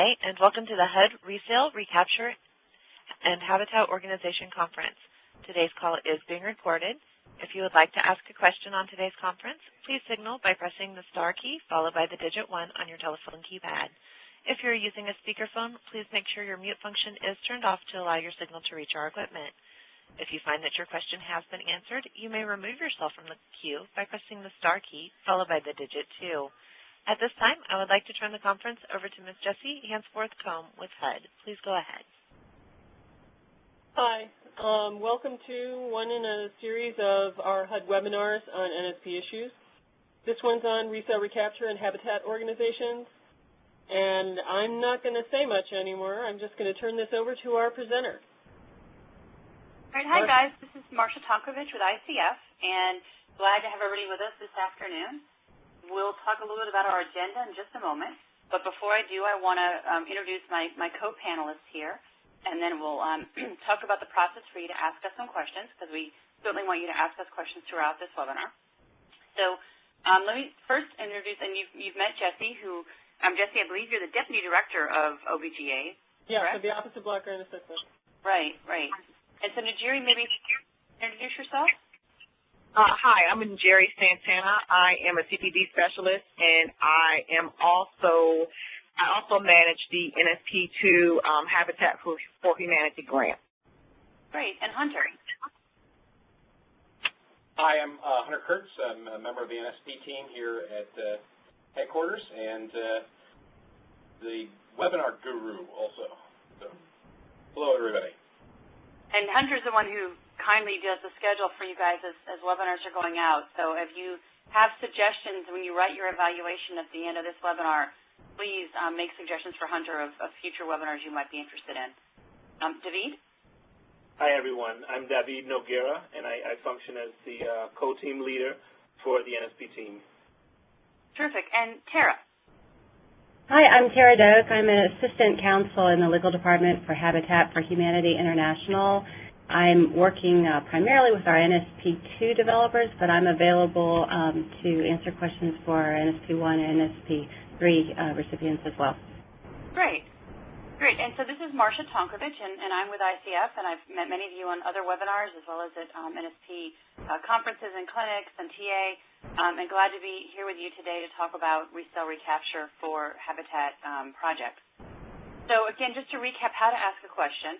day, and welcome to the HUD Resale, Recapture, and Habitat Organization Conference. Today's call is being recorded. If you would like to ask a question on today's conference, please signal by pressing the star key followed by the digit 1 on your telephone keypad. If you're using a speakerphone, please make sure your mute function is turned off to allow your signal to reach our equipment. If you find that your question has been answered, you may remove yourself from the queue by pressing the star key followed by the digit 2. At this time, I would like to turn the conference over to Ms. Jessie Hansforth-Combe with HUD. Please go ahead. Hi. Welcome to one in a series of our HUD webinars on NSP issues. This one's on Resale, Recapture, and Habitat Organizations. And I'm not going to say much anymore. I'm just going to turn this over to our presenter. All right. Hi, guys. This is Marsha Tonkovich with ICF, and glad to have everybody with us this afternoon. We'll talk a little bit about our agenda in just a moment, but before I do, I want to introduce my co-panelists here, and then we'll talk about the process for you to ask us some questions, because we certainly want you to ask us questions throughout this webinar. So let me first introduce, and you've met Jessie, who, Jessie, I believe you're the Deputy Director of OBGA, yeah, for the Office of Block Grant Assistance. Right, right. And so, Najiri, maybe introduce yourself? Hi, I'm Jerry Santana. I am a CPD specialist, and I also manage the NSP2 Habitat for Humanity grant. Great. And Hunter? Hi, I'm Hunter Kurtz. I'm a member of the NSP team here at headquarters, and the webinar guru also. So, hello, everybody. And Hunter's the one who kindly does the schedule for you guys as webinars are going out. So if you have suggestions when you write your evaluation at the end of this webinar, please make suggestions for Hunter of future webinars you might be interested in. David? Hi, everyone. I'm David Noguera, and I function as the co-team leader for the NSP team. Terrific. And Tara? Hi, I'm Tara Doak. I'm an assistant counsel in the legal department for Habitat for Humanity International. I'm working primarily with our NSP2 developers, but I'm available to answer questions for our NSP1 and NSP3 recipients as well. Great. Great. And so this is Marsha Tonkovich, and I'm with ICF, and I've met many of you on other webinars as well as at NSP conferences and clinics and TA. I'm glad to be here with you today to talk about Resale Recapture for Habitat projects. So again, just to recap how to ask a question,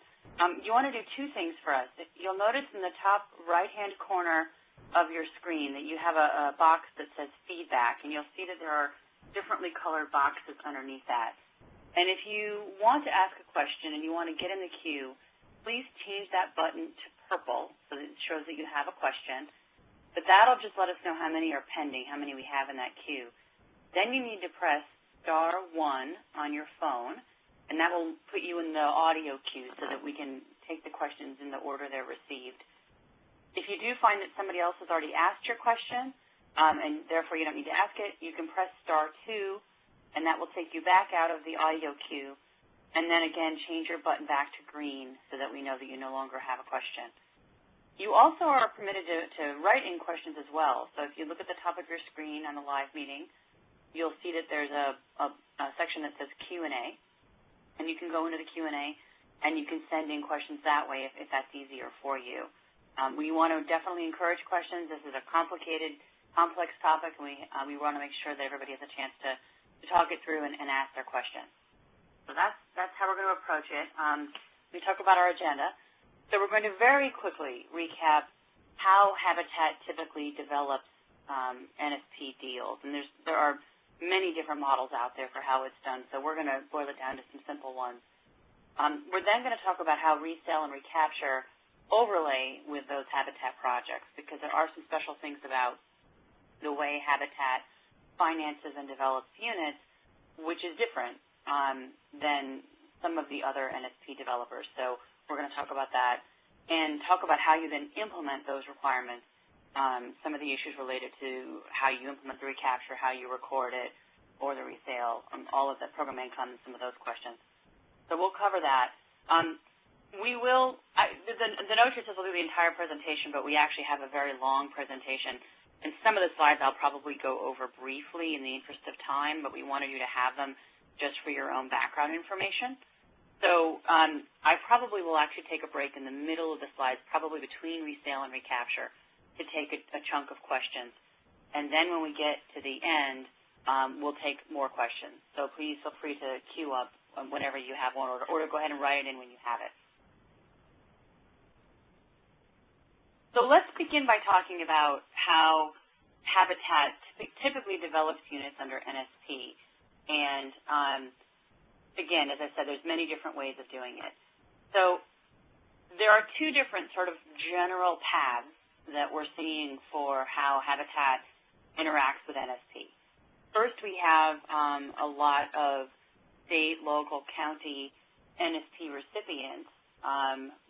you want to do two things for us. You'll notice in the top right-hand corner of your screen that you have a box that says feedback, and you'll see that there are differently colored boxes underneath that. And if you want to ask a question and you want to get in the queue, please change that button to purple so that it shows that you have a question. But that'll just let us know how many are pending, how many we have in that queue. Then you need to press star 1 on your phone, and that will put you in the audio queue so that we can take the questions in the order they're received. If you do find that somebody else has already asked your question, and therefore you don't need to ask it, you can press star 2, and that will take you back out of the audio queue, and then again change your button back to green so that we know that you no longer have a question. You also are permitted to write in questions as well. So if you look at the top of your screen on the live meeting, you'll see that there's a section that says Q&A, and you can go into the Q&A and you can send in questions that way if that's easier for you. We want to definitely encourage questions. This is a complicated, complex topic, and we want to make sure that everybody has a chance to talk it through and ask their questions. So that's how we're going to approach it. We talk about our agenda. So we're going to very quickly recap how Habitat typically develops NSP deals, and there are many different models out there for how it's done, so we're going to boil it down to some simple ones. We're then going to talk about how Resale and Recapture overlay with those Habitat projects, because there are some special things about the way Habitat finances and develops units, which is different than some of the other NSP developers. So we're going to talk about that and talk about how you then implement those requirements, some of the issues related to how you implement the recapture, how you record it, or the resale, all of the program income and some of those questions. So we'll cover that. The notes says we'll do the entire presentation, but we actually have a very long presentation. And some of the slides I'll probably go over briefly in the interest of time, but we wanted you to have them just for your own background information. So I probably will actually take a break in the middle of the slides, probably between Resale and Recapture, to take a chunk of questions. And then when we get to the end, we'll take more questions. So please feel free to queue up whenever you have one, or to go ahead and write it in when you have it. So let's begin by talking about how Habitat typically develops units under NSP. And again, as I said, there's many different ways of doing it. So there are two different sort of general paths that we're seeing for how Habitat interacts with NSP. First, we have a lot of state, local, county NSP recipients,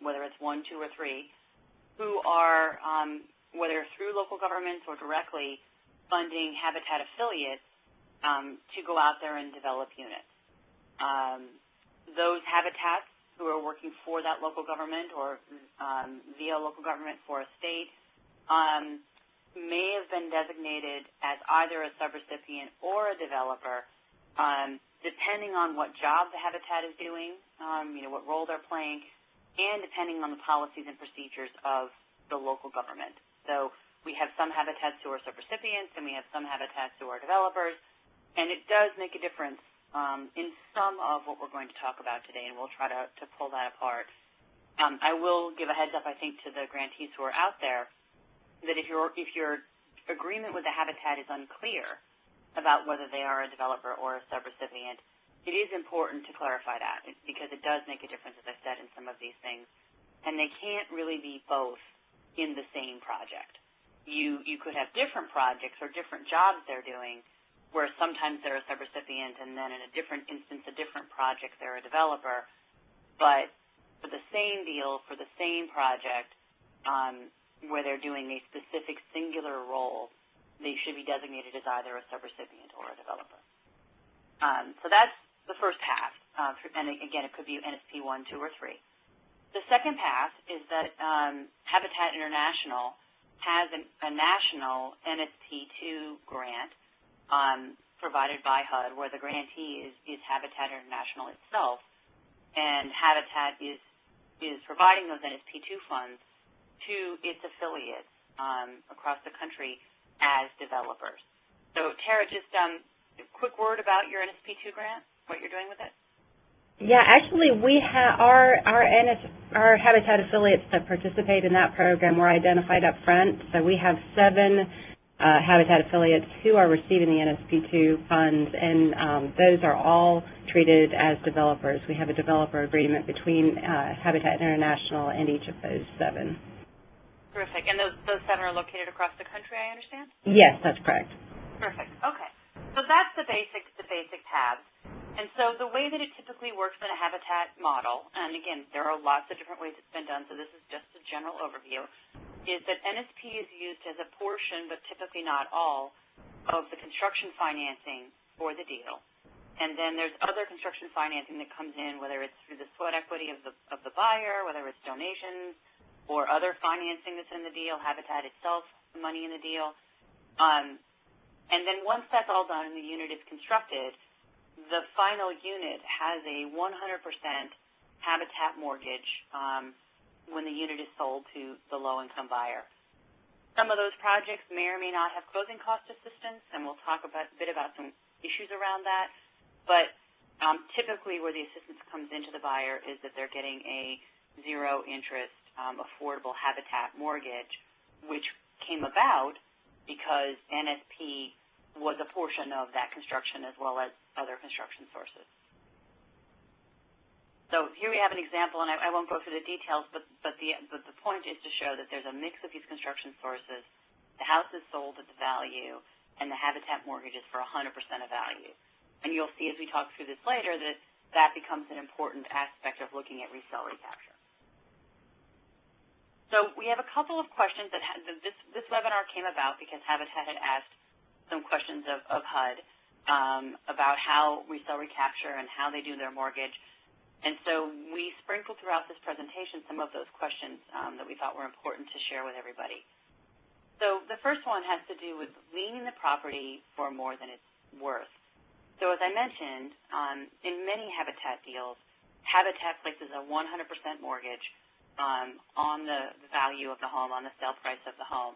whether it's 1, 2, or 3, who are, whether through local governments or directly, funding Habitat affiliates to go out there and develop units. Those Habitats who are working for that local government or via local government for a state may have been designated as either a subrecipient or a developer, depending on what job the Habitat is doing, what role they're playing, and depending on the policies and procedures of the local government. So we have some Habitats who are subrecipients, and we have some Habitats who are developers, and it does make a difference in some of what we're going to talk about today, and we'll try to pull that apart. I will give a heads up, I think, to the grantees who are out there that if your agreement with the Habitat is unclear about whether they are a developer or a subrecipient, it is important to clarify that because it does make a difference, as I said, in some of these things. And they can't really be both in the same project. You could have different projects or different jobs they're doing where sometimes they're a subrecipient and then in a different instance, a different project, they're a developer. But for the same deal, for the same project, where they're doing a specific singular role, they should be designated as either a subrecipient or a developer. So that's the first path, and again, it could be NSP 1, 2, or 3. The second path is that Habitat International has a national NSP2 grant provided by HUD, where the grantee is Habitat International itself, and Habitat is providing those NSP2 funds to its affiliates across the country as developers. So, Tara, just a quick word about your NSP2 grant, what you're doing with it. Yeah, actually, we have our Habitat affiliates that participate in that program were identified up front. So we have 7 Habitat affiliates who are receiving the NSP2 funds, and those are all treated as developers. We have a developer agreement between Habitat International and each of those 7. Terrific. And those 7 are located across the country, I understand? Yes, that's correct. Perfect. Okay. So that's the basic paths. And so the way that it typically works in a Habitat model, and again, there are lots of different ways it's been done, so this is just a general overview, is that NSP is used as a portion, but typically not all, of the construction financing for the deal. And then there's other construction financing that comes in, whether it's through the sweat equity of the buyer, whether it's donations, or other financing that's in the deal, Habitat itself, the money in the deal. And then once that's all done and the unit is constructed, the final unit has a 100% Habitat mortgage when the unit is sold to the low-income buyer. Some of those projects may or may not have closing cost assistance, and we'll talk a bit about some issues around that. But typically where the assistance comes into the buyer is that they're getting a zero-interest, affordable Habitat mortgage, which came about because NSP was a portion of that construction as well as other construction sources. So here we have an example, and I won't go through the details, but the point is to show that there's a mix of these construction sources. The house is sold at the value, and the Habitat mortgage is for 100% of value. And you'll see as we talk through this later that becomes an important aspect of looking at resale recapture. So we have a couple of questions that this webinar came about because Habitat had asked some questions of HUD about how resale recapture and how they do their mortgage. And so we sprinkled throughout this presentation some of those questions that we thought were important to share with everybody. So the first one has to do with leaning the property for more than it's worth. So as I mentioned, in many Habitat deals, Habitat places a 100% mortgage on the value of the home, on the sale price of the home.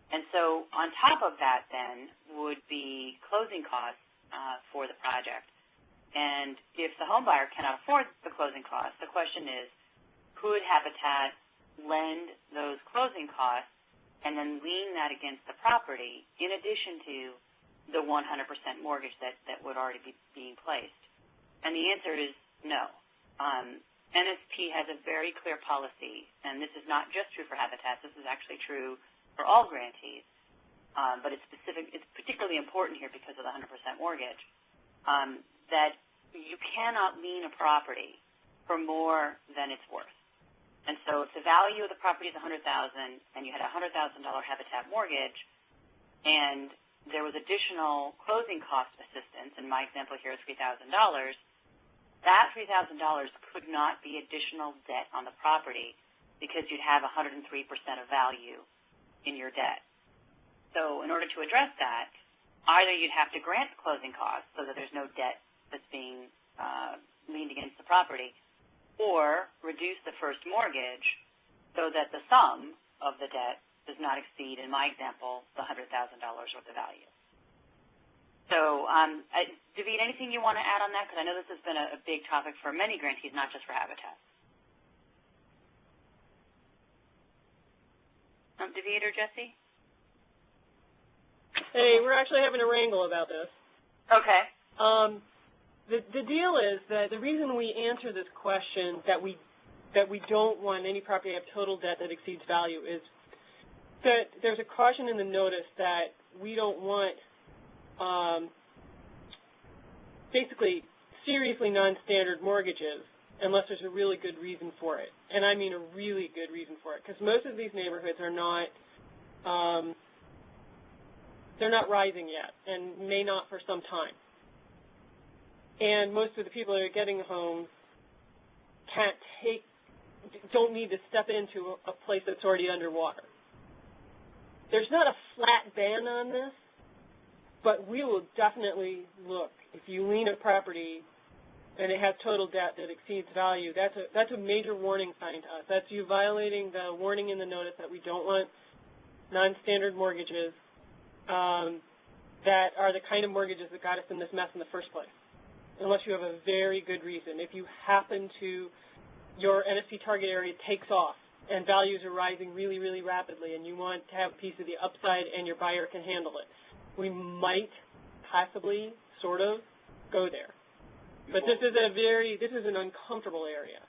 And so on top of that then would be closing costs for the project. And if the home buyer cannot afford the closing costs, the question is, could Habitat lend those closing costs and then lien that against the property in addition to the 100% mortgage that would already be being placed? And the answer is no. NSP has a very clear policy, and this is not just true for Habitat, this is actually true for all grantees, but it's particularly important here because of the 100% mortgage, that you cannot lien a property for more than it's worth. And so if the value of the property is $100,000 and you had a $100,000 Habitat mortgage and there was additional closing cost assistance, in my example here is $3,000, that $3,000 could not be additional debt on the property because you'd have 103% of value in your debt. So in order to address that, either you'd have to grant the closing costs so that there's no debt that's being leaned against the property, or reduce the first mortgage so that the sum of the debt does not exceed, in my example, the $100,000 worth of value. So, David, anything you want to add on that? Because I know this has been a big topic for many grantees, not just for Habitat. David or Jesse? Hey, we're actually having a wrangle about this. Okay. The deal is that the reason we answer this question that we don't want any property to have total debt that exceeds value is that there's a caution in the notice that we don't want basically seriously non-standard mortgages unless there's a really good reason for it. And I mean a really good reason for it, because most of these neighborhoods are not they're not rising yet and may not for some time. And most of the people that are getting homes don't need to step into a place that's already underwater. There's not a flat ban on this, but we will definitely look. If you lien a property and it has total debt that exceeds value, that's a major warning sign to us. That's you violating the warning in the notice that we don't want non-standard mortgages that are the kind of mortgages that got us in this mess in the first place, unless you have a very good reason. If you happen to, your NSP target area takes off and values are rising really, really rapidly and you want to have a piece of the upside and your buyer can handle it, we might possibly sort of go there. But this is an uncomfortable area,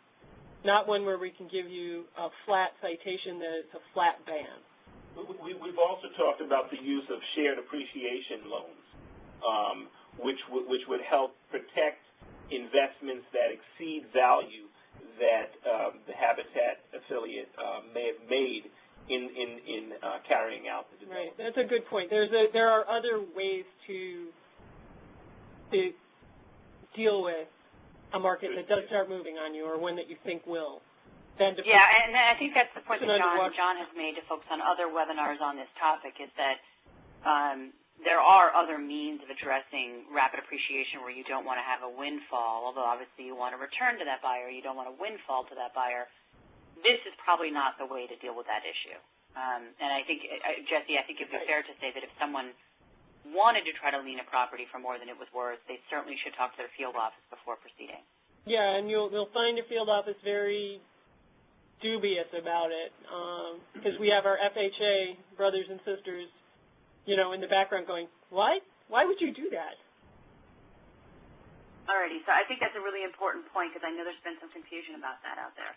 not one where we can give you a flat citation that it's a flat ban. We've also talked about the use of shared appreciation loans, which would help protect investments that exceed value that the Habitat affiliate may have made in carrying out the development. Right, that's a good point. There are other ways to deal with a market that does start moving on you, or one that you think will. Yeah, and I think that's the point that John has made to focus on other webinars on this topic, is that there are other means of addressing rapid appreciation where you don't want to have a windfall, although obviously you want to return to that buyer, you don't want a windfall to that buyer. This is probably not the way to deal with that issue. And I think, Jesse, I think it would be fair to say that if someone wanted to try to lien a property for more than it was worth, they certainly should talk to their field office before proceeding. Yeah, and you'll find your field office very dubious about it, because we have our FHA brothers and sisters, in the background going, why? Why would you do that? Alrighty, so I think that's a really important point, because I know there's been some confusion about that out there.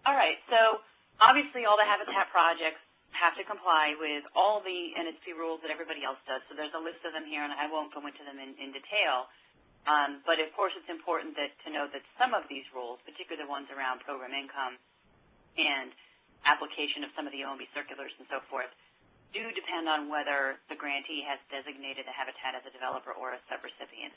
All right, so obviously all the Habitat projects have to comply with all the NSP rules that everybody else does. So there's a list of them here, and I won't go into them in detail. But, of course, it's important to know that some of these rules, particularly the ones around program income and application of some of the OMB circulars and so forth, do depend on whether the grantee has designated the Habitat as a developer or a subrecipient.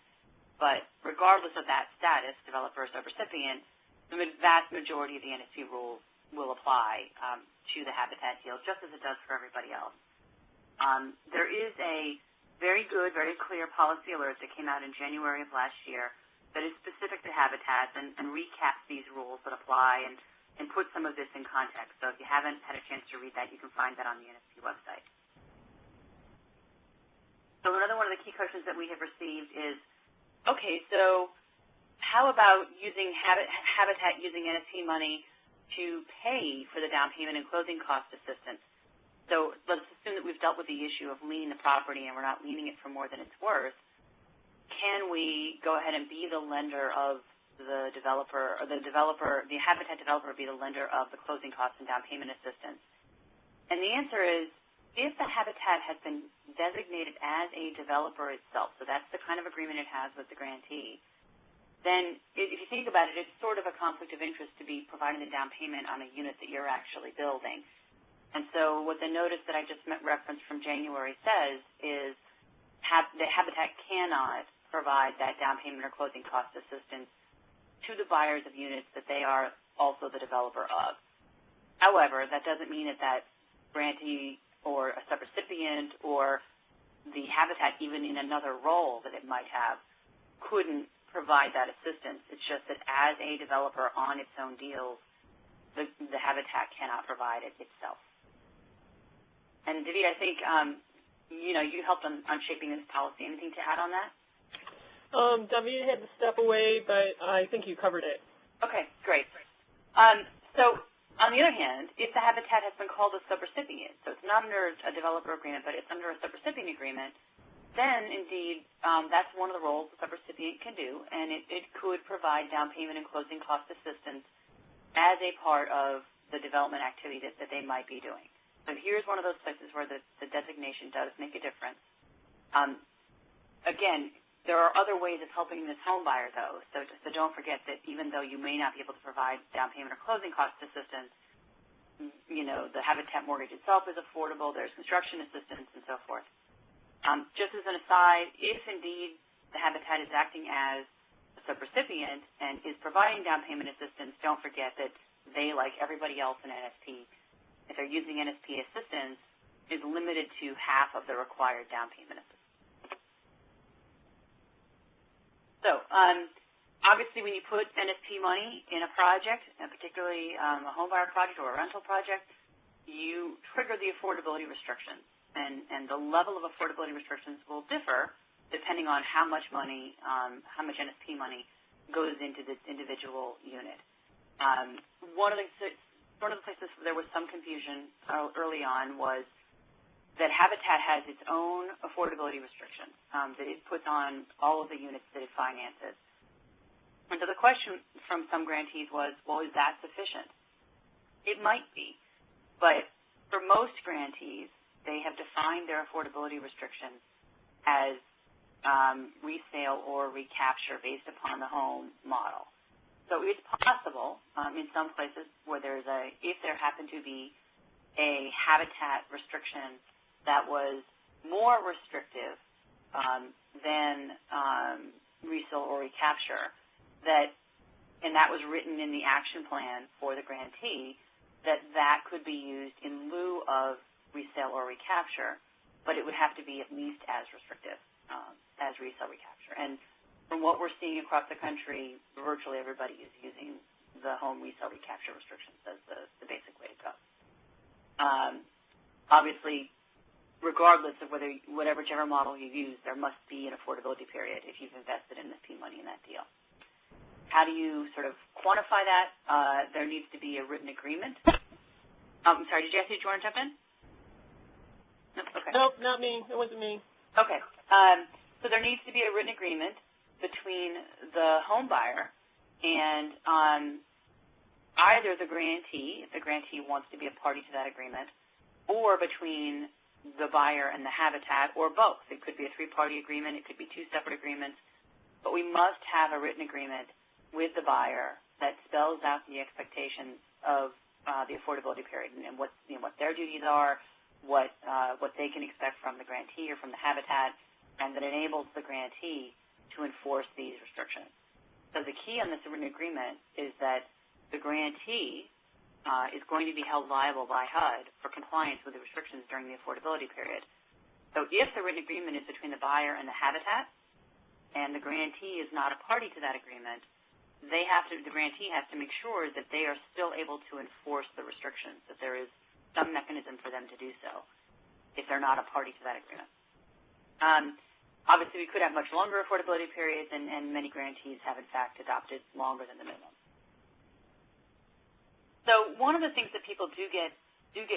But regardless of that status, developer or subrecipient, the vast majority of the NSP rules will apply to the Habitat deal, just as it does for everybody else. There is a very good, very clear policy alert that came out in January of last year that is specific to habitats and recaps these rules that apply and put some of this in context. So if you haven't had a chance to read that, you can find that on the NSP website. So another one of the key questions that we have received is, okay, so how about using Habitat using NSP money to pay for the down payment and closing cost assistance? So let's assume that we've dealt with the issue of liening the property and we're not liening it for more than it's worth. Can we go ahead and be the lender of the developer, or the Habitat developer be the lender of the closing costs and down payment assistance? And the answer is, if the Habitat has been designated as a developer itself, so that's the kind of agreement it has with the grantee, then if you think about it, it's sort of a conflict of interest to be providing the down payment on a unit that you're actually building. And so what the notice that I just referenced from January says is that Habitat cannot provide that down payment or closing cost assistance to the buyers of units that they are also the developer of. However, that doesn't mean that that grantee or a subrecipient or the Habitat, even in another role that it might have, couldn't provide that assistance. It's just that as a developer on its own deals, the Habitat cannot provide it itself. And David, I think you helped on shaping this policy. Anything to add on that? David had to step away, but I think you covered it. Okay, great. So on the other hand, if the Habitat has been called a subrecipient, so it's not under a developer agreement, but it's under a subrecipient agreement, then indeed that's one of the roles the subrecipient can do, and it could provide down payment and closing cost assistance as a part of the development activity that they might be doing. So here's one of those places where the designation does make a difference. Again, there are other ways of helping this home buyer, though. So don't forget that even though you may not be able to provide down payment or closing cost assistance, the Habitat mortgage itself is affordable. There's construction assistance and so forth. Just as an aside, if indeed the Habitat is acting as a subrecipient and is providing down payment assistance, don't forget that they, like everybody else in NSP, if they're using NSP assistance, is limited to half of the required down payment assistance. So obviously when you put NSP money in a project, and particularly a home buyer project or a rental project, you trigger the affordability restrictions. And the level of affordability restrictions will differ depending on how much money, how much NSP money goes into the individual unit. One of the places where there was some confusion early on was that Habitat has its own affordability restrictions that it puts on all of the units that it finances. And so the question from some grantees was, well, is that sufficient? It might be, but for most grantees, they have defined their affordability restrictions as resale or recapture based upon the home model. So it's possible in some places where if there happened to be a Habitat restriction that was more restrictive than resale or recapture, and that was written in the action plan for the grantee, that could be used in lieu of resale or recapture, but it would have to be at least as restrictive as resale recapture. And from what we're seeing across the country, virtually everybody is using the home resale recapture restrictions as the basic way to go. Obviously, regardless of whichever model you use, there must be an affordability period if you've invested NSP money in that deal. How do you sort of quantify that? There needs to be a written agreement. I'm sorry, did you want to jump in? No? Okay. Nope, not me. It wasn't me. Okay. So there needs to be a written agreement between the home buyer and either the grantee, if the grantee wants to be a party to that agreement, or between the buyer and the Habitat, or both. It could be a three-party agreement. It could be two separate agreements. But we must have a written agreement with the buyer that spells out the expectations of the affordability period and what their duties are, what they can expect from the grantee or from the Habitat, and that enables the grantee to enforce these restrictions. So the key on this written agreement is that the grantee is going to be held liable by HUD for compliance with the restrictions during the affordability period. So if the written agreement is between the buyer and the habitat, and the grantee is not a party to that agreement, the grantee has to make sure that they are still able to enforce the restrictions, that there is some mechanism for them to do so if they're not a party to that agreement. Obviously, we could have much longer affordability periods, and many grantees have, in fact, adopted longer than the minimum. So one of the things that people do get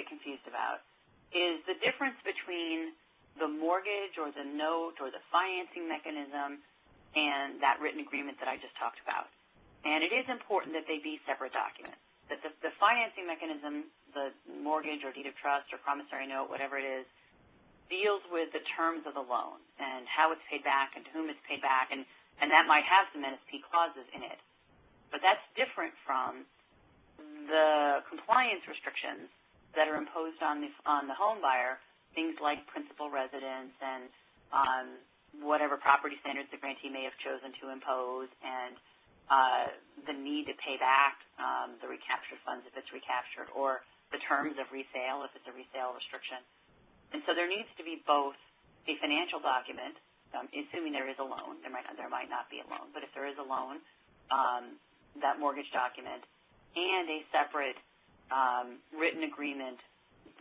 confused about is the difference between the mortgage or the note or the financing mechanism and that written agreement that I just talked about. And it is important that they be separate documents, that the financing mechanism, the mortgage or deed of trust or promissory note, whatever it is, deals with the terms of the loan and how it's paid back and to whom it's paid back, and that might have some NSP clauses in it. But that's different from the compliance restrictions that are imposed on the home buyer, things like principal residence and whatever property standards the grantee may have chosen to impose, and the need to pay back the recaptured funds if it's recaptured, or the terms of resale if it's a resale restriction. And so there needs to be both a financial document, assuming there is a loan. There might not be a loan, but if there is a loan, that mortgage document, and a separate written agreement,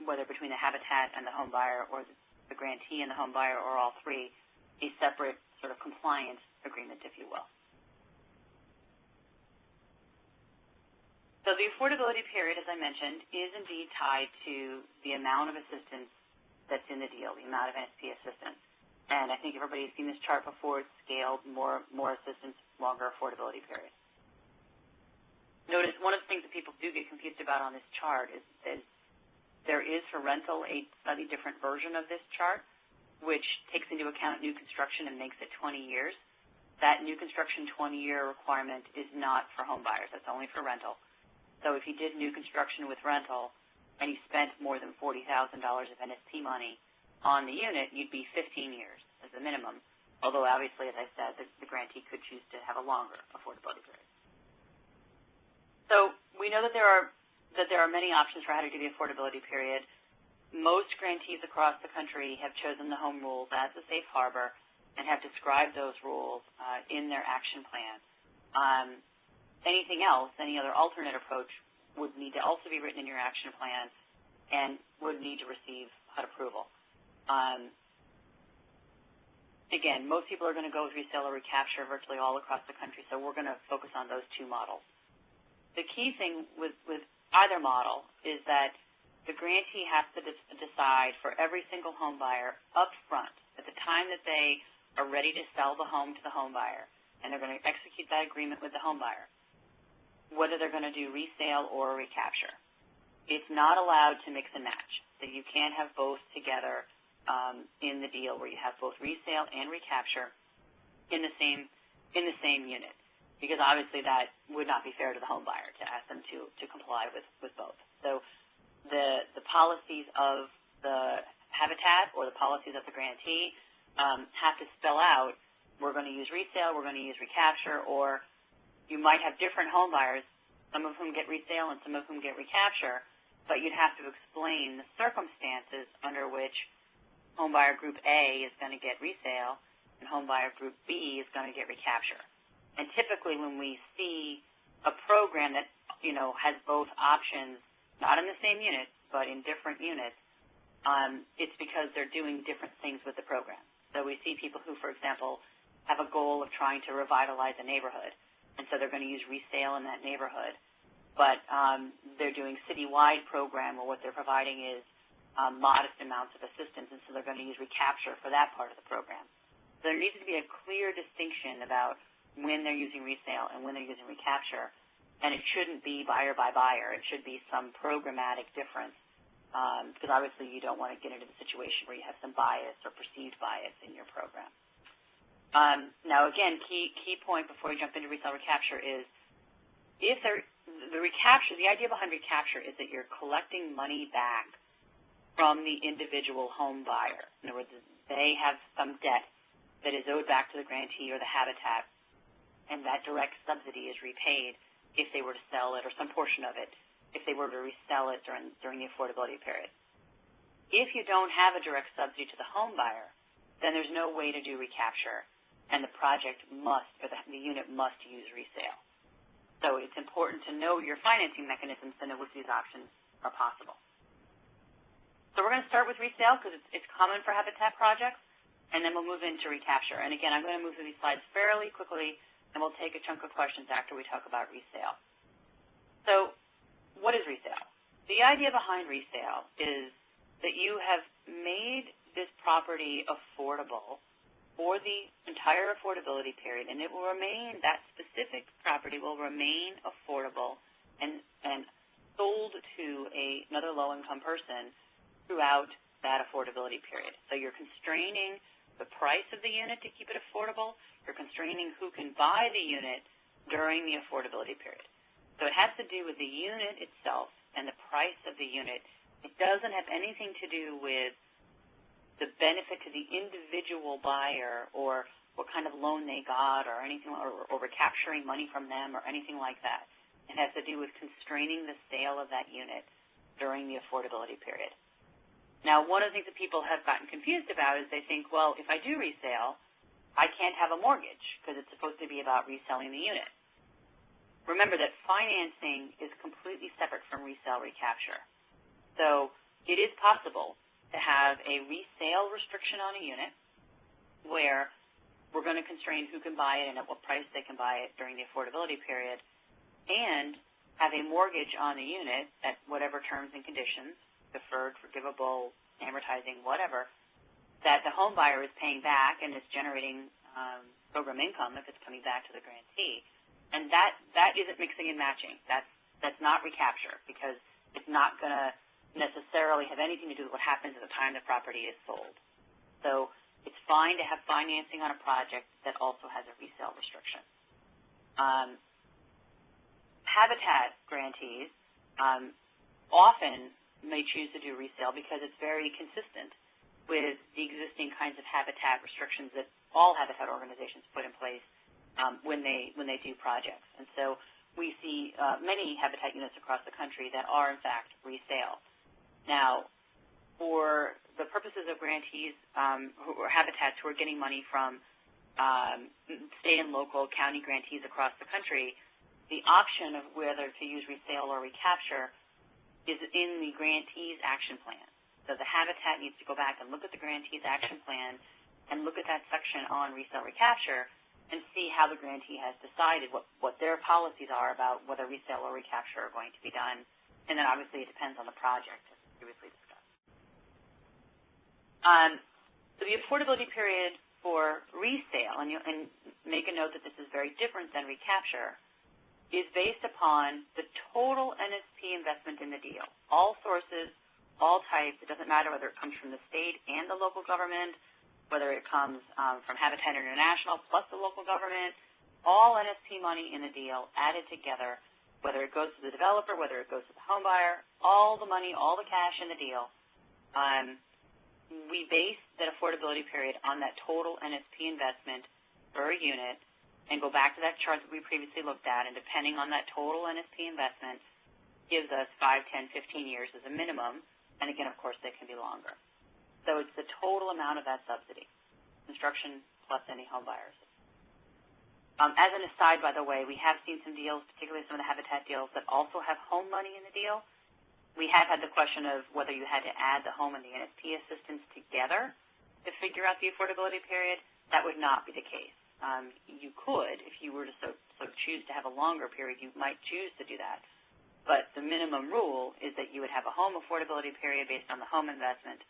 whether between the habitat and the home buyer or the grantee and the home buyer or all three, a separate sort of compliance agreement, if you will. So the affordability period, as I mentioned, is indeed tied to the amount of assistance that's in the deal, the amount of NSP assistance. And I think everybody's seen this chart before. It's scaled, more assistance, longer affordability period. Notice one of the things that people do get confused about on this chart is there is for rental a slightly different version of this chart, which takes into account new construction and makes it 20 years. That new construction 20-year requirement is not for home buyers. That's only for rental. So if you did new construction with rental and you spent more than $40,000 of NSP money on the unit, you'd be 15 years as the minimum, although obviously, as I said, the grantee could choose to have a longer affordability period. So we know that there are many options for how to do the affordability period. Most grantees across the country have chosen the home rules as a safe harbor and have described those rules in their action plan. Anything else, any other alternate approach, would need to also be written in your action plan and would need to receive HUD approval. Again, most people are going to go with resale or recapture virtually all across the country, so we're going to focus on those two models. The key thing with either model is that the grantee has to decide for every single home buyer up front, at the time that they are ready to sell the home to the home buyer, and they're going to execute that agreement with the home buyer, whether they're going to do resale or recapture. It's not allowed to mix and match. So you can't have both together in the deal where you have both resale and recapture in the same unit, because obviously that would not be fair to the home buyer to ask them to comply with both. So the policies of the habitat or the policies of the grantee have to spell out, we're going to use resale, we're going to use recapture, or you might have different home buyers, some of whom get resale and some of whom get recapture, but you'd have to explain the circumstances under which home buyer group A is going to get resale and home buyer group B is going to get recapture. And typically when we see a program that, has both options, not in the same unit, but in different units, it's because they're doing different things with the program. So we see people who, for example, have a goal of trying to revitalize a neighborhood, and so they're going to use resale in that neighborhood. But they're doing citywide program where what they're providing is modest amounts of assistance, and so they're going to use recapture for that part of the program. So there needs to be a clear distinction about when they're using resale and when they're using recapture, and it shouldn't be buyer by buyer. It should be some programmatic difference, because obviously you don't want to get into the situation where you have some bias or perceived bias in your program. Now, again, key point before we jump into resale recapture is the idea behind recapture is that you're collecting money back from the individual home buyer. In other words, they have some debt that is owed back to the grantee or the habitat, and that direct subsidy is repaid if they were to sell it, or some portion of it, if they were to resell it during the affordability period. If you don't have a direct subsidy to the home buyer, then there's no way to do recapture, and the project must, or the unit must use resale. So it's important to know your financing mechanisms to know which of these options are possible. So we're going to start with resale because it's common for habitat projects, and then we'll move into recapture. And again, I'm going to move through these slides fairly quickly, and we'll take a chunk of questions after we talk about resale. So what is resale? The idea behind resale is that you have made this property affordable for the entire affordability period, and it will remain, that specific property will remain affordable and sold to another low-income person throughout that affordability period. So you're constraining the price of the unit to keep it affordable. You're constraining who can buy the unit during the affordability period. So it has to do with the unit itself and the price of the unit. It doesn't have anything to do with the benefit to the individual buyer or what kind of loan they got or anything, or recapturing money from them or anything like that. It has to do with constraining the sale of that unit during the affordability period. Now, one of the things that people have gotten confused about is they think, well, if I do resale, I can't have a mortgage because it's supposed to be about reselling the unit. Remember that financing is completely separate from resale recapture. So it is possible to have a resale restriction on a unit where we're going to constrain who can buy it and at what price they can buy it during the affordability period, and have a mortgage on the unit at whatever terms and conditions, deferred, forgivable, amortizing, whatever, that the home buyer is paying back and is generating program income if it's coming back to the grantee. And that isn't mixing and matching. That's not recapture because it's not going to necessarily have anything to do with what happens at the time the property is sold. So it's fine to have financing on a project that also has a resale restriction. Habitat grantees often may choose to do resale because it's very consistent with the existing kinds of habitat restrictions that all habitat organizations put in place when they do projects. And so we see many habitat units across the country that are, in fact, resale. Now, for the purposes of grantees or habitats who are getting money from state and local county grantees across the country, the option of whether to use resale or recapture is in the grantee's action plan. So the habitat needs to go back and look at the grantee's action plan and look at that section on resale recapture and see how the grantee has decided what their policies are about whether resale or recapture are going to be done. And then obviously it depends on the project, as previously discussed. So the affordability period for resale, and make a note that this is very different than recapture, is based upon the total NSP investment in the deal. All sources, all types, it doesn't matter whether it comes from the state and the local government, whether it comes from Habitat International plus the local government, all NSP money in the deal added together, whether it goes to the developer, whether it goes to the home buyer, all the money, all the cash in the deal. We base that affordability period on that total NSP investment per unit and go back to that chart that we previously looked at, and depending on that total NSP investment, gives us 5, 10, 15 years as a minimum, and again, of course, they can be longer. So it's the total amount of that subsidy, construction plus any home buyers. As an aside, by the way, we have seen some deals, particularly some of the habitat deals, that also have home money in the deal. We have had the question of whether you had to add the home and the NSP assistance together to figure out the affordability period. That would not be the case. You could, if you were to so choose to have a longer period, you might choose to do that. But the minimum rule is that you would have a home affordability period based on the home investment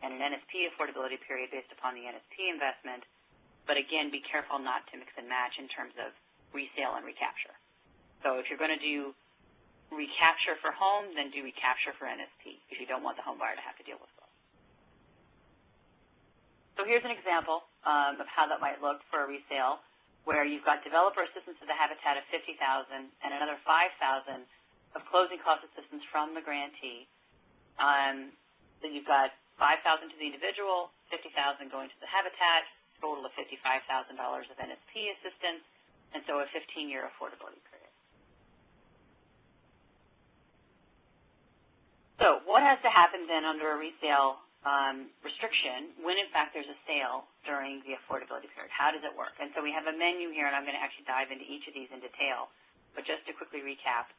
and an NSP affordability period based upon the NSP investment. But again, be careful not to mix and match in terms of resale and recapture. So if you're going to do recapture for home, then do recapture for NSP if you don't want the home buyer to have to deal with both. So here's an example of how that might look for a resale, where you've got developer assistance to the habitat of $50,000 and another $5,000 of closing cost assistance from the grantee. Then you've got $5,000 to the individual, $50,000 going to the habitat, total of $55,000 of NSP assistance, and so a 15-year affordability period. So what has to happen then under a resale restriction when, in fact, there's a sale during the affordability period? How does it work? And so we have a menu here, and I'm going to actually dive into each of these in detail. But just to quickly recap,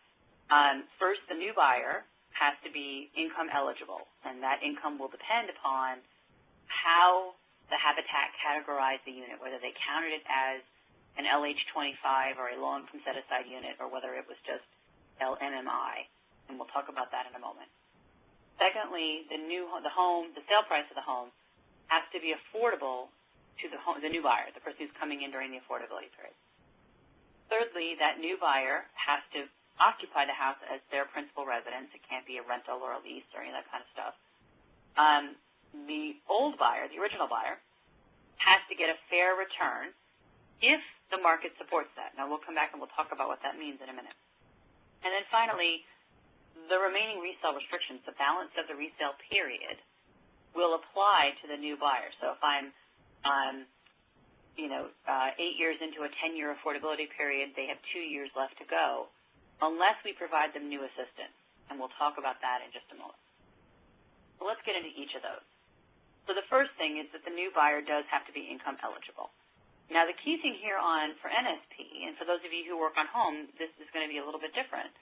first, the new buyer has to be income eligible, and that income will depend upon how the Habitat categorized the unit, whether they counted it as an LH25 or a low-income set-aside unit, or whether it was just LMMI, and we'll talk about that in a moment. Secondly, the sale price of the home has to be affordable to the new buyer, the person who's coming in during the affordability period. Thirdly, that new buyer has to occupy the house as their principal residence. It can't be a rental or a lease or any of that kind of stuff. The old buyer, the original buyer, has to get a fair return if the market supports that. Now, we'll come back and we'll talk about what that means in a minute. And then finally, the remaining resale restrictions, the balance of the resale period, will apply to the new buyer. So if I'm 8 years into a 10-year affordability period, they have 2 years left to go, unless we provide them new assistance. And we'll talk about that in just a moment. So let's get into each of those. So the first thing is that the new buyer does have to be income eligible. Now, the key thing here for NSP, and for those of you who work on home, this is going to be a little bit different.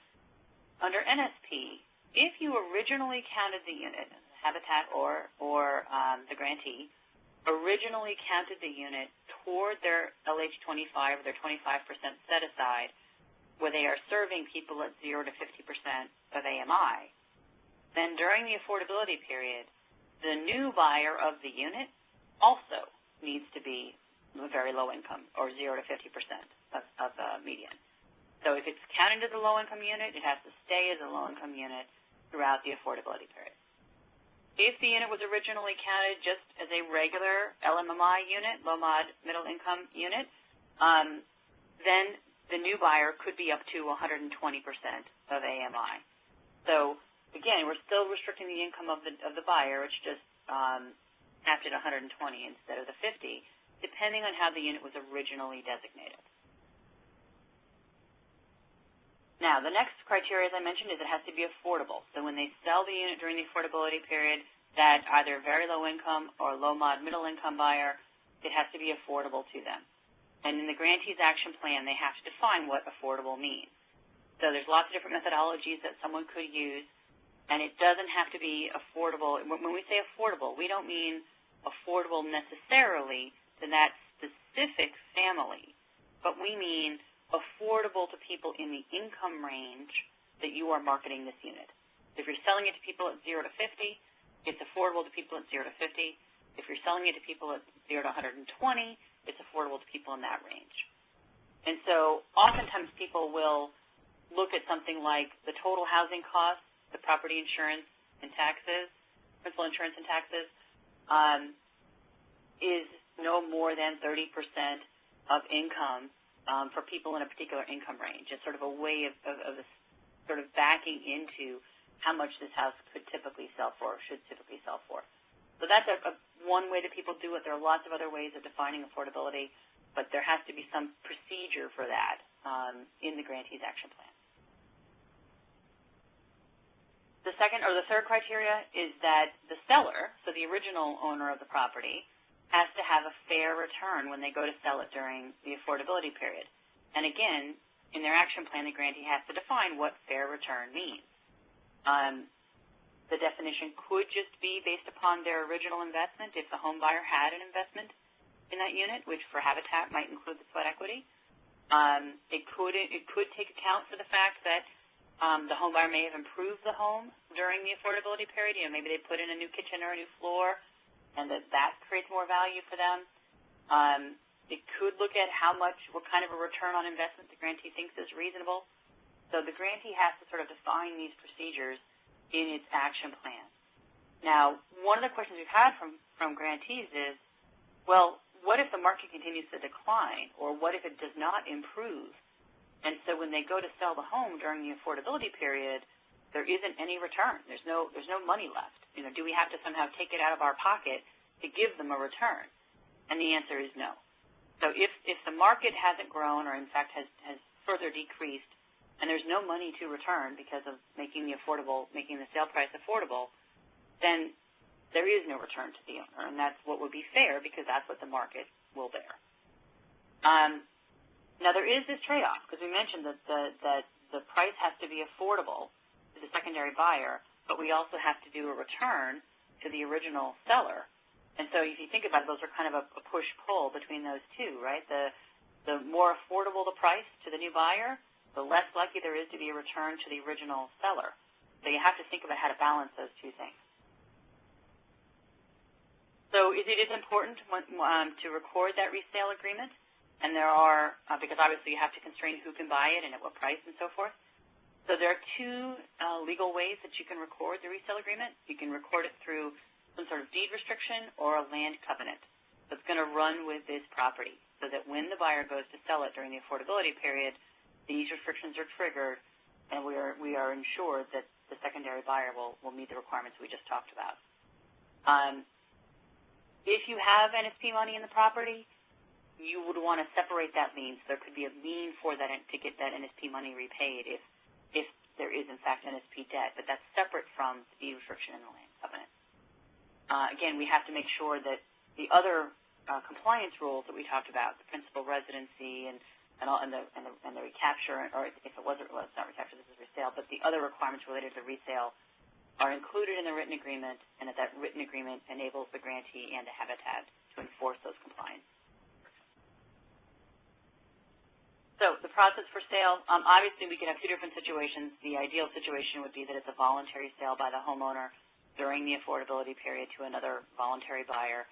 Under NSP, if you originally counted the unit, Habitat or the grantee, originally counted the unit toward their LH25 or their 25% set aside, where they are serving people at 0 to 50% of AMI, then during the affordability period, the new buyer of the unit also needs to be very low income, or 0 to 50% of median. So if it's counted as a low-income unit, it has to stay as a low-income unit throughout the affordability period. If the unit was originally counted just as a regular LMMI unit, low-mod middle-income unit, then the new buyer could be up to 120% of AMI. So again, we're still restricting the income of the buyer. It's just capped at 120 instead of the 50, depending on how the unit was originally designated. Now, the next criteria, as I mentioned, is it has to be affordable. So when they sell the unit during the affordability period, that either very low income or low mod middle income buyer, it has to be affordable to them. And in the grantees action plan, they have to define what affordable means. So there's lots of different methodologies that someone could use, and it doesn't have to be affordable. When we say affordable, we don't mean affordable necessarily to that specific family, but we mean affordable to people in the income range that you are marketing this unit. If you're selling it to people at 0 to 50, it's affordable to people at 0 to 50. If you're selling it to people at 0 to 120, it's affordable to people in that range. And so oftentimes people will look at something like the total housing costs, the property insurance and taxes, principal insurance and taxes, is no more than 30% of income for people in a particular income range. It's sort of a way of sort of backing into how much this house could typically sell for or should typically sell for. So that's one way that people do it. There are lots of other ways of defining affordability, but there has to be some procedure for that in the grantees action plan. The third criteria is that the seller, so the original owner of the property, has to have a fair return when they go to sell it during the affordability period. And again, in their action plan, the grantee has to define what fair return means. The definition could just be based upon their original investment if the home buyer had an investment in that unit, which for Habitat might include the sweat equity. It could take account for the fact that the home buyer may have improved the home during the affordability period. Maybe they put in a new kitchen or a new floor, and that creates more value for them. It could look at what kind of a return on investment the grantee thinks is reasonable. So the grantee has to sort of define these procedures in its action plan. Now, one of the questions we've had from grantees is, well, what if the market continues to decline, or what if it does not improve? And so when they go to sell the home during the affordability period, there isn't any return. There's no money left. Do we have to somehow take it out of our pocket to give them a return? And the answer is no. So if the market hasn't grown, or in fact has further decreased and there's no money to return because of making the sale price affordable, then there is no return to the owner, and that's what would be fair because that's what the market will bear. Now, there is this trade-off because we mentioned that the price has to be affordable to the secondary buyer, but we also have to do a return to the original seller. And so if you think about it, those are kind of a push-pull between those two, right? The more affordable the price to the new buyer, the less likely there is to be a return to the original seller. So you have to think about how to balance those two things. So it is important to record that resale agreement, and there are, because obviously you have to constrain who can buy it and at what price and so forth. So there are two legal ways that you can record the resale agreement. You can record it through some sort of deed restriction or a land covenant that's going to run with this property so that when the buyer goes to sell it during the affordability period, these restrictions are triggered and we are ensured that the secondary buyer will meet the requirements we just talked about. If you have NSP money in the property, you would want to separate that lien. So there could be a lien for that to get that NSP money repaid if there is, in fact, NSP debt, but that's separate from the deed restriction and the land covenant. Again, we have to make sure that the other compliance rules that we talked about, the principal residency and the recapture, or if it wasn't, well, it's not recapture, this is resale, but the other requirements related to resale are included in the written agreement, and that written agreement enables the grantee and the habitat to enforce those compliance. So the process for sale, obviously we could have two different situations. The ideal situation would be that it's a voluntary sale by the homeowner during the affordability period to another voluntary buyer.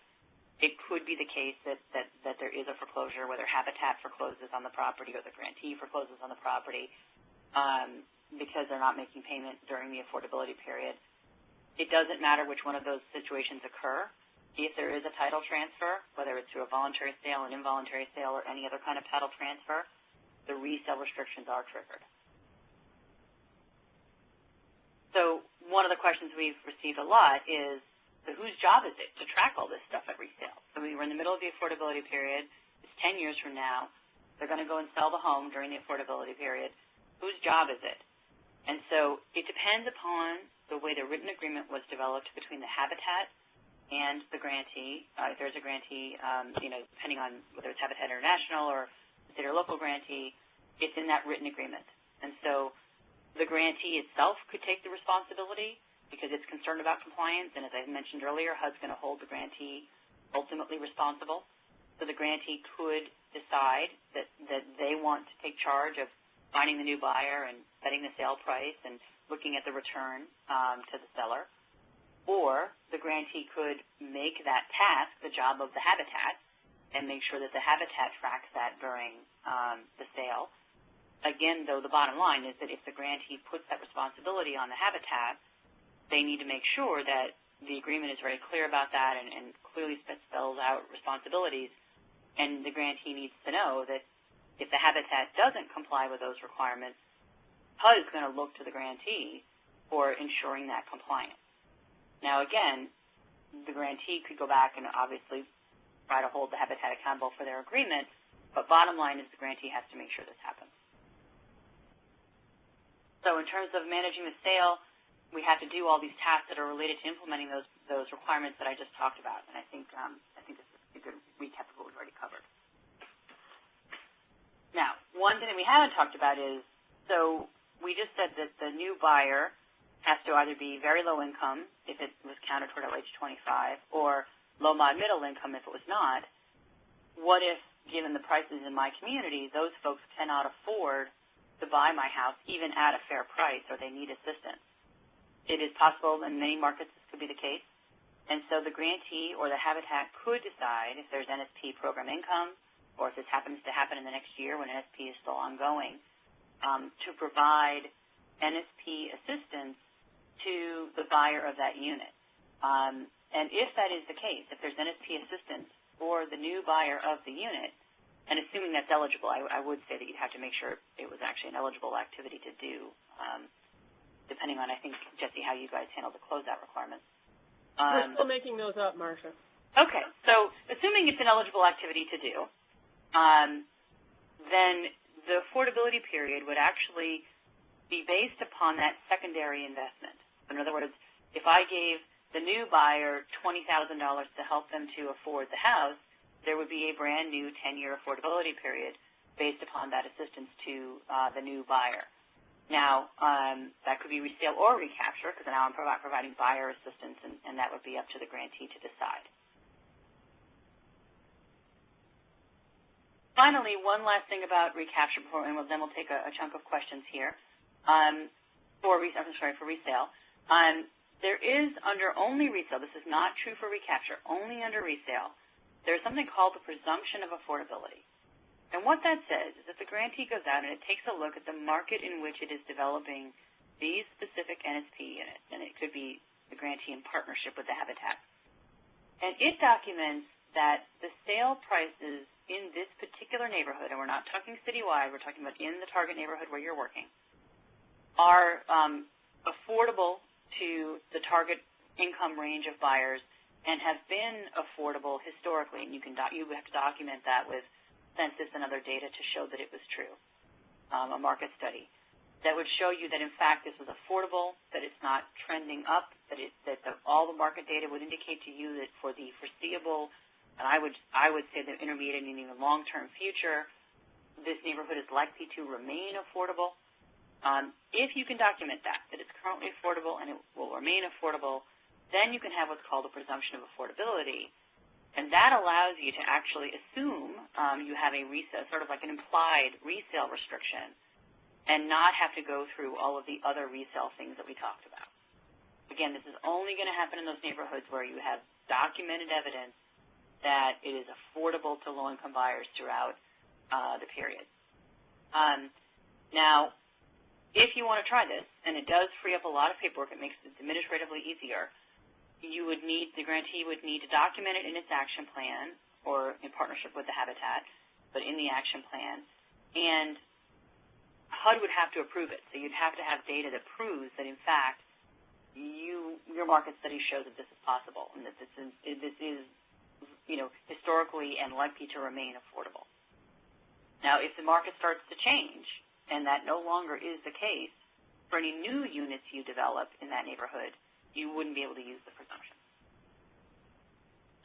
It could be the case that there is a foreclosure, whether Habitat forecloses on the property or the grantee forecloses on the property because they're not making payment during the affordability period. It doesn't matter which one of those situations occur. If there is a title transfer, whether it's through a voluntary sale, an involuntary sale, or any other kind of title transfer, the resale restrictions are triggered. So one of the questions we've received a lot is, so whose job is it to track all this stuff at resale? So we were in the middle of the affordability period. It's 10 years from now. They're going to go and sell the home during the affordability period. Whose job is it? And so it depends upon the way the written agreement was developed between the Habitat and the grantee. If there's a grantee, depending on whether it's Habitat International or state or local grantee, it's in that written agreement. And so the grantee itself could take the responsibility because it's concerned about compliance, and as I mentioned earlier, HUD's going to hold the grantee ultimately responsible. So the grantee could decide that they want to take charge of finding the new buyer and setting the sale price and looking at the return to the seller. Or the grantee could make that task the job of the Habitat and make sure that the Habitat tracks that during the sale. Again, though, the bottom line is that if the grantee puts that responsibility on the Habitat, they need to make sure that the agreement is very clear about that and clearly spells out responsibilities. And the grantee needs to know that if the Habitat doesn't comply with those requirements, HUD is going to look to the grantee for ensuring that compliance. Now, again, the grantee could go back and obviously try to hold the Habitat accountable for their agreement, but bottom line is the grantee has to make sure this happens. So in terms of managing the sale, we have to do all these tasks that are related to implementing those requirements that I just talked about, and I think this is a good recap of what we've already covered. Now, one thing that we haven't talked about is, so we just said that the new buyer has to either be very low income if it was counted toward age 25, or low, mod, middle income if it was not. What if, given the prices in my community, those folks cannot afford to buy my house even at a fair price, or they need assistance? It is possible in many markets this could be the case. And so the grantee or the Habitat could decide if there's NSP program income, or if this happens to happen in the next year when NSP is still ongoing, to provide NSP assistance to the buyer of that unit. And if that is the case, if there's NSP assistance for the new buyer of the unit, and assuming that's eligible, I would say that you'd have to make sure it was actually an eligible activity to do, depending on, I think, Jesse, how you guys handle the closeout requirements. We're still making those up, Marcia. Okay, so assuming it's an eligible activity to do, then the affordability period would actually be based upon that secondary investment. In other words, if I gave the new buyer $20,000 to help them to afford the house, there would be a brand new 10-year affordability period based upon that assistance to the new buyer. Now, that could be resale or recapture, because now I'm providing buyer assistance, and that would be up to the grantee to decide. Finally, one last thing about recapture before, and then we'll take a chunk of questions here for resale. There is under only resale, this is not true for recapture, only under resale, there's something called the presumption of affordability. And what that says is that the grantee goes out and it takes a look at the market in which it is developing these specific NSP units, and it could be the grantee in partnership with the Habitat. And it documents that the sale prices in this particular neighborhood, and we're not talking citywide, we're talking about in the target neighborhood where you're working, are affordable to the target income range of buyers and have been affordable historically, and you have to document that with census and other data to show that it was true, a market study that would show you that, in fact, this was affordable, that it's not trending up, that all the market data would indicate to you that for the foreseeable, and I would say the intermediate and even long-term future, this neighborhood is likely to remain affordable. If you can document that it's currently affordable and it will remain affordable, then you can have what's called a presumption of affordability. And that allows you to actually assume you have a resale, sort of like an implied resale restriction, and not have to go through all of the other resale things that we talked about. Again, this is only going to happen in those neighborhoods where you have documented evidence that it is affordable to low-income buyers throughout the period. Now, if you want to try this, and it does free up a lot of paperwork, it makes it administratively easier, the grantee would need to document it in its action plan or in partnership with the Habitat, but in the action plan, and HUD would have to approve it. So you'd have to have data that proves that, in fact, your market study shows that this is possible and that this is historically and likely to remain affordable. Now, if the market starts to change and that no longer is the case, for any new units you develop in that neighborhood, you wouldn't be able to use the presumption.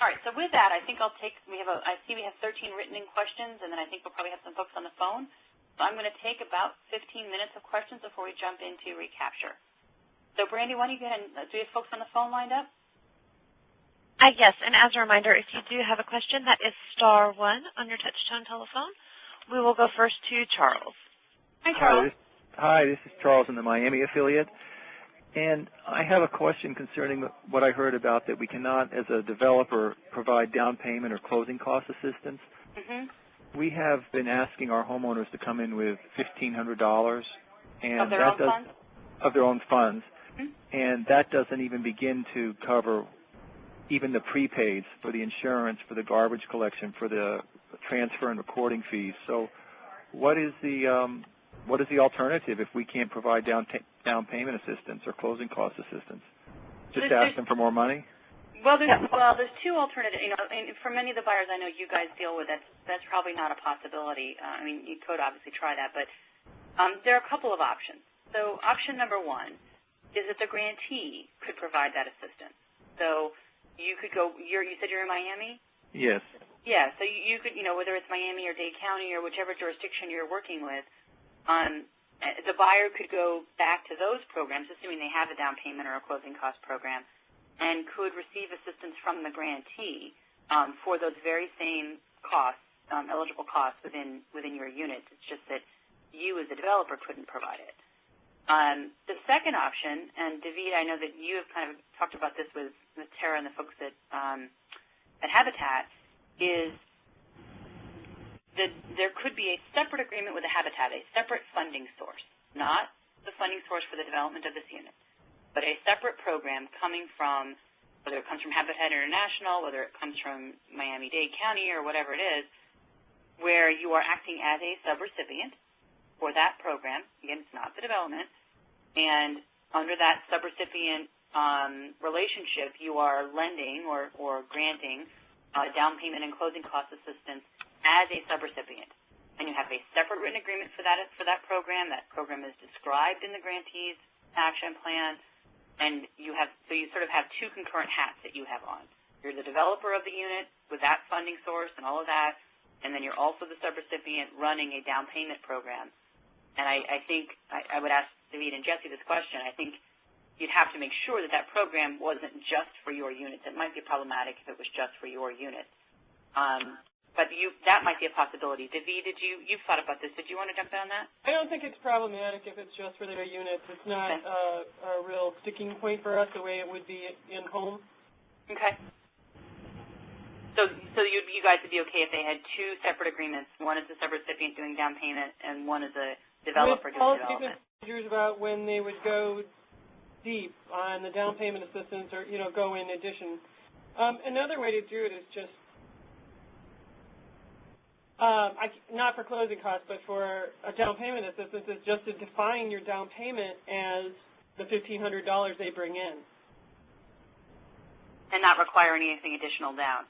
All right, so with that, I think I see we have 13 written-in questions, and then I think we'll probably have some folks on the phone. So I'm going to take about 15 minutes of questions before we jump into recapture. So, Brandy, why don't you go ahead and do you have folks on the phone lined up? Yes, and as a reminder, if you do have a question, that is *1 on your touch-tone telephone. We will go first to Charles. Hi, Charles. Hi, this is Charles in the Miami affiliate. And I have a question concerning what I heard about that we cannot, as a developer, provide down payment or closing cost assistance. Mm-hmm. We have been asking our homeowners to come in with $1,500, and of their own funds? Of their own funds. Mm-hmm. And that doesn't even begin to cover even the prepaids for the insurance, for the garbage collection, for the transfer and recording fees. So what is the alternative if we can't provide down payment assistance or closing cost assistance? Just ask them for more money? Well, there's two alternatives. And for many of the buyers I know you guys deal with, that's probably not a possibility. I mean, you could obviously try that, but there are a couple of options. So option number one is that the grantee could provide that assistance. So you could go. You said you're in Miami? Yes. Yeah. So you could, whether it's Miami or Dade County or whichever jurisdiction you're working with, the buyer could go back to those programs, assuming they have a down payment or a closing cost program, and could receive assistance from the grantee for those very same costs, eligible costs within your units. It's just that you as a developer couldn't provide it. The second option, and David, I know that you have kind of talked about this with Tara and the folks at Habitat, is that there could be a separate agreement with the Habitat, a separate funding source, not the funding source for the development of this unit, but a separate program coming from, whether it comes from Habitat International, whether it comes from Miami-Dade County or whatever it is, where you are acting as a subrecipient for that program. Again, it's not the development. And under that subrecipient relationship, you are lending or granting down payment and closing cost assistance as a subrecipient. and you have a separate written agreement for that program. That program is described in the grantees action plan, and you sort of have two concurrent hats that you have on. You're the developer of the unit with that funding source and all of that, and then you're also the subrecipient running a down payment program. And I think I would ask David and Jesse this question. I think you'd have to make sure that program wasn't just for your units. It might be problematic if it was just for your unit. But that might be a possibility. David, you've thought about this. Did you want to jump in on that? I don't think it's problematic if it's just for their units. It's not a real sticking point for us the way it would be in home. Okay. So you guys would be okay if they had two separate agreements. One is the subrecipient doing down payment, and one is a developer doing development. Procedures about when they would go deep on the down payment assistance, or go in addition. Another way to do it is just not for closing costs, but for a down payment assistance, is just to define your down payment as the $1,500 they bring in. And not require anything additional down.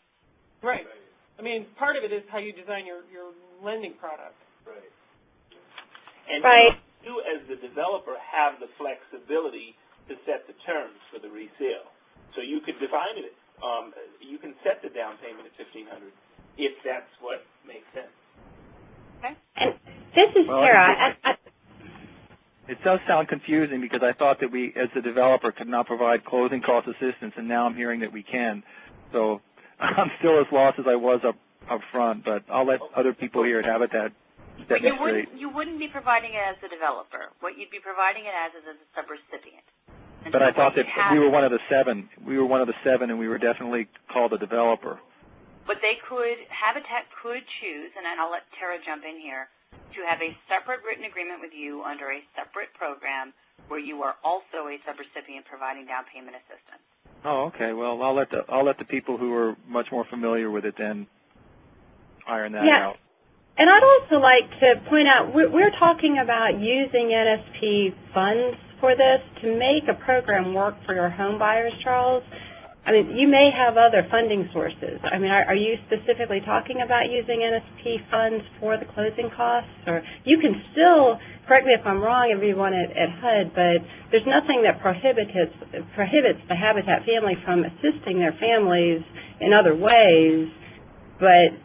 Right. I mean, part of it is how you design your lending product. Right. And right. You, as the developer, have the flexibility to set the terms for the resale. So you could define it. You can set the down payment at $1,500 if that's what makes sense. Okay. And this is Tara. It does sound confusing because I thought that we, as the developer, could not provide closing cost assistance, and now I'm hearing that we can. So I'm still as lost as I was up front, but I'll let other people here at Habitat set me straight. You wouldn't be providing it as the developer. What you'd be providing it as is a subrecipient. But I thought that we were one of the seven. We were one of the seven, and we were definitely called a developer. But Habitat could choose, and I'll let Tara jump in here, to have a separate written agreement with you under a separate program where you are also a subrecipient providing down payment assistance. Oh, okay. Well, I'll let the people who are much more familiar with it then iron that out. And I'd also like to point out we're talking about using NSP funds for this to make a program work for your home buyers, Charles. I mean, you may have other funding sources. I mean, are you specifically talking about using NSP funds for the closing costs? Or you can still, correct me if I'm wrong, everyone at HUD, but there's nothing that prohibits the Habitat family from assisting their families in other ways, but,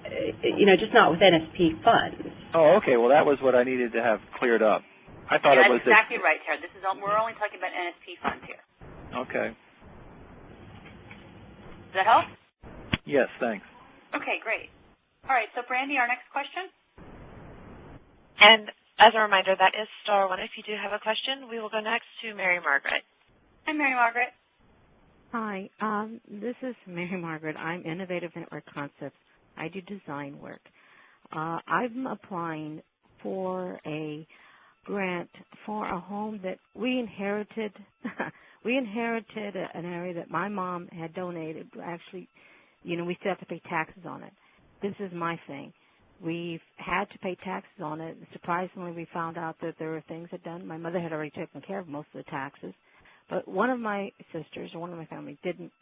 just not with NSP funds. Oh, okay. Well, that was what I needed to have cleared up. I thought it was That's exactly right, Tara. We're only talking about NSP funds here. Okay. Does that help? Yes, thanks. Okay, great. All right, so Brandy, our next question. And as a reminder, that is *1. If you do have a question, we will go next to Mary Margaret. Hi, Mary Margaret. Hi, this is Mary Margaret. I'm Innovative Network Concepts. I do design work. I'm applying for a grant for a home that we inherited. We inherited an area that my mom had donated. Actually, we still have to pay taxes on it. This is my thing. We've had to pay taxes on it. Surprisingly, we found out that there were things that done. My mother had already taken care of most of the taxes, but one of my sisters or one of my family didn't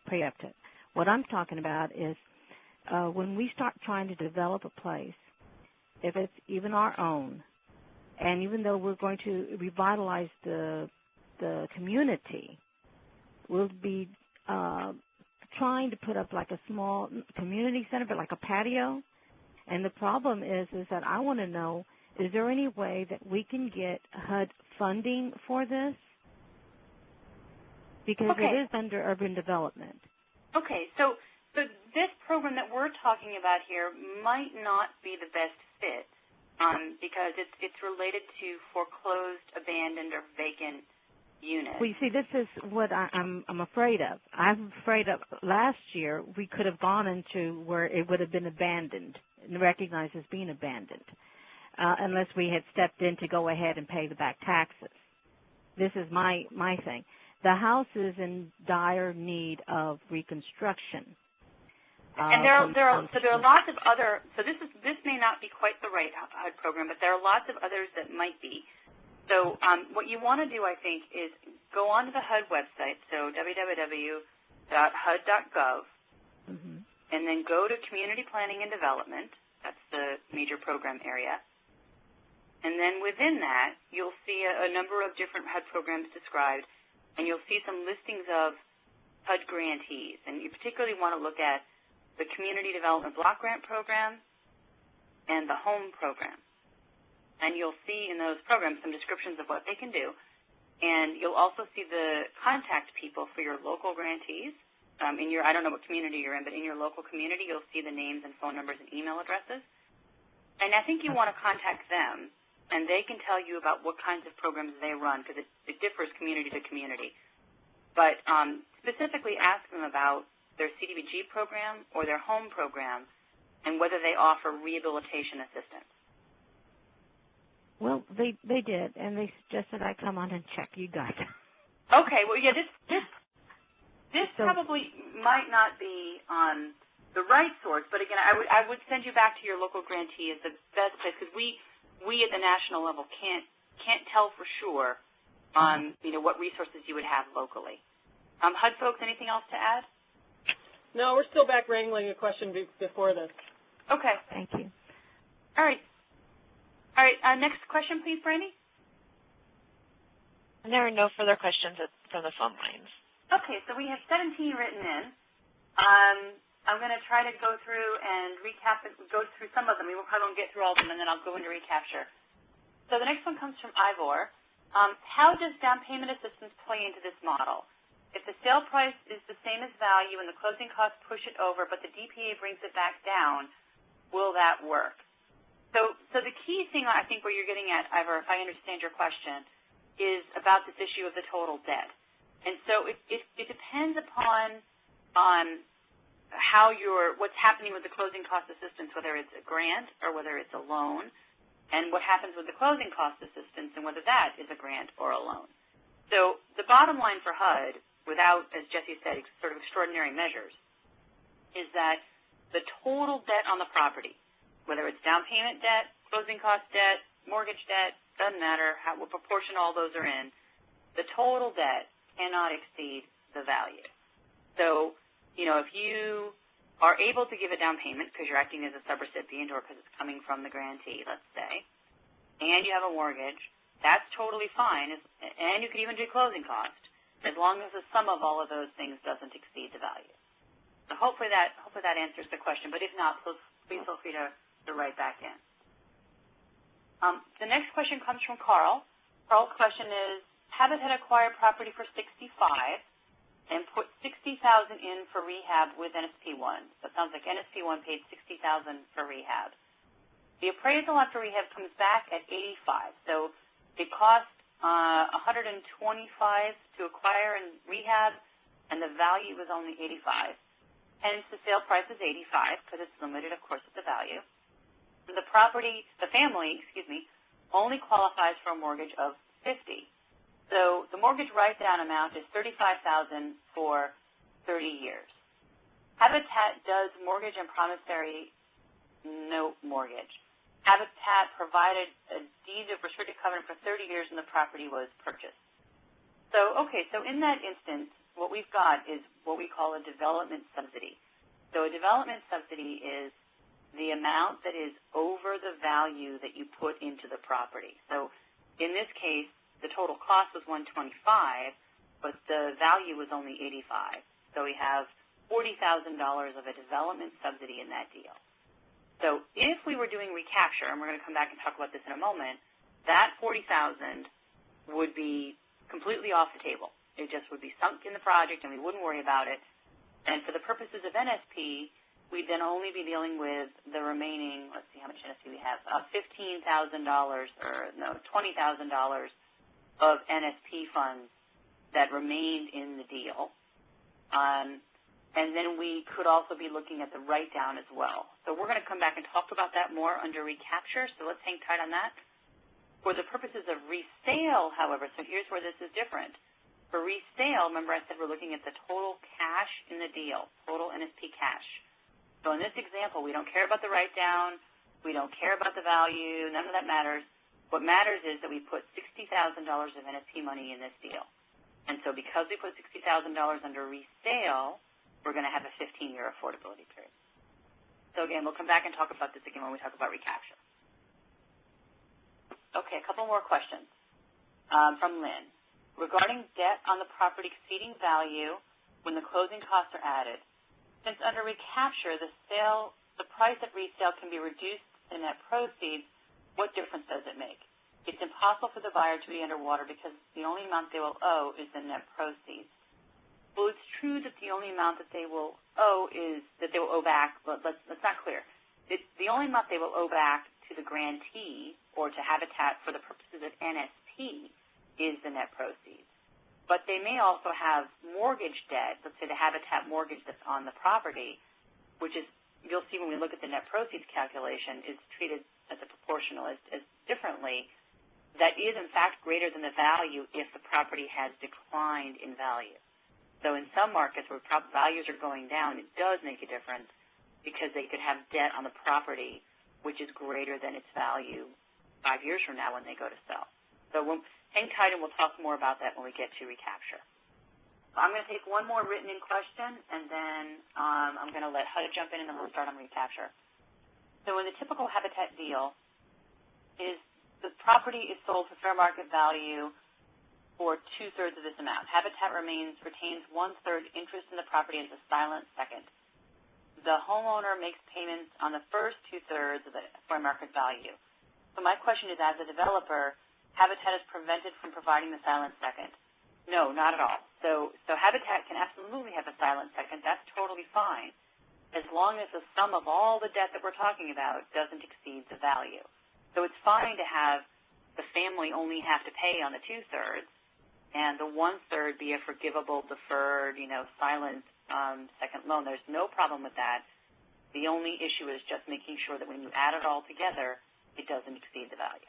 pay up to it. What I'm talking about is when we start trying to develop a place, if it's even our own, and even though we're going to revitalize the community, we'll be trying to put up like a small community center, but like a patio. And the problem is that I want to know, is there any way that we can get HUD funding for this? Because it is under urban development. Okay, so this program that we're talking about here might not be the best fit because it's related to foreclosed, abandoned, or vacant units. Well, you see, this is what I'm afraid of. I'm afraid of last year we could have gone into where it would have been abandoned and recognized as being abandoned unless we had stepped in to go ahead and pay the back taxes. This is my thing. The house is in dire need of reconstruction. And there are lots of other. So this may not be quite the right HUD program, but there are lots of others that might be. So what you want to do, I think, is go onto the HUD website, so www.hud.gov, and then go to Community Planning and Development. That's the major program area. And then within that, you'll see a number of different HUD programs described, and you'll see some listings of HUD grantees. And you particularly want to look at the Community Development Block Grant Program and the Home Program. And you'll see in those programs some descriptions of what they can do. And you'll also see the contact people for your local grantees. I don't know what community you're in, but in your local community, you'll see the names and phone numbers and email addresses. And I think you want to contact them, and they can tell you about what kinds of programs they run, because it differs community to community. But specifically ask them about their CDBG program or their home program and whether they offer rehabilitation assistance. Well, they did, and they suggested I come on and check you guys. Okay, well, yeah, this probably might not be the right source, but again, I would send you back to your local grantee as the best place, because we at the national level can't tell for sure what resources you would have locally. HUD folks, anything else to add? No, we're still back wrangling a question before this. Okay. Thank you. All right. Next question, please, Brandy. And there are no further questions from the phone lines. Okay, so we have 17 written in. I'm going to try to go through and go through some of them. We probably won't get through all of them, and then I'll go into Recapture. So the next one comes from Ivor. How does down payment assistance play into this model? If the sale price is the same as value and the closing costs push it over, but the DPA brings it back down, will that work? So the key thing I think where you're getting at, Ivor, if I understand your question, is about this issue of the total debt. And so it depends upon what's happening with the closing cost assistance, whether it's a grant or whether it's a loan, and what happens with the closing cost assistance and whether that is a grant or a loan. So the bottom line for HUD, without, as Jesse said, sort of extraordinary measures, is that the total debt on the property, whether it's down payment debt, closing cost debt, mortgage debt, doesn't matter what proportion all those are in, the total debt cannot exceed the value. So, if you are able to give a down payment because you're acting as a subrecipient or because it's coming from the grantee, let's say, and you have a mortgage, that's totally fine, and you could even do closing cost, as long as the sum of all of those things doesn't exceed the value. So hopefully that answers the question, but if not, please feel free to write back in. The next question comes from Carl. Carl's question is, Habitat acquired property for $65,000 and put $60,000 in for rehab with NSP1. So it sounds like NSP1 paid $60,000 for rehab. The appraisal after rehab comes back at $85,000. So it cost $125,000 to acquire and rehab, and the value was only $85,000. Hence, the sale price is $85,000 because it's limited, of course, at the value. And the family, only qualifies for a mortgage of $50,000. So the mortgage write-down amount is $35,000 for 30 years. Habitat does mortgage and promissory note mortgage. Habitat provided a deed of restricted covenant for 30 years and the property was purchased. So in that instance, what we've got is what we call a development subsidy. So a development subsidy is the amount that is over the value that you put into the property. So in this case, the total cost was $125,000, but the value was only $85,000. So we have $40,000 of a development subsidy in that deal. So if we were doing recapture, and we're going to come back and talk about this in a moment, that $40,000 would be completely off the table. It just would be sunk in the project, and we wouldn't worry about it. And for the purposes of NSP, we'd then only be dealing with the remaining, let's see how much NSP we have, $15,000 $20,000 of NSP funds that remained in the deal. And then we could also be looking at the write-down as well. So we're going to come back and talk about that more under recapture, so let's hang tight on that. For the purposes of resale, however, so here's where this is different. For resale, remember I said we're looking at the total cash in the deal, total NSP cash. So in this example, we don't care about the write-down, we don't care about the value, none of that matters. What matters is that we put $60,000 of NSP money in this deal. And so because we put $60,000 under resale, we're going to have a 15-year affordability period. So So again, we'll come back and talk about this again when we talk about recapture. Okay, a couple more questions from Lynn. Regarding debt on the property exceeding value when the closing costs are added, since under recapture, the price at resale can be reduced to net proceeds, what difference does it make? It's impossible for the buyer to be underwater because the only amount they will owe is the net proceeds. Well, it's true that the only amount that they will owe is that they will owe back, but that's not clear. The only amount they will owe back to the grantee or to Habitat for the purposes of NSP is the net proceeds. But they may also have mortgage debt, let's say the Habitat mortgage that's on the property, which is, you'll see when we look at the net proceeds calculation, is treated as a proportional, as differently. That is, in fact, greater than the value if the property has declined in value. So in some markets where values are going down, it does make a difference because they could have debt on the property which is greater than its value 5 years from now when they go to sell. So hang tight and we'll talk more about that when we get to recapture. So I'm going to take one more written-in question, and then I'm going to let HUD jump in, and then we'll start on recapture. So in the typical Habitat deal, the property is sold for fair market value for 2/3 of this amount. Habitat retains 1/3 interest in the property as a silent second. The homeowner makes payments on the first 2/3 of the fair market value. So my question is, as a developer, Habitat is prevented from providing the silent second? No, not at all. So Habitat can absolutely have a silent second. That's totally fine, as long as the sum of all the debt that we're talking about doesn't exceed the value. So it's fine to have the family only have to pay on the 2/3, and the 1/3 be a forgivable, deferred, silent second loan. There's no problem with that. The only issue is just making sure that when you add it all together, it doesn't exceed the value.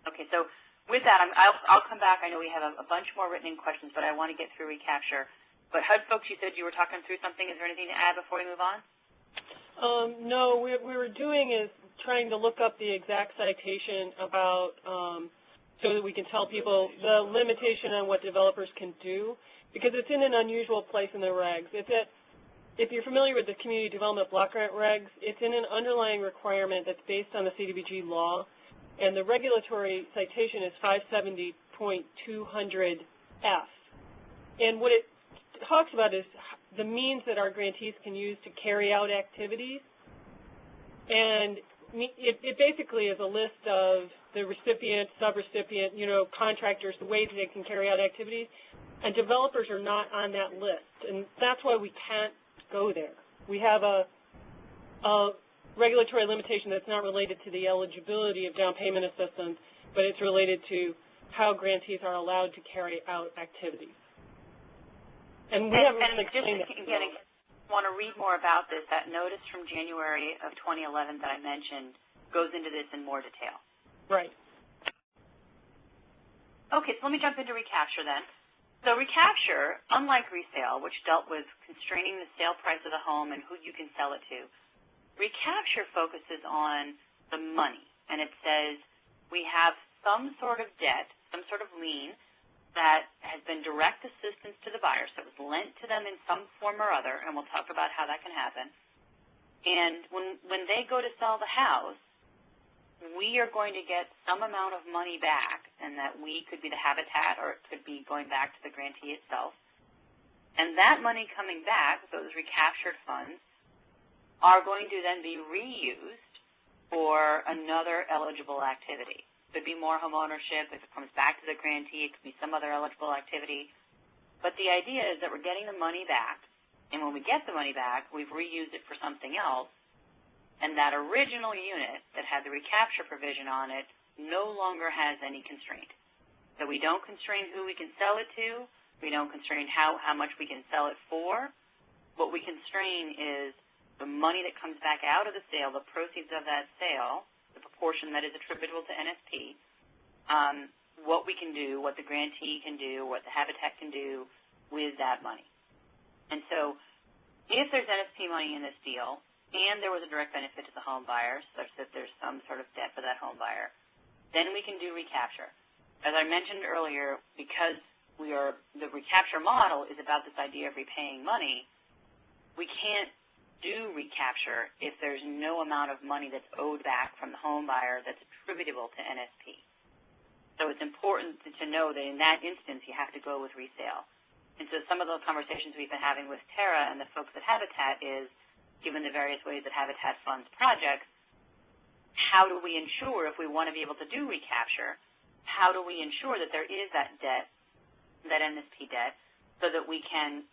Okay, so with that, I'll come back. I know we have a bunch more written-in questions, but I want to get through recapture. But HUD folks, you said you were talking through something. Is there anything to add before we move on? No, what we were doing is trying to look up the exact citation about so that we can tell people the limitation on what developers can do, because it's in an unusual place in the regs. If you're familiar with the Community Development Block Grant regs, it's in an underlying requirement that's based on the CDBG law, and the regulatory citation is 570.200F. And what it talks about is the means that our grantees can use to carry out activities. And it basically is a list of the recipient, subrecipient, contractors, the ways they can carry out activities. And developers are not on that list. And that's why we can't go there. We have a regulatory limitation that's not related to the eligibility of down payment assistance, but it's related to how grantees are allowed to carry out activities. And we haven't explained that. Again, I want to read more about this. That notice from January of 2011 that I mentioned goes into this in more detail. Right. Okay, so let me jump into recapture then. So recapture, unlike resale, which dealt with constraining the sale price of the home and who you can sell it to, recapture focuses on the money, and it says we have some sort of debt, some sort of lien that has been direct assistance to the buyer, so it was lent to them in some form or other, and we'll talk about how that can happen. And when they go to sell the house, we are going to get some amount of money back, and that we could be the Habitat or it could be going back to the grantee itself. And that money coming back, those recaptured funds, are going to then be reused for another eligible activity. It could be more home ownership. If it comes back to the grantee, it could be some other eligible activity. But the idea is that we're getting the money back, and when we get the money back, we've reused it for something else, and that original unit that had the recapture provision on it no longer has any constraint. So we don't constrain who we can sell it to. We don't constrain how much we can sell it for. What we constrain is the money that comes back out of the sale, the proceeds of that sale, the proportion that is attributable to NSP, what we can do, what the grantee can do, what the Habitat can do with that money. And so if there's NSP money in this deal, and there was a direct benefit to the home buyer, such that there's some sort of debt for that home buyer, then we can do recapture. As I mentioned earlier, because the recapture model is about this idea of repaying money, we can't do recapture if there's no amount of money that's owed back from the home buyer that's attributable to NSP. So it's important to know that in that instance you have to go with resale. And so some of those conversations we've been having with Tara and the folks at Habitat is, given the various ways that Habitat funds projects, how do we ensure, if we want to be able to do recapture, how do we ensure that there is that debt, that NSP debt, so that we can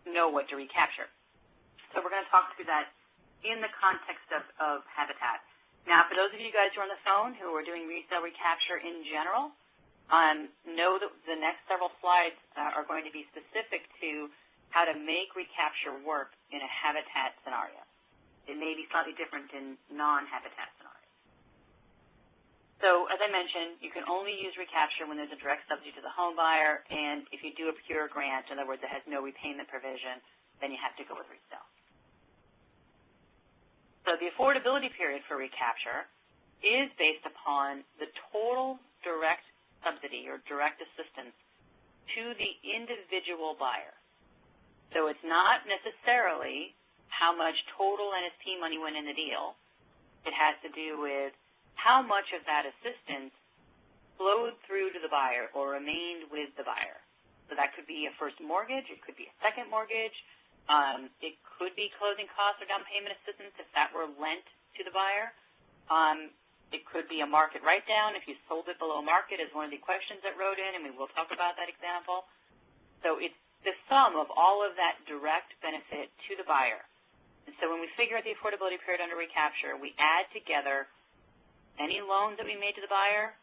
know what to recapture? So we're going to talk through that in the context of Habitat. Now, for those of you guys who are on the phone who are doing resale recapture in general, know that the next several slides are going to be specific to how to make recapture work in a Habitat scenario. It may be slightly different in non-Habitat scenarios. So, as I mentioned, you can only use recapture when there's a direct subsidy to the home buyer, and if you do a pure grant, in other words, it has no repayment provision, then you have to go with resale. So the affordability period for recapture is based upon the total direct subsidy or direct assistance to the individual buyer. So it's not necessarily how much total NSP money went in the deal. It has to do with how much of that assistance flowed through to the buyer or remained with the buyer. So that could be a first mortgage, it could be a second mortgage, it could be closing costs or down payment assistance if that were lent to the buyer. It could be a market write-down if you sold it below market, is one of the questions that wrote in, and we will talk about that example. So it's the sum of all of that direct benefit to the buyer. And so when we figure out the affordability period under recapture, we add together any loans that we made to the buyer,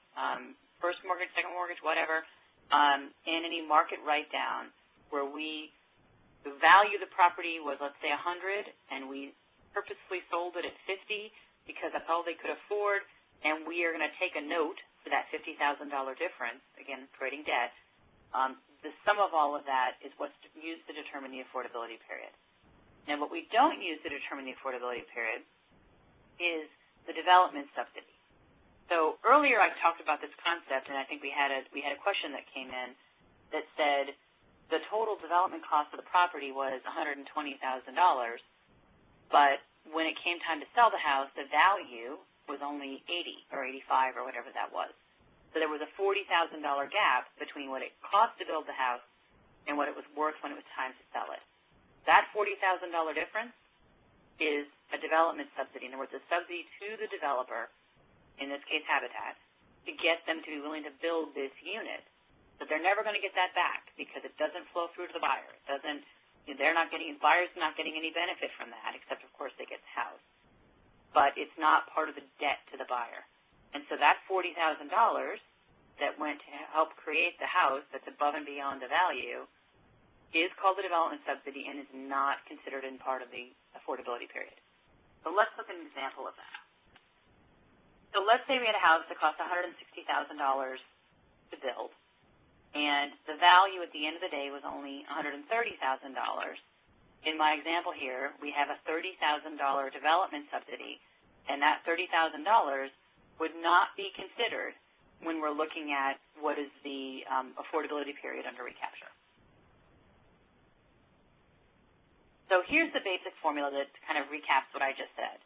first mortgage, second mortgage, whatever, and any market write-down where the value of the property was, let's say, 100, and we purposely sold it at 50 because that's all they could afford, and we are going to take a note for that $50,000 difference, again, creating debt. The sum of all of that is what's used to determine the affordability period. Now, what we don't use to determine the affordability period is the development subsidy. So earlier I talked about this concept, and I think we had a question that came in that said the total development cost of the property was $120,000, but when it came time to sell the house, the value was only $80 or $85 or whatever that was. So there was a $40,000 gap between what it cost to build the house and what it was worth when it was time to sell it. That $40,000 difference is a development subsidy. In other words, a subsidy to the developer, in this case Habitat, to get them to be willing to build this unit. But they're never going to get that back because it doesn't flow through to the buyer. It doesn't. They're not getting. The buyer's not getting any benefit from that, except of course they get the house. But it's not part of the debt to the buyer. And so that $40,000 that went to help create the house that's above and beyond the value is called the development subsidy and is not considered in part of the affordability period. So let's look at an example of that. So let's say we had a house that cost $160,000 to build, and the value at the end of the day was only $130,000. In my example here, we have a $30,000 development subsidy, and that $30,000 would not be considered when we're looking at what is the affordability period under recapture. So here's the basic formula that kind of recaps what I just said.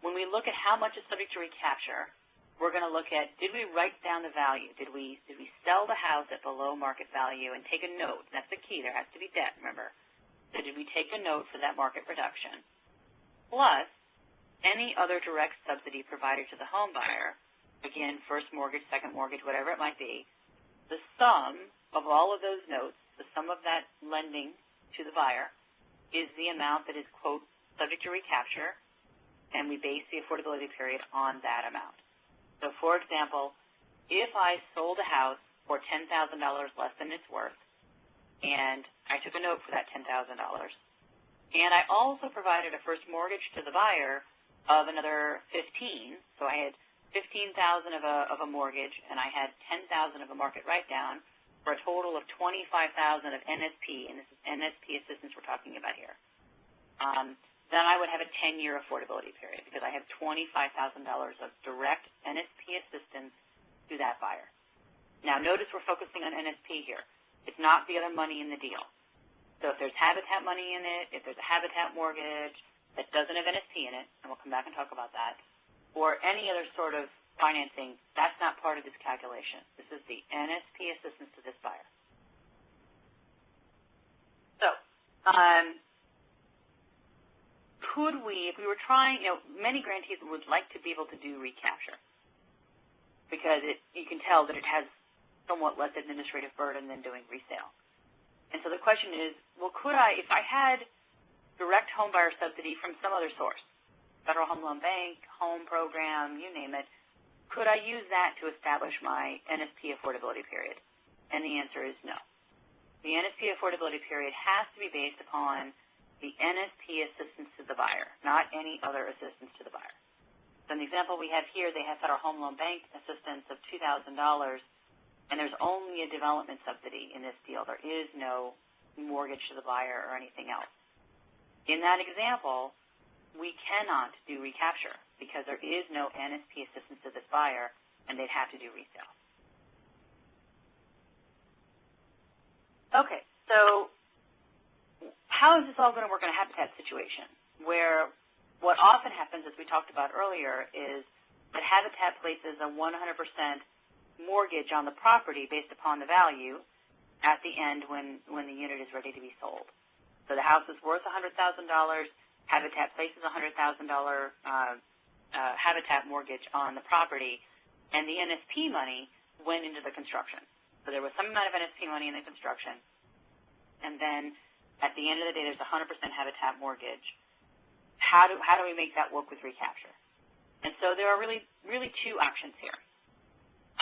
When we look at how much is subject to recapture, we're going to look at, did we write down the value? Did we sell the house at below market value and take a note? That's the key. There has to be debt, remember. So did we take a note for that market reduction? Plus, any other direct subsidy provided to the home buyer, again, first mortgage, second mortgage, whatever it might be, the sum of all of those notes, the sum of that lending to the buyer, is the amount that is, quote, subject to recapture, and we base the affordability period on that amount. So, for example, if I sold a house for $10,000 less than it's worth, and I took a note for that $10,000, and I also provided a first mortgage to the buyer of another $15,000, so I had $15,000 of a mortgage, and I had $10,000 of a market write-down, for a total of $25,000 of NSP, and this is NSP assistance we're talking about here. Then I would have a 10-year affordability period because I have $25,000 of direct NSP assistance to that buyer. Now, notice we're focusing on NSP here. It's not the other money in the deal. So if there's Habitat money in it, if there's a Habitat mortgage, that doesn't have NSP in it, and we'll come back and talk about that, or any other sort of financing, that's not part of this calculation. This is the NSP assistance to this buyer. So, could we, if we were trying, many grantees would like to be able to do recapture because you can tell that it has somewhat less administrative burden than doing resale. And so the question is, well, could I, if I had direct home buyer subsidy from some other source, Federal Home Loan Bank, home program, you name it, could I use that to establish my NSP affordability period? And the answer is no. The NSP affordability period has to be based upon the NSP assistance to the buyer, not any other assistance to the buyer. So in the example we have here, they have Federal Home Loan Bank assistance of $2,000, and there's only a development subsidy in this deal. There is no mortgage to the buyer or anything else. In that example, we cannot do recapture because there is no NSP assistance to this buyer, and they'd have to do resale. Okay, so how is this all going to work in a habitat situation where what often happens, as we talked about earlier, is that habitat places a 100% mortgage on the property based upon the value at the end when the unit is ready to be sold. So the house is worth $100,000, Habitat places a $100,000 Habitat mortgage on the property, and the NSP money went into the construction. So there was some amount of NSP money in the construction, and then at the end of the day, there's a 100% Habitat mortgage. How do we make that work with recapture? And so there are really two options here.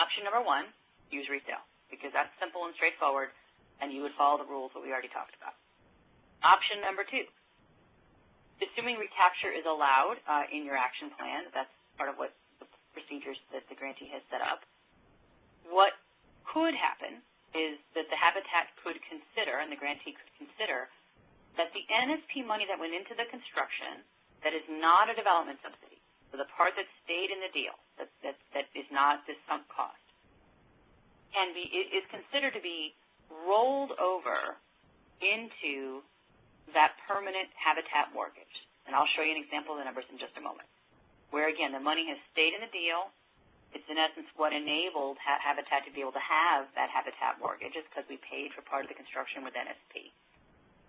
Option number one, use resale, because that's simple and straightforward, and you would follow the rules that we already talked about. Option number two, assuming recapture is allowed in your action plan, that's part of what the procedures that the grantee has set up, what could happen is that the Habitat could consider, and the grantee could consider, that the NSP money that went into the construction that is not a development subsidy, so the part that stayed in the deal, that is not this sunk cost, is considered to be rolled over into that permanent Habitat mortgage. And I'll show you an example of the numbers in just a moment, where, again, the money has stayed in the deal. It's, in essence, what enabled Habitat to be able to have that Habitat mortgage is because we paid for part of the construction with NSP.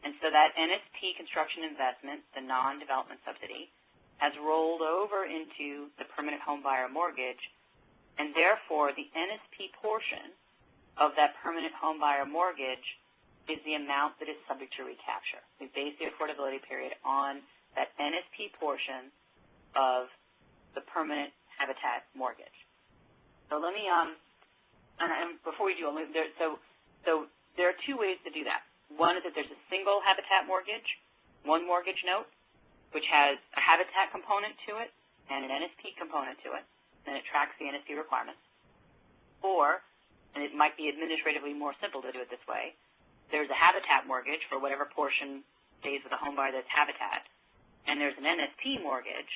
And so that NSP construction investment, the non-development subsidy, has rolled over into the permanent home buyer mortgage, and therefore the NSP portion of that permanent home buyer mortgage is the amount that is subject to recapture. We base the affordability period on that NSP portion of the permanent Habitat mortgage. So let me, and before we do, so there are two ways to do that. One is that there's a single Habitat mortgage, one mortgage note, which has a Habitat component to it and an NSP component to it, and it tracks the NSP requirements. Or, and it might be administratively more simple to do it this way, there's a Habitat mortgage for whatever portion stays with the home buyer that's Habitat, and there's an NSP mortgage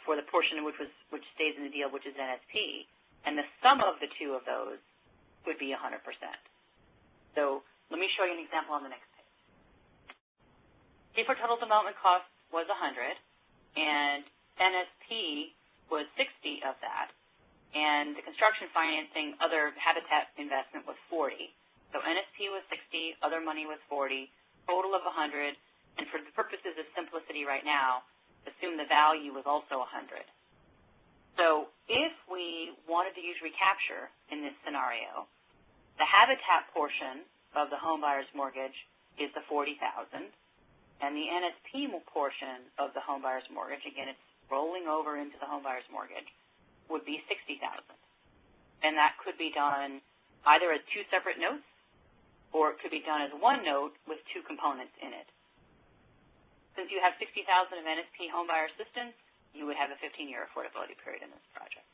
for the portion which stays in the deal, which is NSP, and the sum of the two of those would be 100%. So let me show you an example on the next page. If our total development cost was 100 and NSP was 60 of that, and the construction financing, other Habitat investment was 40, so NSP was 60, other money was 40, total of 100, and for the purposes of simplicity right now, assume the value was also 100. So if we wanted to use recapture in this scenario, the Habitat portion of the home buyer's mortgage is the $40,000, and the NSP portion of the home buyer's mortgage, again, it's rolling over into the home buyer's mortgage, would be $60,000. And that could be done either as two separate notes, or it could be done as one note with two components in it. Since you have $60,000 of NSP home buyer assistance, you would have a 15-year affordability period in this project.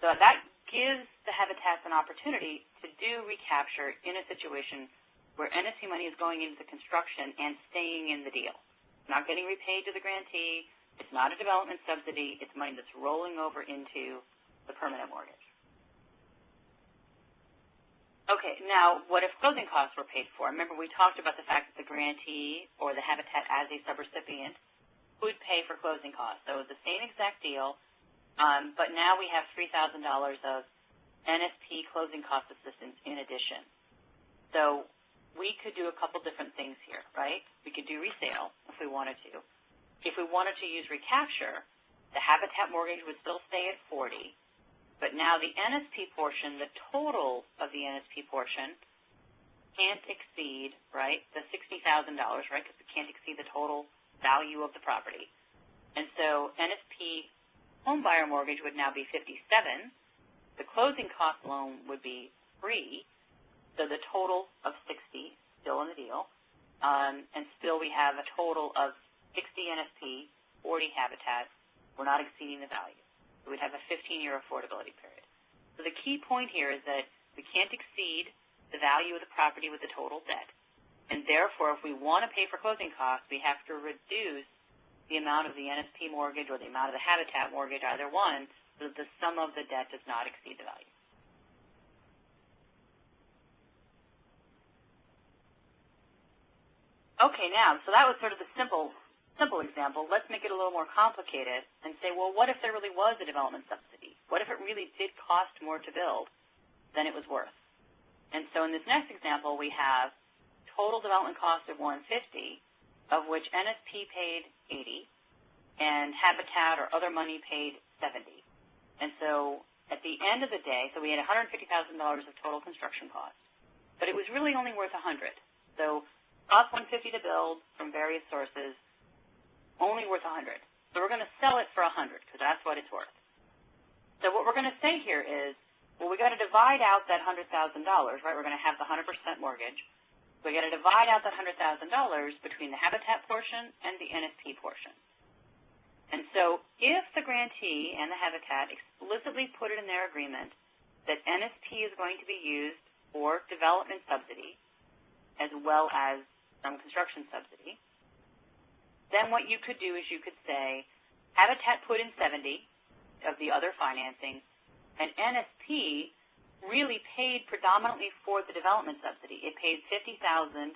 So that gives the Habitats an opportunity to do recapture in a situation where NSP money is going into the construction and staying in the deal. It's not getting repaid to the grantee. It's not a development subsidy. It's money that's rolling over into the permanent mortgage. Okay, now what if closing costs were paid for? Remember, we talked about the fact that the grantee or the habitat as a subrecipient would pay for closing costs. So it's the same exact deal, but now we have $3,000 of NSP closing cost assistance in addition. So we could do a couple different things here, right? We could do resale if we wanted to. If we wanted to use recapture, the habitat mortgage would still stay at 40, but now the NSP portion, the total of the NSP portion, can't exceed, right, the $60,000, right, because it can't exceed the total value of the property. And so NSP homebuyer mortgage would now be 57. The closing cost loan would be 3, so the total of 60 still in the deal, and still we have a total of 60 NSP, 40 habitat. We're not exceeding the value. So we'd have a 15-year affordability period. So the key point here is that we can't exceed the value of the property with the total debt. And therefore, if we want to pay for closing costs, we have to reduce the amount of the NSP mortgage or the amount of the habitat mortgage, either one, so that the sum of the debt does not exceed the value. Okay, now, so that was sort of the simple example. Let's make it a little more complicated and say, well, what if there really was a development subsidy? What if it really did cost more to build than it was worth? And so in this next example, we have total development cost of $150, of which NSP paid 80, and Habitat or other money paid 70. And so at the end of the day, so we had $150,000 of total construction costs, but it was really only worth 100. So cost 150 to build from various sources, only worth 100. So we're going to sell it for 100 because that's what it's worth. So what we're going to say here is, well, we got to divide out that $100,000, right? We're going to have the 100% mortgage. We got to divide out that $100,000 between the habitat portion and the NSP portion. And so if the grantee and the habitat explicitly put it in their agreement that NSP is going to be used for development subsidy as well as some construction subsidy, then what you could do is you could say habitat put in 70 of the other financing, and NSP really paid predominantly for the development subsidy. It paid $50,000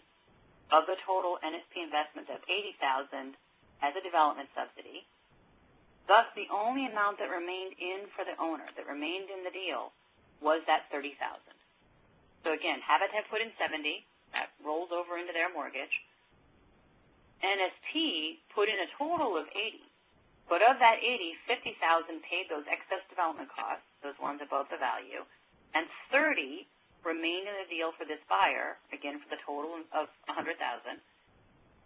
of the total NSP investment of $80,000 as a development subsidy. Thus, the only amount that remained in for the owner, that remained in the deal, was that $30,000. So again, Habitat put in 70, that rolls over into their mortgage. NSP put in a total of 80, but of that 80, 50,000 paid those excess development costs, those ones above the value, and 30 remained in the deal for this buyer, again for the total of 100,000.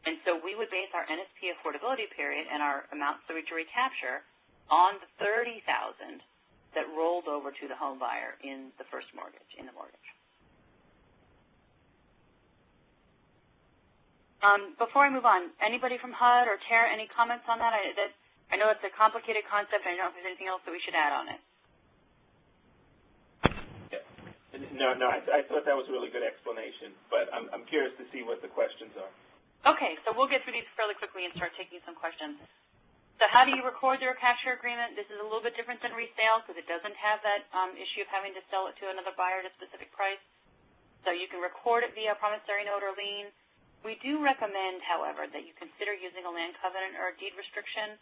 And so we would base our NSP affordability period and our amount subject to recapture on the 30,000 that rolled over to the home buyer in the first mortgage, in the mortgage. Before I move on, anybody from HUD or Tara, any comments on that? I know it's a complicated concept. I don't know if there's anything else that we should add on it. No, I thought that was a really good explanation, but I'm curious to see what the questions are. Okay, so we'll get through these fairly quickly and start taking some questions. So how do you record the recapture agreement? This is a little bit different than resale because it doesn't have that issue of having to sell it to another buyer at a specific price. So you can record it via promissory note or lien. We do recommend, however, that you consider using a land covenant or a deed restriction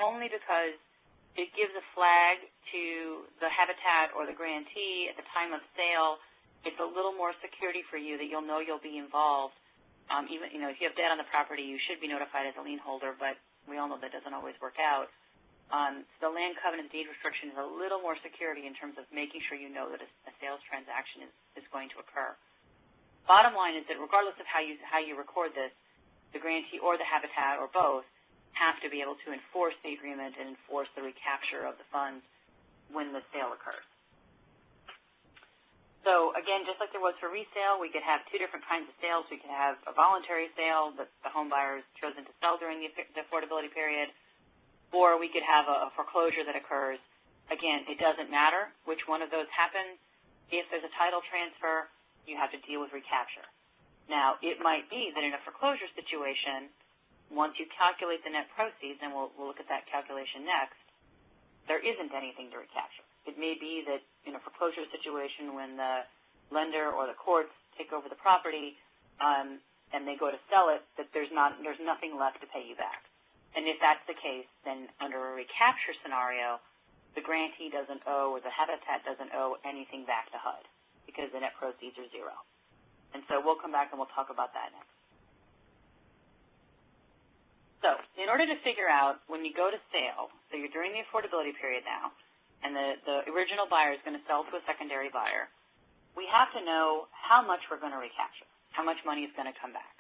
only because it gives a flag to the habitat or the grantee at the time of sale. It's a little more security for you that you'll know you'll be involved. Even, if you have debt on the property, you should be notified as a lien holder, but we all know that doesn't always work out. So the land covenant deed restriction is a little more security in terms of making sure you know that a sales transaction is going to occur. Bottom line is that regardless of how you record this, the grantee or the habitat or both have to be able to enforce the agreement and enforce the recapture of the funds when the sale occurs. So again, just like there was for resale, we could have two different kinds of sales. We could have a voluntary sale that the home buyer has chosen to sell during the affordability period, or we could have a foreclosure that occurs. Again, it doesn't matter which one of those happens. If there's a title transfer, you have to deal with recapture. Now, it might be that in a foreclosure situation, once you calculate the net proceeds, and we'll look at that calculation next, there isn't anything to recapture. It may be that in a foreclosure situation when the lender or the courts take over the property and they go to sell it, that there's nothing left to pay you back. And if that's the case, then under a recapture scenario, the grantee doesn't owe or the habitat doesn't owe anything back to HUD because the net proceeds are zero. And so we'll come back and we'll talk about that next. So in order to figure out when you go to sale, so you're during the affordability period now, and the original buyer is going to sell to a secondary buyer, we have to know how much we're going to recapture, how much money is going to come back.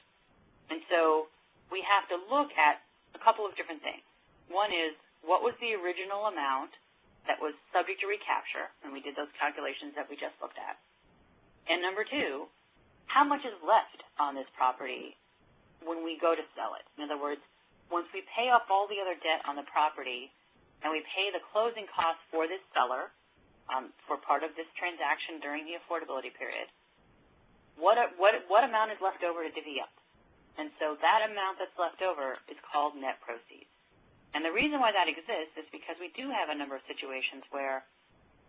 And so we have to look at a couple of different things. One is, what was the original amount that was subject to recapture, and we did those calculations that we just looked at. And number two, how much is left on this property when we go to sell it? In other words, once we pay off all the other debt on the property and we pay the closing costs for this seller for part of this transaction during the affordability period, what amount is left over to divvy up? And so that amount that's left over is called net proceeds. And the reason why that exists is because we do have a number of situations where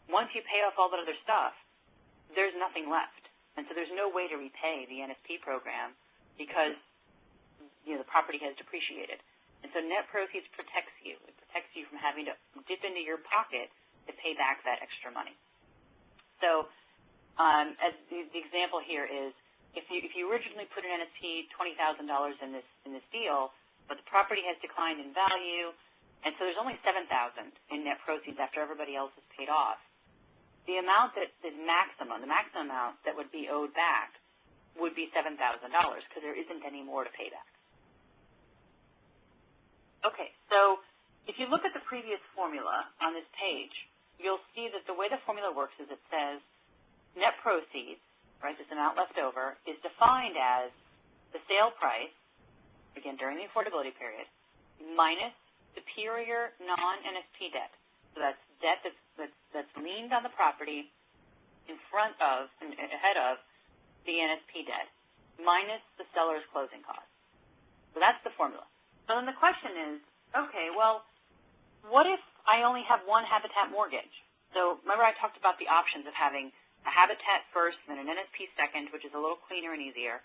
once you pay off all that other stuff, there's nothing left. And so there's no way to repay the NSP program because the property has depreciated. And so net proceeds protects you. It protects you from having to dip into your pocket to pay back that extra money. So as the example here is, if you originally put an NSP $20,000 in this deal, but the property has declined in value, and so there's only $7,000 in net proceeds after everybody else is paid off. The amount that is the maximum amount that would be owed back would be $7,000 because there isn't any more to pay back. Okay, so if you look at the previous formula on this page, you'll see that the way the formula works is it says net proceeds, right, this amount left over, is defined as the sale price, again, during the affordability period, minus superior non-NSP debt. So that's debt that's liened on the property in front of and ahead of the NSP debt, minus the seller's closing costs. So that's the formula. So then the question is, okay, well, what if I only have one habitat mortgage? So remember I talked about the options of having a habitat first and then an NSP second, which is a little cleaner and easier,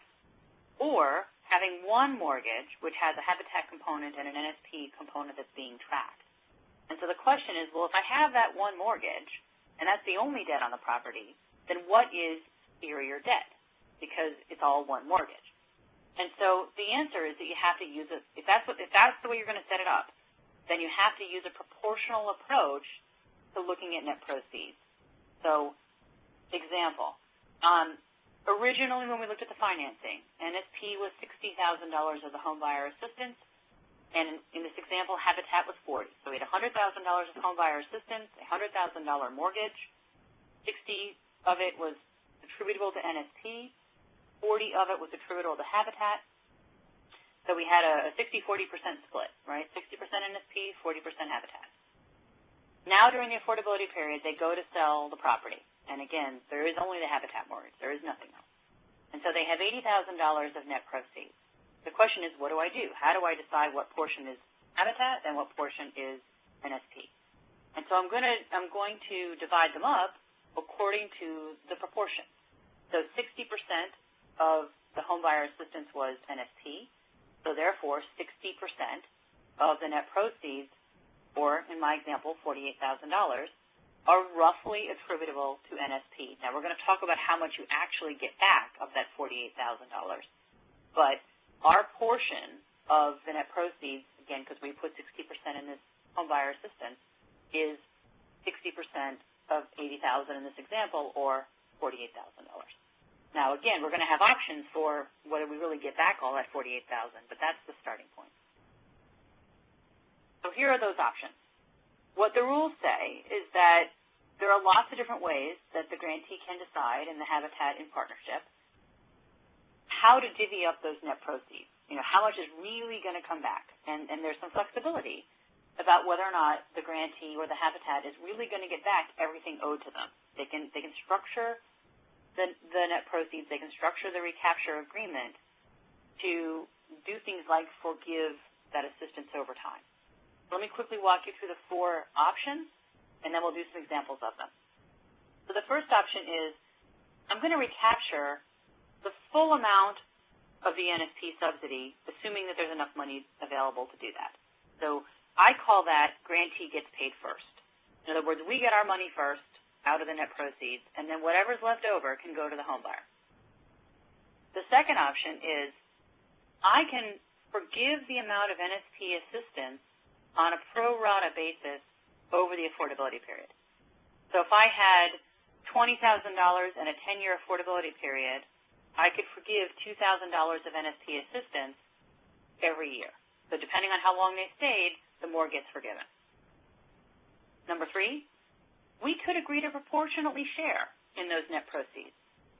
or having one mortgage, which has a habitat component and an NSP component that's being tracked. And so the question is, well, if I have that one mortgage, and that's the only debt on the property, then what is superior debt? Because it's all one mortgage. And so the answer is that you have to use if that's the way you're going to set it up, then you have to use a proportional approach to looking at net proceeds. So, example, originally when we looked at the financing, NSP was $60,000 of the home buyer assistance, and in this example, Habitat was $40,000. So we had $100,000 of home buyer assistance, a $100,000 mortgage, 60 of it was attributable to NSP, 40 of it was attributable to Habitat. So we had a 60-40% split, right? 60% NSP, 40% Habitat. Now during the affordability period, they go to sell the property. And again, there is only the Habitat mortgage. There is nothing else. And so they have $80,000 of net proceeds. The question is, what do I do? How do I decide what portion is Habitat and what portion is NSP? And so I'm going to divide them up according to the proportion. So 60% of the home buyer assistance was NSP. So therefore, 60% of the net proceeds, or in my example, $48,000, are roughly attributable to NSP. Now, we're going to talk about how much you actually get back of that $48,000. But our portion of the net proceeds, again, because we put 60% in this home buyer assistance, is 60% of $80,000 in this example, or $48,000. Now, again, we're going to have options for whether we really get back all that $48,000, but that's the starting point. So here are those options. What the rules say is that there are lots of different ways that the grantee can decide in the Habitat in partnership how to divvy up those net proceeds. How much is really going to come back. And there's some flexibility about whether or not the grantee or the Habitat is really going to get back everything owed to them. They can structure the net proceeds, they can structure the recapture agreement to do things like forgive that assistance over time. Let me quickly walk you through the 4 options, and then we'll do some examples of them. So the first option is I'm going to recapture the full amount of the NSP subsidy, assuming that there's enough money available to do that. So I call that grantee gets paid first. In other words, we get our money first out of the net proceeds, and then whatever's left over can go to the home buyer. The second option is I can forgive the amount of NSP assistance on a pro rata basis over the affordability period. So if I had $20,000 in a 10-year affordability period, I could forgive $2,000 of NSP assistance every year. So depending on how long they stayed, the more gets forgiven. Number 3, we could agree to proportionately share in those net proceeds.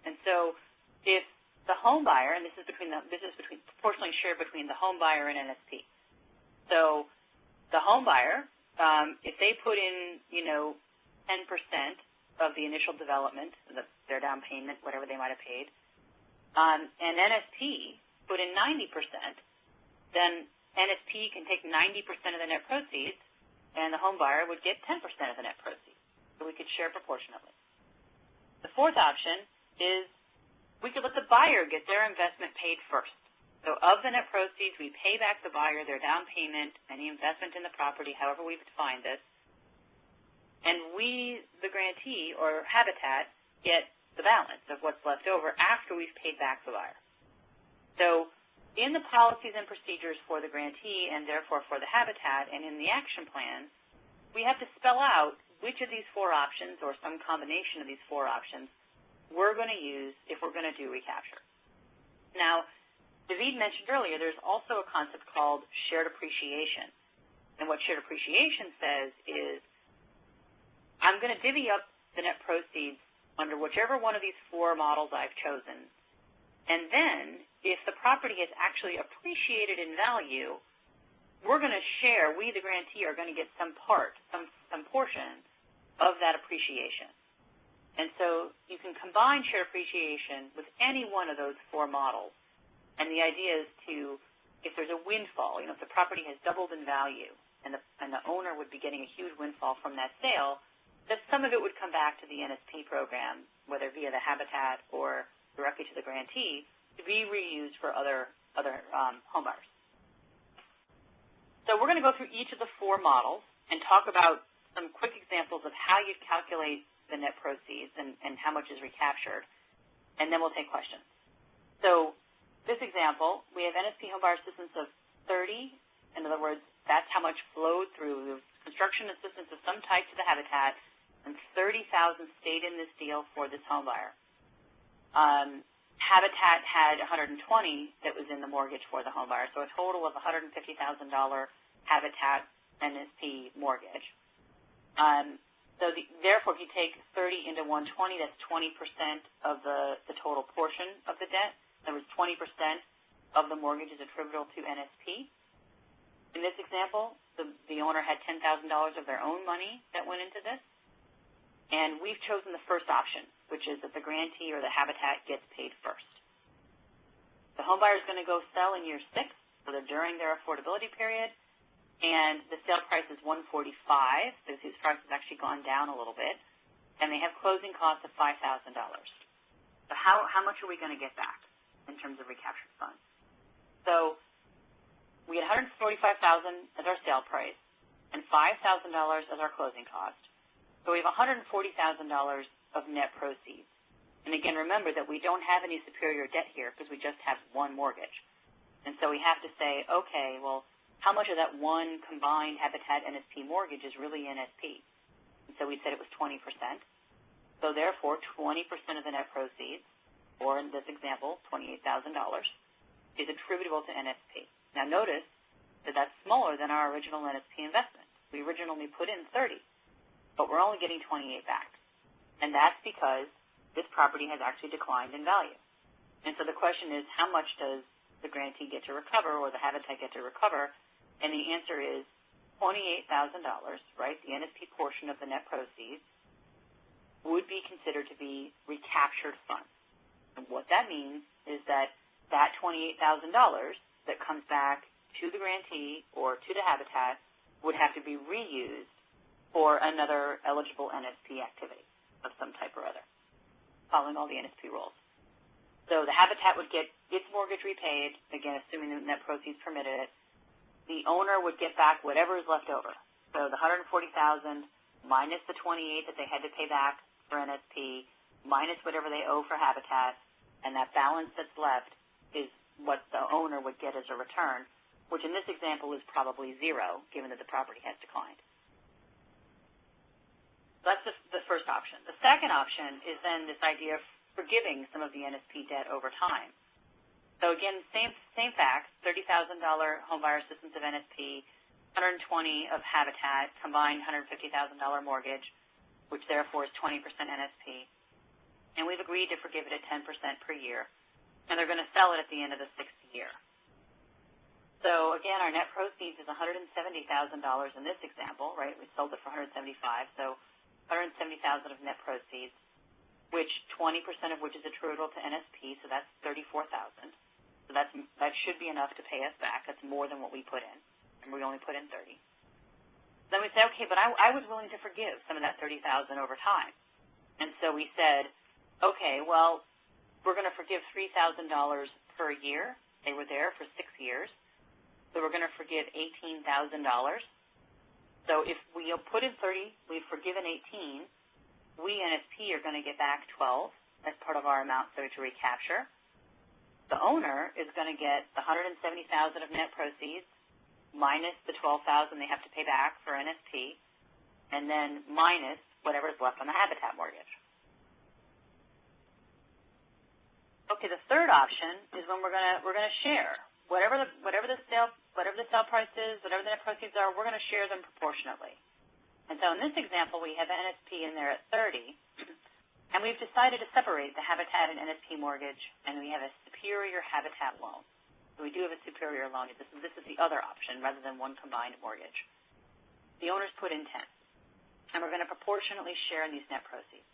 And so if the home buyer, and this is proportionally shared between the home buyer and NSP. So the home buyer, if they put in, 10% of the initial development, their down payment, whatever they might have paid, and NSP put in 90%, then NSP can take 90% of the net proceeds, and the home buyer would get 10% of the net proceeds. So we could share proportionately. The fourth option is we could let the buyer get their investment paid first. So of the net proceeds, we pay back the buyer their down payment, any investment in the property, however we've defined this, and we, the grantee or Habitat, get the balance of what's left over after we've paid back the buyer. So in the policies and procedures for the grantee and therefore for the Habitat and in the action plan, we have to spell out which of these 4 options or some combination of these 4 options we're going to use if we're going to do recapture. Now, David mentioned earlier there's also a concept called shared appreciation. And what shared appreciation says is I'm going to divvy up the net proceeds under whichever one of these 4 models I've chosen. And then, if the property is actually appreciated in value, we're going to share, we the grantee are going to get some portion of that appreciation. And so you can combine shared appreciation with any one of those 4 models. And the idea is to, if there's a windfall, if the property has doubled in value and the owner would be getting a huge windfall from that sale, that some of it would come back to the NSP program, whether via the Habitat or directly to the grantee, to be reused for other home buyers. So we're going to go through each of the 4 models and talk about some quick examples of how you calculate the net proceeds and how much is recaptured, and then we'll take questions. So this example, we have NSP home buyer assistance of 30. In other words, that's how much flowed through construction assistance of some type to the Habitat, and 30,000 stayed in this deal for this home buyer. Habitat had 120 that was in the mortgage for the home buyer, so a total of $150,000 Habitat NSP mortgage. Therefore, if you take 30 into 120, that's 20% of the total portion of the debt. In other words, 20% of the mortgage is attributable to NSP. In this example, the owner had $10,000 of their own money that went into this. And we've chosen the first option, which is that the grantee or the Habitat gets paid first. The home buyer is going to go sell in year 6, so they're during their affordability period, and the sale price is $145. So his price has actually gone down a little bit, and they have closing costs of $5,000. So how much are we going to get back in terms of recaptured funds? So we had $145,000 as our sale price and $5,000 as our closing cost. So we have $140,000 of net proceeds. And again, remember that we don't have any superior debt here because we just have one mortgage. And so we have to say, okay, well, how much of that one combined Habitat NSP mortgage is really NSP? And so we said it was 20%. So therefore, 20% of the net proceeds, or in this example, $28,000, is attributable to NSP. Now notice that that's smaller than our original NSP investment. We originally put in 30. But we're only getting 28 back. And that's because this property has actually declined in value. And so the question is, how much does the grantee get to recover or the Habitat get to recover? And the answer is $28,000, right? The NSP portion of the net proceeds would be considered to be recaptured funds. And what that means is that $28,000 that comes back to the grantee or to the Habitat would have to be reused for another eligible NSP activity of some type or other. following all the NSP rules. So the Habitat would get its mortgage repaid, again, assuming the net proceeds permitted it. The owner would get back whatever is left over. So the $140,000 minus the $28,000 that they had to pay back for NSP, minus whatever they owe for Habitat, and that balance that's left is what the owner would get as a return, which in this example is probably zero, given that the property has declined. So that's the first option. The second option is then this idea of forgiving some of the NSP debt over time. So again, same facts, $30,000 homebuyer assistance of NSP, $120,000 of Habitat, combined $150,000 mortgage, which therefore is 20% NSP. And we've agreed to forgive it at 10% per year. And they're going to sell it at the end of the 6th year. So again, our net proceeds is $170,000 in this example, right? We sold it for $175,000, so $170,000 of net proceeds, which 20% of which is attributable to NSP, so that's $34,000. So that should be enough to pay us back. That's more than what we put in, and we only put in $30,000. Then we say, okay, but I was willing to forgive some of that $30,000 over time. And so we said, okay, well, we're going to forgive $3,000 per year. They were there for 6 years. So we're going to forgive $18,000. So if we put in 30, we've forgiven 18, we, NSP, are going to get back 12 as part of our amount subject to recapture. The owner is going to get the $170,000 of net proceeds minus the $12,000 they have to pay back for NSP, and then minus whatever is left on the Habitat mortgage. Okay, the third option is when we're going to share whatever the sale price is, whatever the net proceeds are. We're going to share them proportionately. And so in this example, we have NSP in there at 30, and we've decided to separate the Habitat and NSP mortgage, and we have a superior Habitat loan. So we do have a superior loan. This is the other option rather than one combined mortgage. The owners put in 10, and we're going to proportionately share in these net proceeds.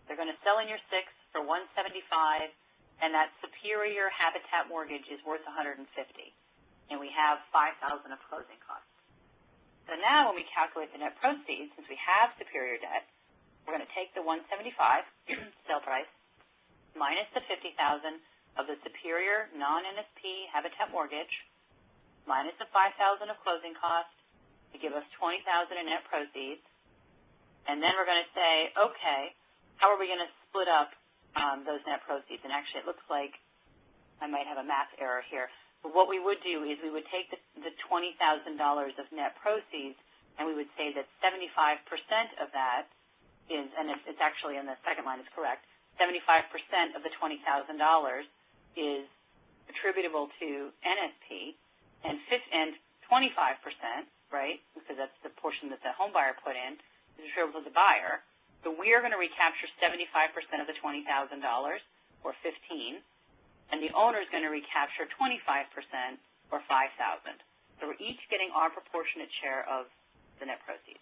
They're going to sell in year 6 for $175,000, and that superior Habitat mortgage is worth $150,000, and we have $5,000 of closing costs. So now when we calculate the net proceeds, since we have superior debt, we're going to take the $175,000 sale price minus the $50,000 of the superior non-NSP Habitat mortgage minus the $5,000 of closing costs to give us $20,000 in net proceeds. And then we're going to say, okay, how are we going to split up those net proceeds? And actually, it looks like I might have a math error here. But what we would do is we would take the $20,000 of net proceeds, and we would say that 75% of that is, and it's actually in the second line is correct, 75% of the $20,000 is attributable to NSP, and 25%, right, because that's the portion that the home buyer put in, is attributable to the buyer. So we are going to recapture 75% of the $20,000, or 15, and the owner is going to recapture 25%, or $5,000. So we're each getting our proportionate share of the net proceeds.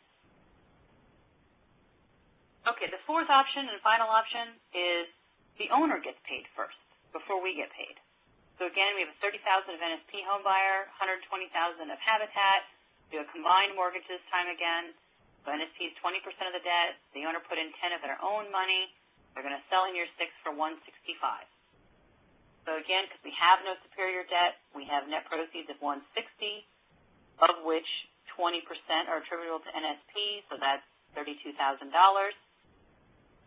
Okay, the fourth option and final option is the owner gets paid first before we get paid. So again, we have $30,000 of NSP home buyer, $120,000 of Habitat. We have a combined mortgage this time again. So NSP is 20% of the debt. The owner put in 10 of their own money. They're going to sell in year 6 for $165,000. So again, because we have no superior debt, we have net proceeds of $160,000, of which 20% are attributable to NSP, so that's $32,000.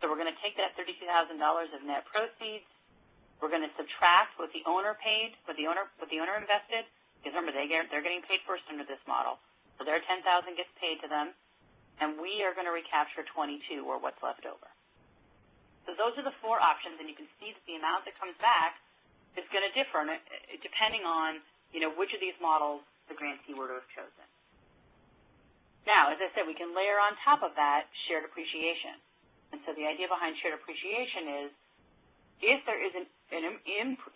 So we're going to take that $32,000 of net proceeds. We're going to subtract what the owner paid, what the owner invested, because remember they're getting paid first under this model. So their $10,000 gets paid to them, and we are going to recapture $22,000, or what's left over. So those are the four options, and you can see that the amount that comes back is going to differ depending on, which of these models the grantee were to have chosen. Now, as I said, we can layer on top of that shared appreciation. And so the idea behind shared appreciation is if there is an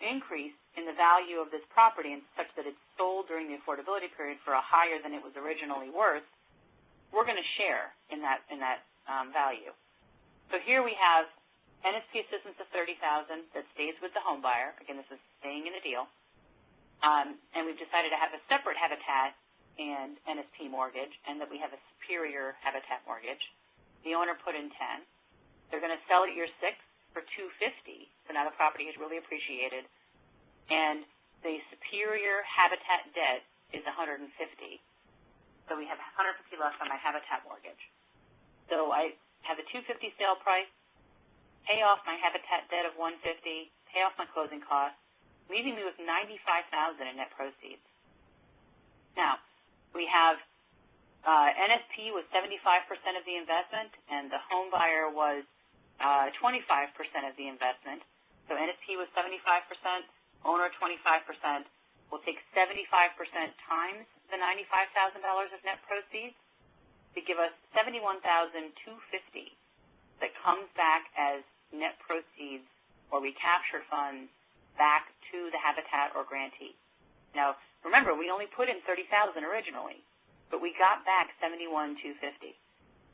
increase in the value of this property and such that it's sold during the affordability period for a higher than it was originally worth, we're going to share in that value. So here we have NSP assistance of $30,000 that stays with the home buyer. Again, this is staying in the deal. And we've decided to have a separate Habitat and NSP mortgage, and that we have a superior Habitat mortgage. The owner put in 10. They're going to sell at year 6 for $250, so now the property has really appreciated, and the superior Habitat debt is $150. So we have $150 left on my Habitat mortgage. So I have a $250 sale price, pay off my Habitat debt of $150, pay off my closing costs, leaving me with $95,000 in net proceeds. Now, we have NSP was 75% of the investment, and the home buyer was 25% of the investment. So NSP was 75%, owner 25%. We'll take 75% times the $95,000 of net proceeds to give us $71,250 that comes back as net proceeds or recapture funds back to the Habitat or grantee. Now, remember, we only put in $30,000 originally, but we got back $71,250.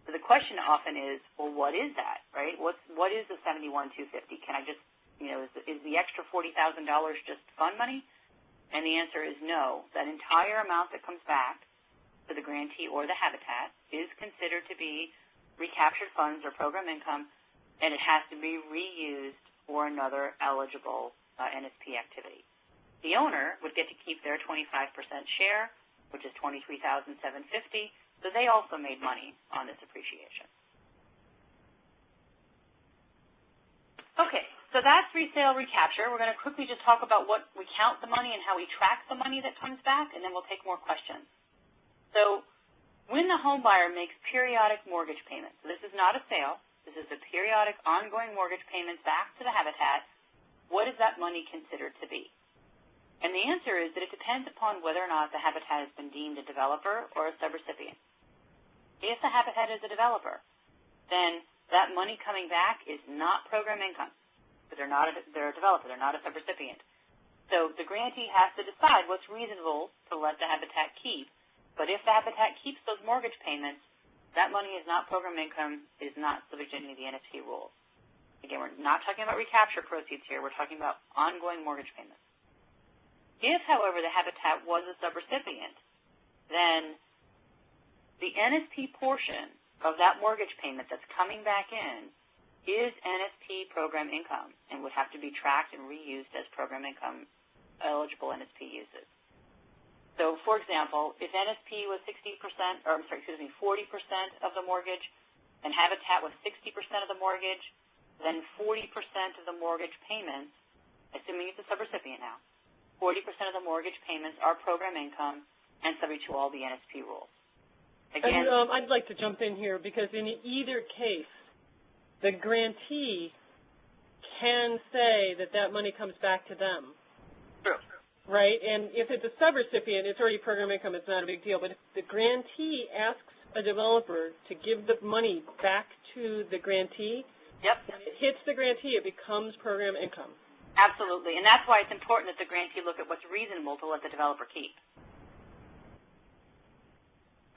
So the question often is, well, what is that, right? What is the $71,250? Can I just, is the extra $40,000 just fund money? And the answer is no. That entire amount that comes back to the grantee or the Habitat is considered to be recaptured funds or program income, and it has to be reused for another eligible NSP activity. The owner would get to keep their 25% share, which is $23,750, so they also made money on this appreciation. Okay, so that's resale recapture. We're going to quickly just talk about what we count the money and how we track the money that comes back, and then we'll take more questions. So when the home buyer makes periodic mortgage payments, so this is not a sale, this is a periodic ongoing mortgage payments back to the Habitat, what is that money considered to be? And the answer is that it depends upon whether or not the Habitat has been deemed a developer or a subrecipient. If the Habitat is a developer, then that money coming back is not program income. But they're a developer, they're not a subrecipient. So the grantee has to decide what's reasonable to let the Habitat keep. But if the Habitat keeps those mortgage payments, that money is not program income, is not subject to any of the NSP rules. Again, we're not talking about recapture proceeds here, we're talking about ongoing mortgage payments. If, however, the Habitat was a subrecipient, then the NSP portion of that mortgage payment that's coming back in is NSP program income and would have to be tracked and reused as program income eligible NSP uses. So, for example, if NSP was 40% of the mortgage and Habitat was 60% of the mortgage, then 40% of the mortgage payments, assuming it's a subrecipient now, 40% of the mortgage payments are program income and subject to all the NSP rules. Again, I'd like to jump in here because in either case, the grantee can say that that money comes back to them. True. Right? And if it's a subrecipient, it's already program income, it's not a big deal. But if the grantee asks a developer to give the money back to the grantee, yep. when it hits the grantee, it becomes program income. Absolutely. And that's why it's important that the grantee look at what's reasonable to let the developer keep.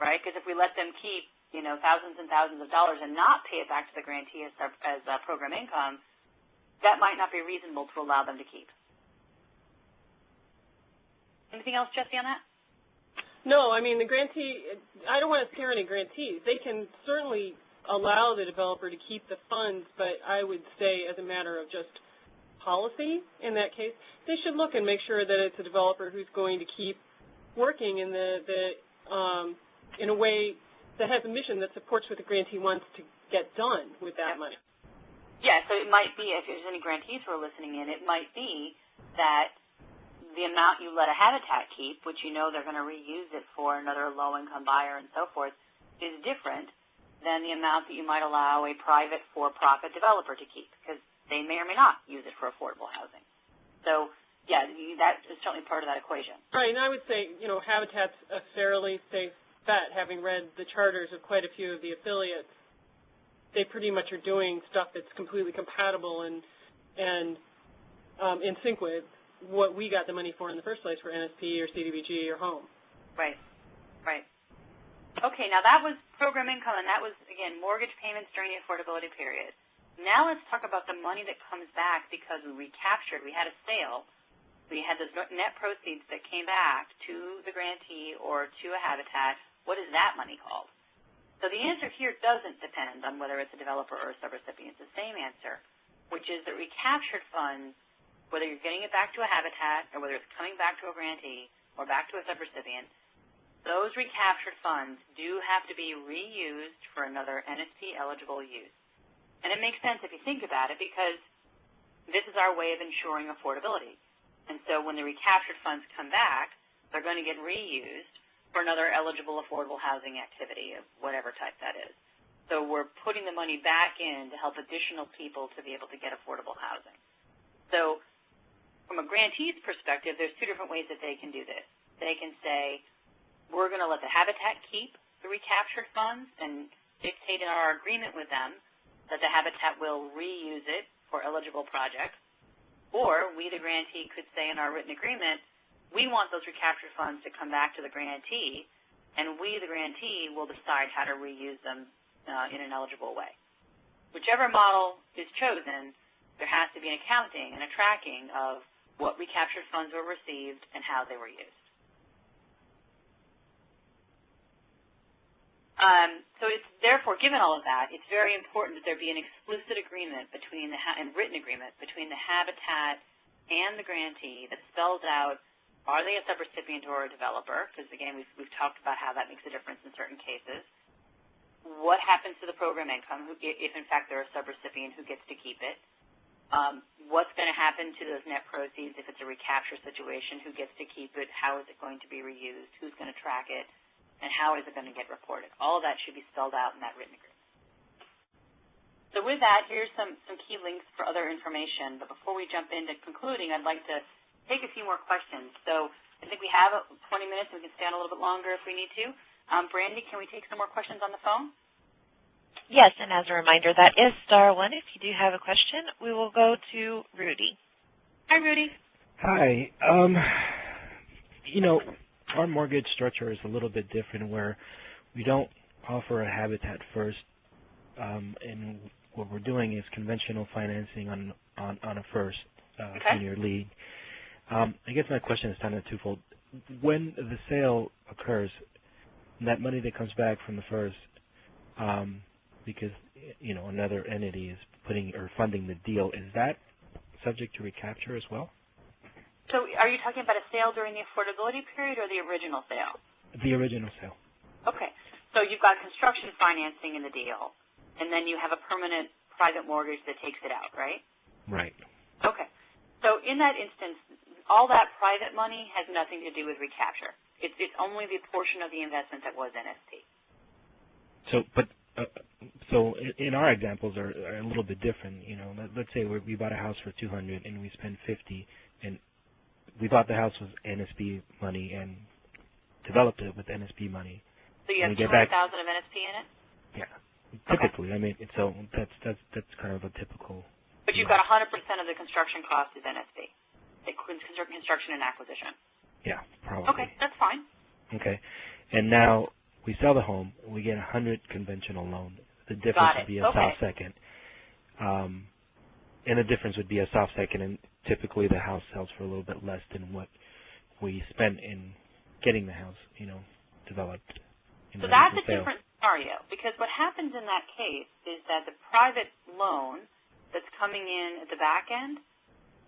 Right? Because if we let them keep, thousands and thousands of dollars and not pay it back to the grantee as program income, that might not be reasonable to allow them to keep. Anything else, Jesse, on that? No, I mean, the grantee, I don't want to scare any grantees. They can certainly allow the developer to keep the funds, but I would say as a matter of just policy in that case, they should look and make sure that it's a developer who's going to keep working in in a way that has a mission that supports what the grantee wants to get done with that money. Yeah, so it might be, if there's any grantees who are listening in, it might be that the amount you let a Habitat keep, which they're going to reuse it for another low-income buyer and so forth, is different than the amount that you might allow a private for-profit developer to keep, because they may or may not use it for affordable housing. So, yeah, that is certainly part of that equation. Right, and I would say, Habitat's a fairly safe bet, having read the charters of quite a few of the affiliates. They pretty much are doing stuff that's completely compatible and in sync with what we got the money for in the first place for NSP or CDBG or home. Right, right. Okay, now that was program income, and that was, again, mortgage payments during the affordability period. Now let's talk about the money that comes back because we recaptured, we had a sale, we had those net proceeds that came back to the grantee or to a Habitat. What is that money called? So the answer here doesn't depend on whether it's a developer or a subrecipient. It's the same answer. which is that recaptured funds, whether you're getting it back to a habitat or whether it's coming back to a grantee or back to a subrecipient, those recaptured funds do have to be reused for another NSP-eligible use. And it makes sense if you think about it because this is our way of ensuring affordability. And so when the recaptured funds come back, they're going to get reused for another eligible affordable housing activity of whatever type that is. So we're putting the money back in to help additional people to be able to get affordable housing. So from a grantee's perspective, there's two different ways that they can do this. They can say, we're going to let the habitat keep the recaptured funds and dictate in our agreement with them that the habitat will reuse it for eligible projects. Or we, the grantee, could say in our written agreement, we want those recaptured funds to come back to the grantee, and we, the grantee, will decide how to reuse them in an eligible way. Whichever model is chosen, there has to be an accounting and a tracking of what recaptured funds were received and how they were used. So it's therefore, given all of that, it's very important that there be an explicit agreement between and written agreement between the habitat and the grantee that spells out, are they a subrecipient or a developer? Because again, we've talked about how that makes a difference in certain cases. What happens to the program income if in fact they're a subrecipient, who gets to keep it? What's going to happen to those net proceeds if it's a recapture situation? Who gets to keep it? How is it going to be reused? Who's going to track it? And how is it going to get reported? All of that should be spelled out in that written agreement. So with that, here's some key links for other information. But before we jump into concluding, I'd like to take a few more questions. So I think we have 20 minutes, and we can stay on a little bit longer if we need to. Brandy, can we take some more questions on the phone? Yes, and as a reminder, that is *1. If you do have a question, we will go to Rudy. Hi, Rudy. Hi. Our mortgage structure is a little bit different where we don't offer a habitat first, and what we're doing is conventional financing on a first senior lead. I guess my question is kind of twofold. When the sale occurs, that money that comes back from the first, because another entity is funding the deal, is that subject to recapture as well? So are you talking about a sale during the affordability period or the original sale? The original sale. Okay. So you've got construction financing in the deal, and then you have a permanent private mortgage that takes it out, right? Right. Okay. So in that instance, all that private money has nothing to do with recapture. It's only the portion of the investment that was NSP. So in our examples are a little bit different. Let's say we bought a house for $200 and we spent $50, and we bought the house with NSP money and developed it with NSP money. So you have $200,000 of NSP in it? Yeah, typically. Okay. So that's kind of a typical. But you've got 100% of the construction cost is NSP, construction and acquisition. Yeah, probably. Okay, that's fine. Okay, and now we sell the home. We get 100 conventional loan. The difference would be a soft second. And the difference would be a soft second, and typically the house sells for a little bit less than what we spent in getting the house, developed. So that's a different scenario, because what happens in that case is that the private loan that's coming in at the back end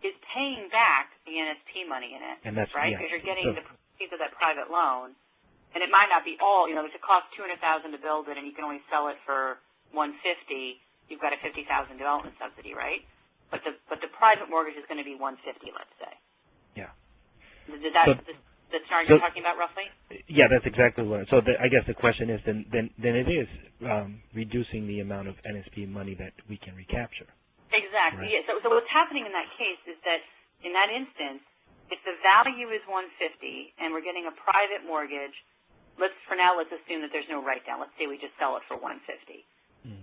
is paying back the NSP money in it, and that's, right? Yeah. Because you're getting the proceeds of that private loan, and it might not be all, if it costs $200,000 to build it and you can only sell it for $150,000, you've got a $50,000 development subsidy, right? But the private mortgage is going to be $150,000, let's say. Yeah. Is that the scenario you're talking about, roughly? Yeah, that's exactly what. So I guess the question is, then it is reducing the amount of NSP money that we can recapture. Exactly. Right. Yeah. So what's happening in that case is that in that instance, if the value is $150,000 and we're getting a private mortgage, let's assume that there's no write-down. Let's say we just sell it for $150,000,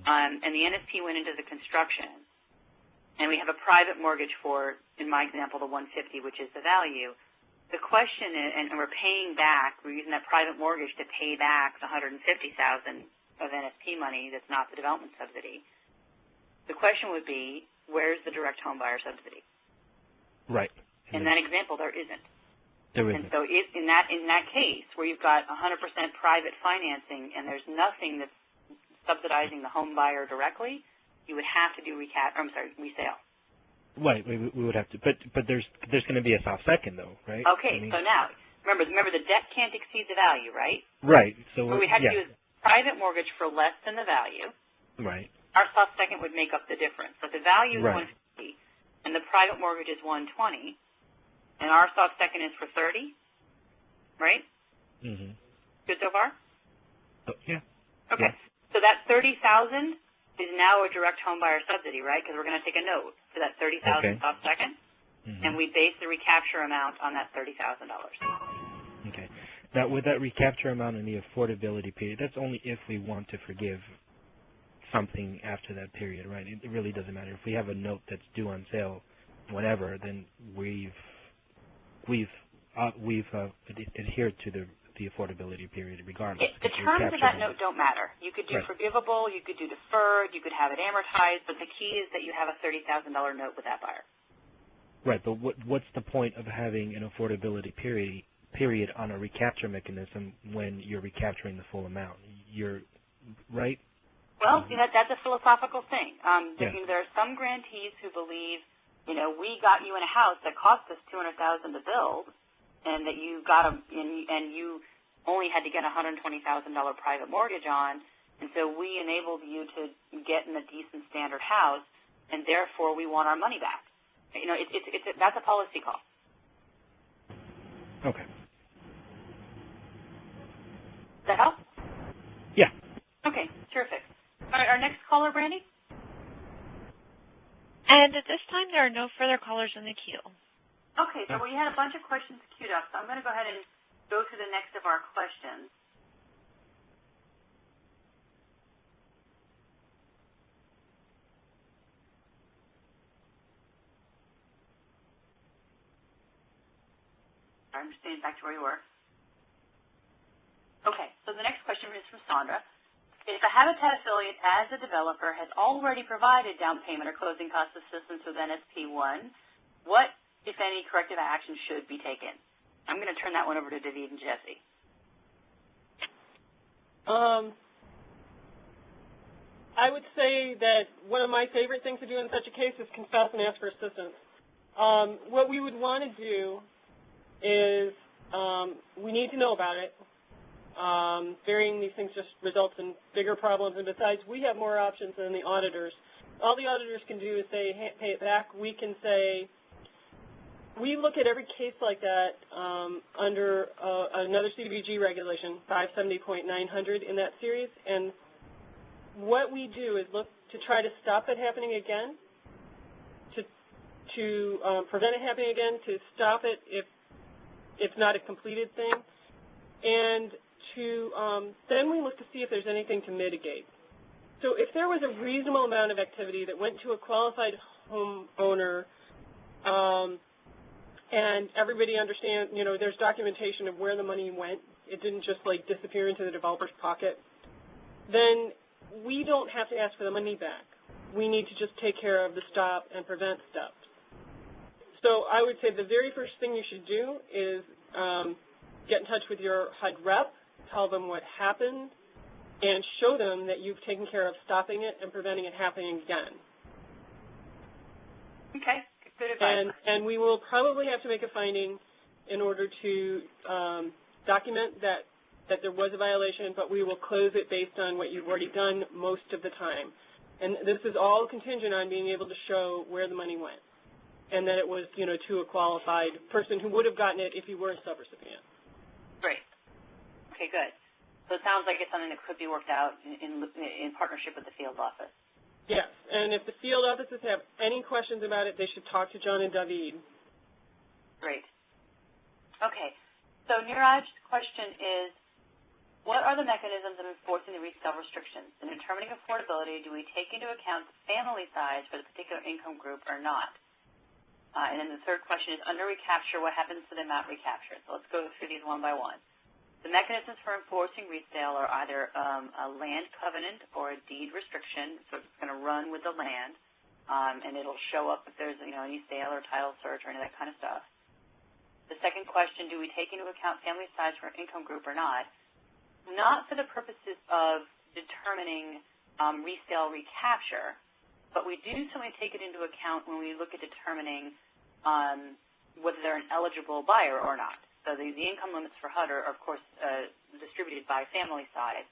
and the NSP went into the construction. And we have a private mortgage for, in my example, the $150,000, which is the value. The question is, and we're paying back, we're using that private mortgage to pay back the $150,000 of NSP money that's not the development subsidy. The question would be, where's the direct home buyer subsidy? Right. In that example, there isn't. There isn't. And so in that case, where you've got 100% private financing and there's nothing that's subsidizing the home buyer directly, you would have to do resale. Right, we would have to, but there's going to be a soft second though, right? Okay, so now remember the debt can't exceed the value, right? Right. So what we'd have to do is private mortgage for less than the value. Right. Our soft second would make up the difference. But the value is Right. $150, and the private mortgage is $120, and our soft second is for $30, right? Mm-hmm. Good so far? Yeah. Okay. Yeah. So that $30,000 is now a direct home buyer subsidy, right? Because we're going to take a note for that $30,000 soft second, and we base the recapture amount on that $30,000. Okay. Now, with that recapture amount and the affordability period, that's only if we want to forgive something after that period, right? It really doesn't matter. If we have a note that's due on sale, whatever, then we've adhered to the affordability period regardless. The terms of that note don't matter. You could do forgivable, you could do deferred, you could have it amortized, but the key is that you have a $30,000 note with that buyer. Right, but what's the point of having an affordability period on a recapture mechanism when you're recapturing the full amount? You're right? Well, that's a philosophical thing. There are some grantees who believe, we got you in a house that cost us $200,000 to build, and that you got and you only had to get a $120,000 private mortgage on, and so we enabled you to get in a decent standard house, and therefore we want our money back. That's a policy call. Okay. Does that help? Yeah. Okay, terrific. All right, our next caller, Brandy? And at this time, there are no further callers in the queue. Okay, so we had a bunch of questions queued up, so I'm going to go ahead and go to the next of our questions. I'm just getting back to where we were. Okay, so the next question is from Sandra. If a Habitat affiliate as a developer has already provided down payment or closing cost assistance with NSP1, what, if any, corrective action should be taken? I'm going to turn that one over to David and Jesse. I would say that one of my favorite things to do in such a case is confess and ask for assistance. What we would want to do is we need to know about it. Burying these things just results in bigger problems, and besides, we have more options than the auditors. All the auditors can do is say, hey, pay it back. We can say, we look at every case like that under another CDBG regulation, 570.900 in that series, and what we do is look to try to stop it happening again, to prevent it happening again, to stop it if it's not a completed thing, and then we look to see if there's anything to mitigate. So if there was a reasonable amount of activity that went to a qualified homeowner, and everybody understands, there's documentation of where the money went, it didn't just disappear into the developer's pocket, then we don't have to ask for the money back. We need to just take care of the stop and prevent steps. So I would say the very first thing you should do is get in touch with your HUD rep, tell them what happened, and show them that you've taken care of stopping it and preventing it happening again. Okay, good advice. And we will probably have to make a finding in order to document that there was a violation, but we will close it based on what you've already done most of the time. And this is all contingent on being able to show where the money went, and that it was, to a qualified person who would have gotten it if you were a subrecipient. Great. Okay, good. So it sounds like it's something that could be worked out in partnership with the field office. Yes, and if the field offices have any questions about it, they should talk to John and David. Great. Okay, so Niraj's question is, what are the mechanisms of enforcing the resale restrictions? In determining affordability, do we take into account the family size for the particular income group or not? And then the third question is, under recapture, what happens to the amount recaptured? So let's go through these one by one. The mechanisms for enforcing resale are either a land covenant or a deed restriction, so it's going to run with the land, and it'll show up if there's any sale or title search or any of that kind of stuff. The second question, do we take into account family size for income group or not? Not for the purposes of determining resale recapture, but we do certainly take it into account when we look at determining whether they're an eligible buyer or not. So the income limits for HUD are of course, distributed by family size.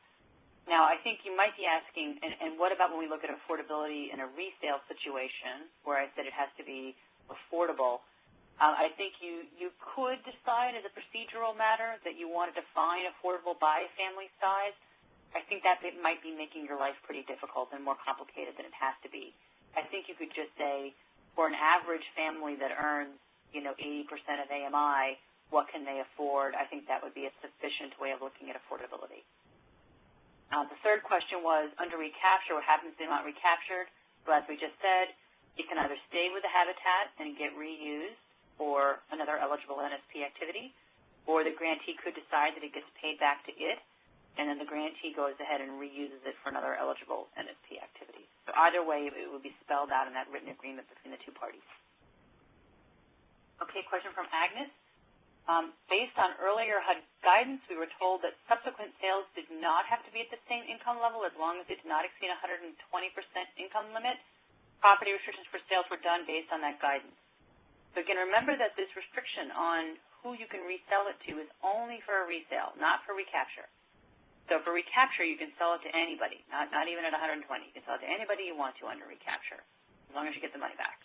Now, I think you might be asking, and what about when we look at affordability in a resale situation, where I said it has to be affordable? I think you could decide as a procedural matter that you want to define affordable by family size. I think that it might be making your life pretty difficult and more complicated than it has to be. I think you could just say, for an average family that earns, 80% of AMI, what can they afford? I think that would be a sufficient way of looking at affordability. The third question was, under recapture, what happens if they're not recaptured? Well, as we just said, you can either stay with the habitat and get reused for another eligible NSP activity, or the grantee could decide that it gets paid back to it, and then the grantee goes ahead and reuses it for another eligible NSP activity. So either way, it would be spelled out in that written agreement between the two parties. Okay, question from Agnes. Based on earlier HUD guidance, we were told that subsequent sales did not have to be at the same income level as long as it did not exceed 120% income limit. Property restrictions for sales were done based on that guidance. So again, remember that this restriction on who you can resell it to is only for a resale, not for recapture. So for recapture, you can sell it to anybody, not even at 120. You can sell it to anybody you want to under recapture, as long as you get the money back.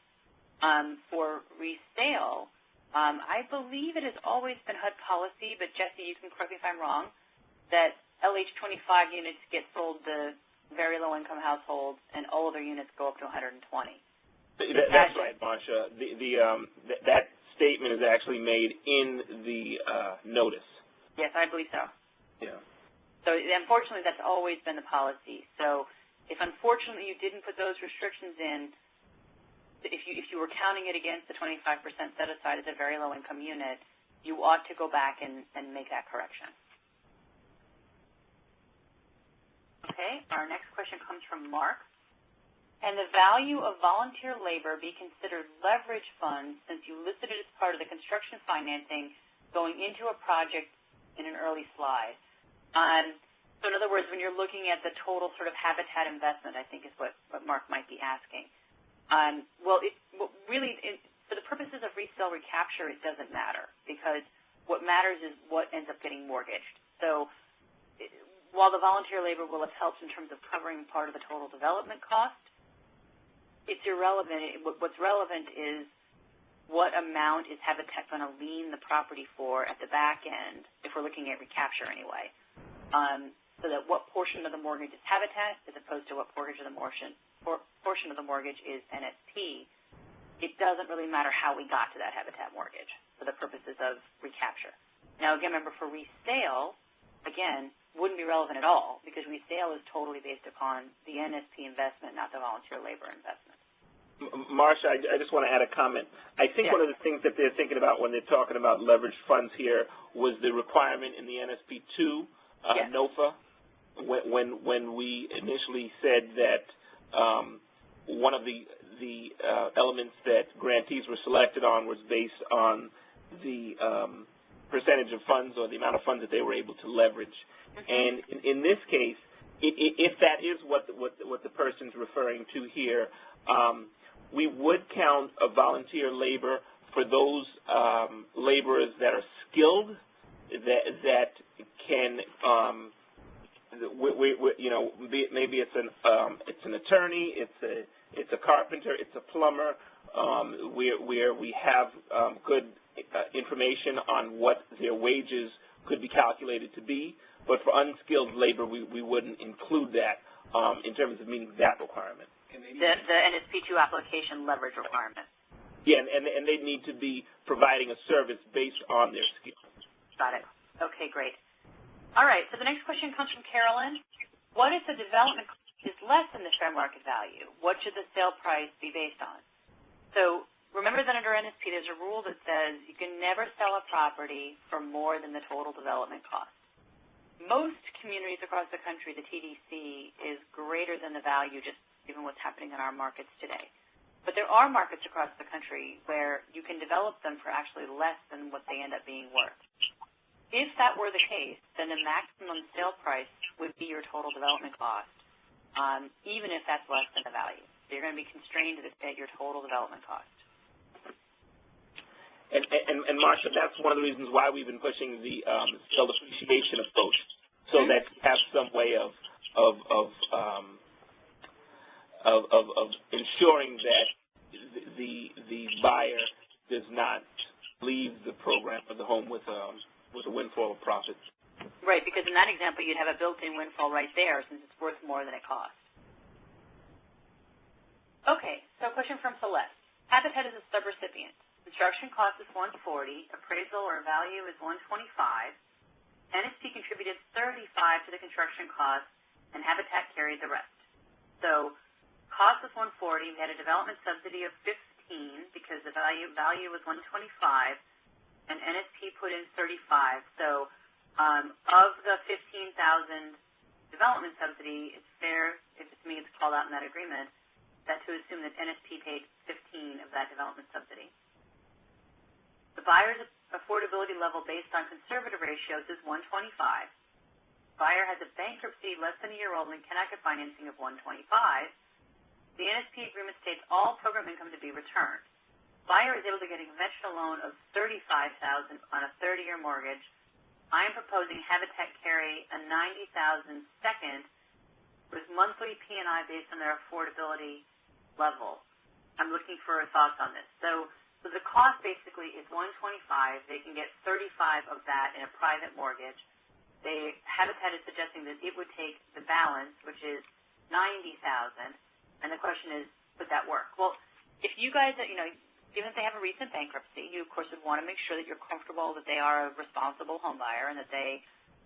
For resale, I believe it has always been HUD policy, but Jesse, you can correct me if I'm wrong, that LH25 units get sold to very low-income households, and older units go up to 120. That's right, Marsha. That statement is actually made in the notice. Yes, I believe so. Yeah. So unfortunately, that's always been the policy. So if unfortunately you didn't put those restrictions in, if you were counting it against the 25% set aside as a very low-income unit, you ought to go back and make that correction. Okay, our next question comes from Mark. And the value of volunteer labor be considered leverage funds since you listed it as part of the construction financing going into a project in an early slide. So in other words, when you're looking at the total sort of habitat investment, I think is what Mark might be asking. For the purposes of resale recapture, it doesn't matter because what matters is what ends up getting mortgaged. So while the volunteer labor will have helped in terms of covering part of the total development cost, it's irrelevant. What's relevant is what amount is Habitat going to lien the property for at the back end, if we're looking at recapture anyway, so that what portion of the mortgage is Habitat as opposed to what portion of the mortgage is NSP. It doesn't really matter how we got to that Habitat mortgage for the purposes of recapture. Now, again, remember, for resale, again, wouldn't be relevant at all because resale is totally based upon the NSP investment, not the volunteer labor investment. Marsha, I just want to add a comment. I think one of the things that they're thinking about when they're talking about leveraged funds here was the requirement in the NSP2 NOFA when we initially said that one of the elements that grantees were selected on was based on the percentage of funds or the amount of funds that they were able to leverage. And in this case, if that is what the person's referring to here, we would count a volunteer labor for those laborers that are skilled, that can, maybe it's an attorney, it's a carpenter, it's a plumber, where we have good information on what their wages could be calculated to be. But for unskilled labor, we wouldn't include that in terms of meeting that requirement. The NSP2 application leverage requirement. Yeah, and they need to be providing a service based on their skills. Got it. Okay, great. All right, so the next question comes from Carolyn. What if the development cost is less than the fair market value? What should the sale price be based on? So remember that under NSP, there's a rule that says you can never sell a property for more than the total development cost. Most communities across the country, the TDC is greater than the value, just given what's happening in our markets today. But there are markets across the country where you can develop them for actually less than what they end up being worth. If that were the case, then the maximum sale price would be your total development cost, even if that's less than the value. So you're going to be constrained at your total development cost. And Marcia, that's one of the reasons why we've been pushing the sale depreciation approach, so that you have some way of ensuring that the buyer does not leave the program or the home with a windfall of profits. Right, because in that example, you'd have a built-in windfall right there since it's worth more than it costs. Okay, so a question from Celeste. Habitat is a subrecipient. Construction cost is $140, appraisal or value is $125. NSP contributed $35 to the construction cost, and Habitat carried the rest. So cost was $140. We had a development subsidy of $15 because the value was $125, and NSP put in $35. So of the $15,000 development subsidy, it's fair, if to me it's called out in that agreement, that to assume that NSP paid $15 of that development subsidy. The buyer's affordability level based on conservative ratios is $125. Buyer has a bankruptcy less than a year old and cannot get financing of $125. The NSP agreement states all program income to be returned. Buyer is able to get a conventional loan of $35,000 on a 30-year mortgage. I am proposing Habitat carry a $90,000 second with monthly P&I based on their affordability level. I'm looking for thoughts on this. So the cost basically is $125. They can get $35 of that in a private mortgage. Habitat is suggesting that it would take the balance, which is $90,000, and the question is, would that work? Well, if you guys, given that they have a recent bankruptcy, you of course would want to make sure that you're comfortable that they are a responsible home buyer and that they,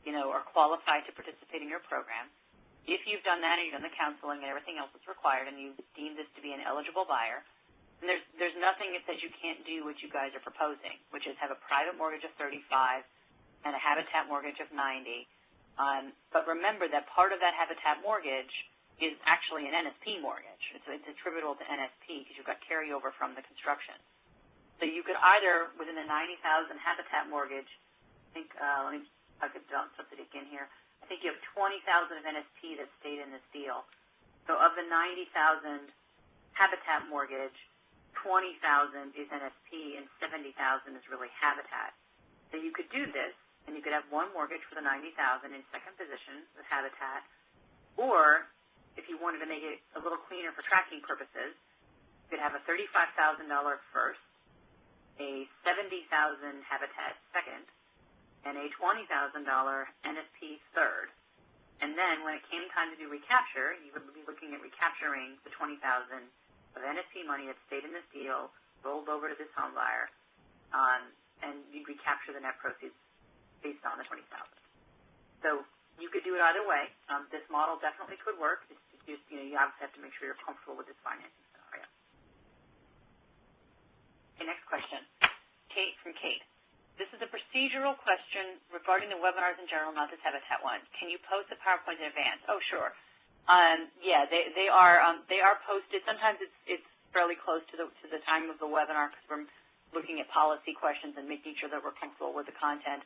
are qualified to participate in your program. If you've done that and you've done the counseling and everything else that's required and you deem this to be an eligible buyer, then there's nothing that says you can't do what you guys are proposing, which is have a private mortgage of $35 and a Habitat mortgage of $90. But remember that part of that Habitat mortgage is actually an NSP mortgage. It's attributable to NSP because you've got carryover from the construction. So you could either, within the $90,000 Habitat mortgage, I think, I could subsidy again here. I think you have $20,000 of NSP that stayed in this deal. So of the $90,000 Habitat mortgage, $20,000 is NSP and $70,000 is really Habitat. So you could do this, and you could have one mortgage for the $90,000 in second position with Habitat, or if you wanted to make it a little cleaner for tracking purposes, you could have a $35,000 first, a $70,000 Habitat second, and a $20,000 NSP third. And then when it came time to do recapture, you would be looking at recapturing the $20,000 of NSP money that stayed in this deal, rolled over to this home buyer, and you'd recapture the net proceeds based on the $20,000. So you could do it either way. This model definitely could work. It's just, you obviously have to make sure you're comfortable with this financing scenario. Okay, next question. Kate from Kate. This is a procedural question regarding the webinars in general, not this Habitat one. Can you post the PowerPoint in advance? Oh, sure. Yeah, they are posted. Sometimes it's fairly close to the time of the webinar because we're looking at policy questions and making sure that we're comfortable with the content.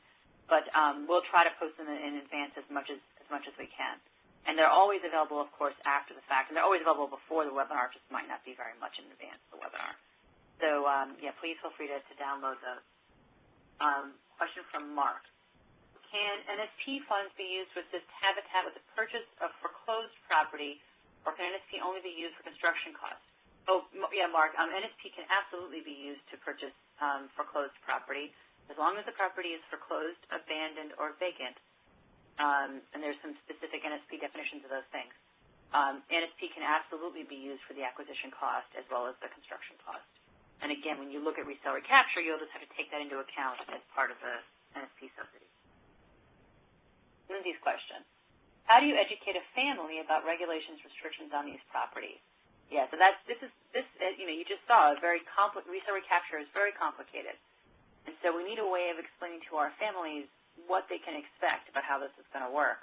But we'll try to post them in advance as much as we can. And they're always available, of course, after the fact. And they're always available before the webinar, just might not be very much in advance of the webinar. So, yeah, please feel free to download those. Question from Mark. Can NSP funds be used to assist Habitat with the purchase of foreclosed property, or can NSP only be used for construction costs? Oh, yeah, Mark, NSP can absolutely be used to purchase foreclosed property, as long as the property is foreclosed, abandoned, or vacant. And there's some specific NSP definitions of those things. NSP can absolutely be used for the acquisition cost as well as the construction cost. And again, when you look at resale recapture, you'll just have to take that into account as part of the NSP subsidy. Lindsay's question. How do you educate a family about regulations, restrictions on these properties? Yeah, so you just saw resale recapture is very complicated. And so we need a way of explaining to our families what they can expect about how this is going to work.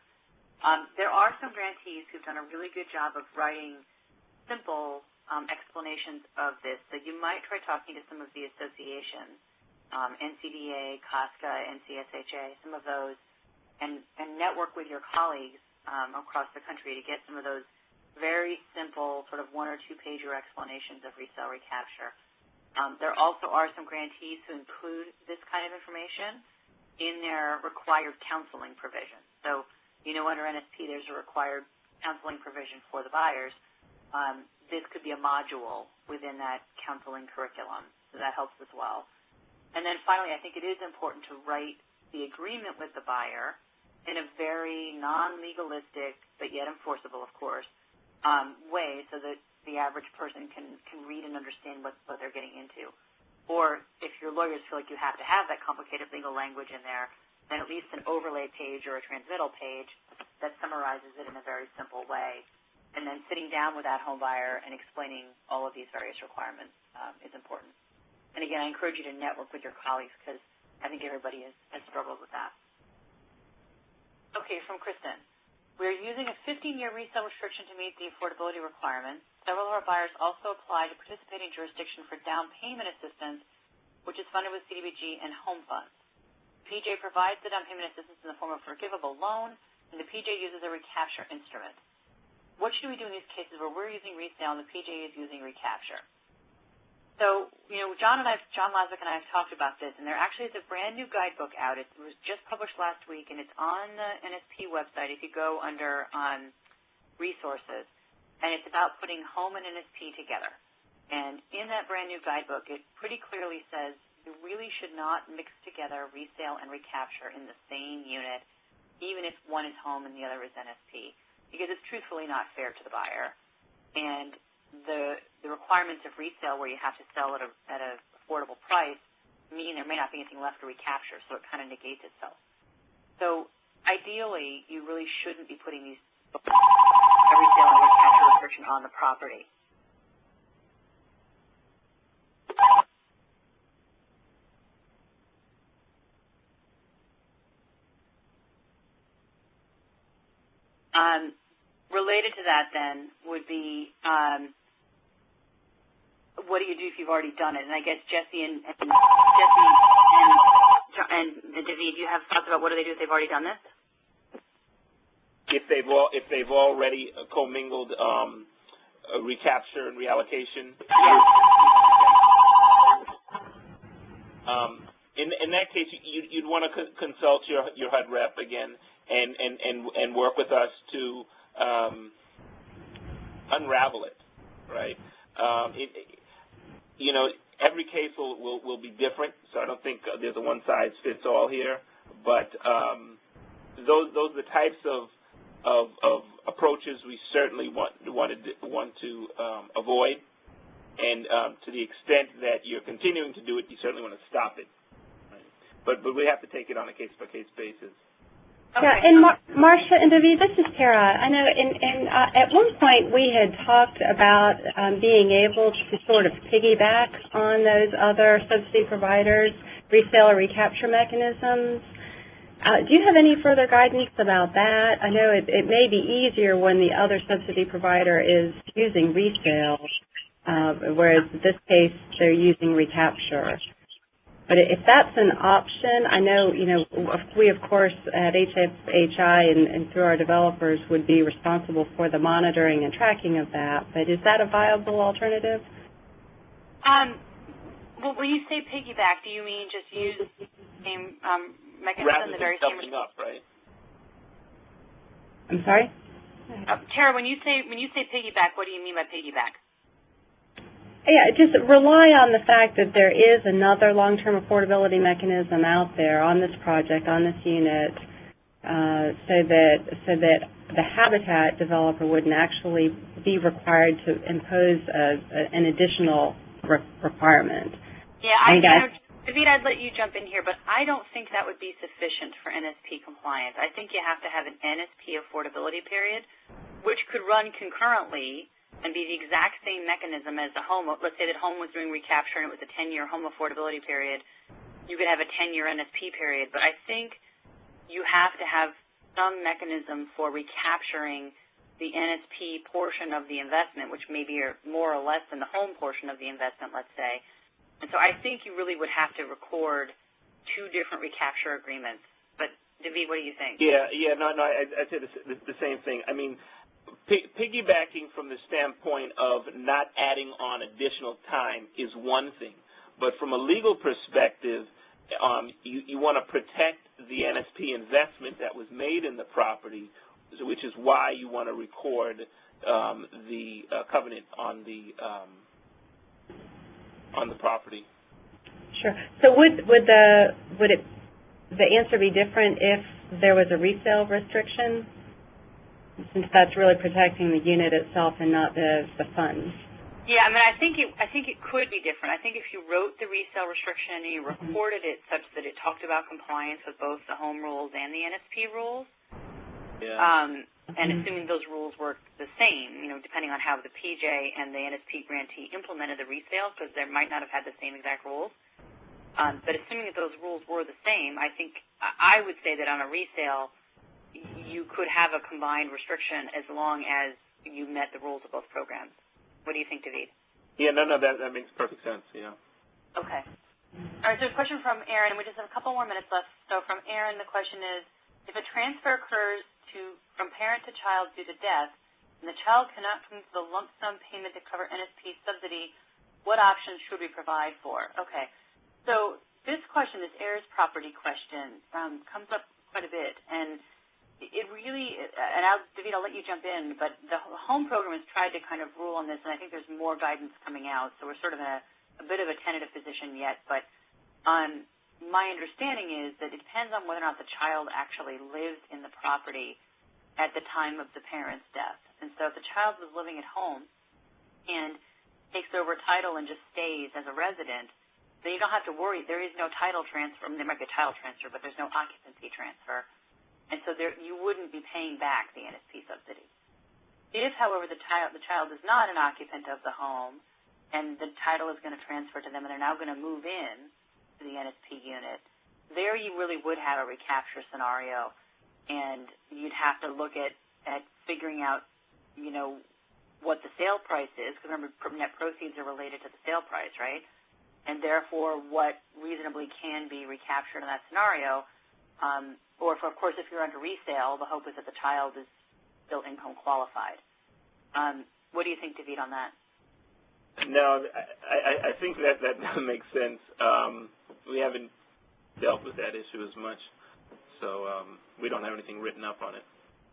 There are some grantees who've done a really good job of writing simple explanations of this. So you might try talking to some of the associations, NCDA, COSCA, NCSHA, some of those, and network with your colleagues across the country to get some of those very simple, sort of 1 or 2 pager explanations of resale recapture. There also are some grantees who include this kind of information in their required counseling provision. So, under NSP, there's a required counseling provision for the buyers. This could be a module within that counseling curriculum, so that helps as well. And then finally, I think it is important to write the agreement with the buyer in a very non-legalistic, but yet enforceable, of course, way, so that the average person can read and understand what they're getting into. Or if your lawyers feel like you have to have that complicated legal language in there, then at least an overlay page or a transmittal page that summarizes it in a very simple way. And then sitting down with that home buyer and explaining all of these various requirements is important. And again, I encourage you to network with your colleagues because I think everybody has struggled with that. Okay, from Kristen. We're using a 15-year resale restriction to meet the affordability requirements. Several of our buyers also apply to participating jurisdiction for down payment assistance, which is funded with CDBG and home funds. PJ provides the down payment assistance in the form of a forgivable loan, and the PJ uses a recapture instrument. What should we do in these cases where we're using resale and the PJ is using recapture? So, John Lazick and I have talked about this, and there actually is a brand new guidebook out. It was just published last week, and it's on the NSP website if you go under resources, and it's about putting home and NSP together. And in that brand new guidebook, it pretty clearly says you really should not mix together resale and recapture in the same unit, even if one is home and the other is NSP, because it's truthfully not fair to the buyer. And the requirements of resale where you have to sell at an affordable price mean there may not be anything left to recapture, so it kind of negates itself. So ideally, you really shouldn't be putting these resale and recapture restriction on the property. Related to that, then, would be what do you do if you've already done it? And I guess Jesse and David, do you have thoughts about what do they do if they've already done this? If they've already commingled recapture and reallocation. Yes. In that case, you'd want to consult your HUD rep again and work with us to unravel it, right? Every case will be different, so I don't think there's a one-size-fits-all here. But those are the types of approaches we certainly want to avoid. And to the extent that you're continuing to do it, you certainly want to stop it. Right? But we have to take it on a case-by-case basis. Okay. Yeah, and Marcia and David, this is Tara. I know at one point we had talked about being able to sort of piggyback on those other subsidy providers' resale or recapture mechanisms. Do you have any further guidance about that? I know it may be easier when the other subsidy provider is using resale, whereas in this case they're using recapture. But if that's an option, I know, we, of course, at HFHI and through our developers would be responsible for the monitoring and tracking of that. But is that a viable alternative? Well, when you say piggyback, do you mean just use the same mechanism, the very same? Rather than doubling up, right? I'm sorry? Tara, when you say piggyback, what do you mean by piggyback? Yeah, just rely on the fact that there is another long-term affordability mechanism out there on this project, on this unit, so that the Habitat developer wouldn't actually be required to impose an additional requirement. Yeah, David, I'd let you jump in here, but I don't think that would be sufficient for NSP compliance. I think you have to have an NSP affordability period, which could run concurrently and be the exact same mechanism as the home. Let's say that home was doing recapture and it was a 10-year home affordability period. You could have a 10-year NSP period, but I think you have to have some mechanism for recapturing the NSP portion of the investment, which may be more or less than the home portion of the investment, let's say. And so I think you really would have to record two different recapture agreements. But, David, what do you think? Yeah, no, I'd say the same thing. I mean, piggybacking from the standpoint of not adding on additional time is one thing, but from a legal perspective, you want to protect the NSP investment that was made in the property, which is why you want to record the covenant on the property. Sure. So would the answer be different if there was a resale restriction, since that's really protecting the unit itself and not the funds? Yeah, I mean, I think it could be different. I think if you wrote the resale restriction and you recorded it such that it talked about compliance with both the home rules and the NSP rules, and assuming those rules work the same, depending on how the PJ and the NSP grantee implemented the resale, because they might not have had the same exact rules. But assuming that those rules were the same, I think I would say that on a resale, you could have a combined restriction as long as you met the rules of both programs. What do you think, David? Yeah, no, that makes perfect sense, yeah. Okay. All right, so a question from Aaron. We just have a couple more minutes left. So from Aaron, the question is, if a transfer occurs from parent to child due to death, and the child cannot come to the lump sum payment to cover NSP subsidy, what options should we provide for? Okay. So this question, this heirs property question, comes up quite a bit, and it really, and David, I'll let you jump in, but the home program has tried to kind of rule on this, and I think there's more guidance coming out, so we're sort of in a bit of a tentative position yet, but my understanding is that it depends on whether or not the child actually lives in the property at the time of the parent's death. And so if the child was living at home and takes over title and just stays as a resident, then you don't have to worry. There is no title transfer. I mean, there might be a title transfer, but there's no occupancy transfer. And so you wouldn't be paying back the NSP subsidy. If, however, the child is not an occupant of the home and the title is going to transfer to them and they're now going to move in to the NSP unit, there you really would have a recapture scenario, and you'd have to look at figuring out, what the sale price is, because remember, net proceeds are related to the sale price, right? And therefore, what reasonably can be recaptured in that scenario. Or, of course, if you're under resale, the hope is that the child is still income qualified. What do you think, David, on that? No, I think that makes sense. We haven't dealt with that issue as much, so we don't have anything written up on it.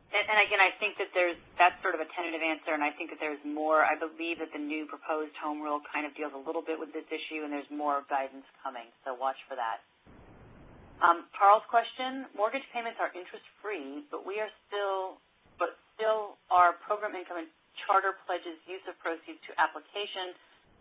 And again, I think that that's sort of a tentative answer, and I think that there's more. I believe that the new proposed home rule kind of deals a little bit with this issue, and there's more guidance coming, so watch for that. Carl's question, mortgage payments are interest-free, but still our program income and charter pledges use of proceeds to application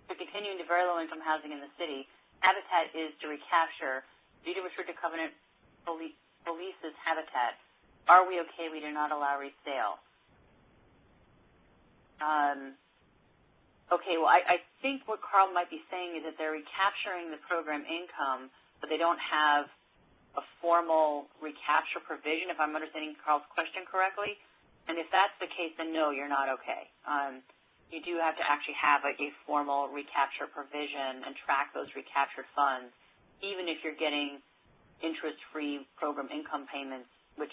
for continuing to very low-income housing in the city. Habitat is to recapture. Due to restricted covenant releases Habitat. Are we okay? We do not allow resale. Okay, well, I think what Carl might be saying is that they're recapturing the program income, but they don't have a formal recapture provision, if I'm understanding Carl's question correctly. And if that's the case, then no, you're not okay. You do have to actually have a formal recapture provision and track those recaptured funds, even if you're getting interest-free program income payments, which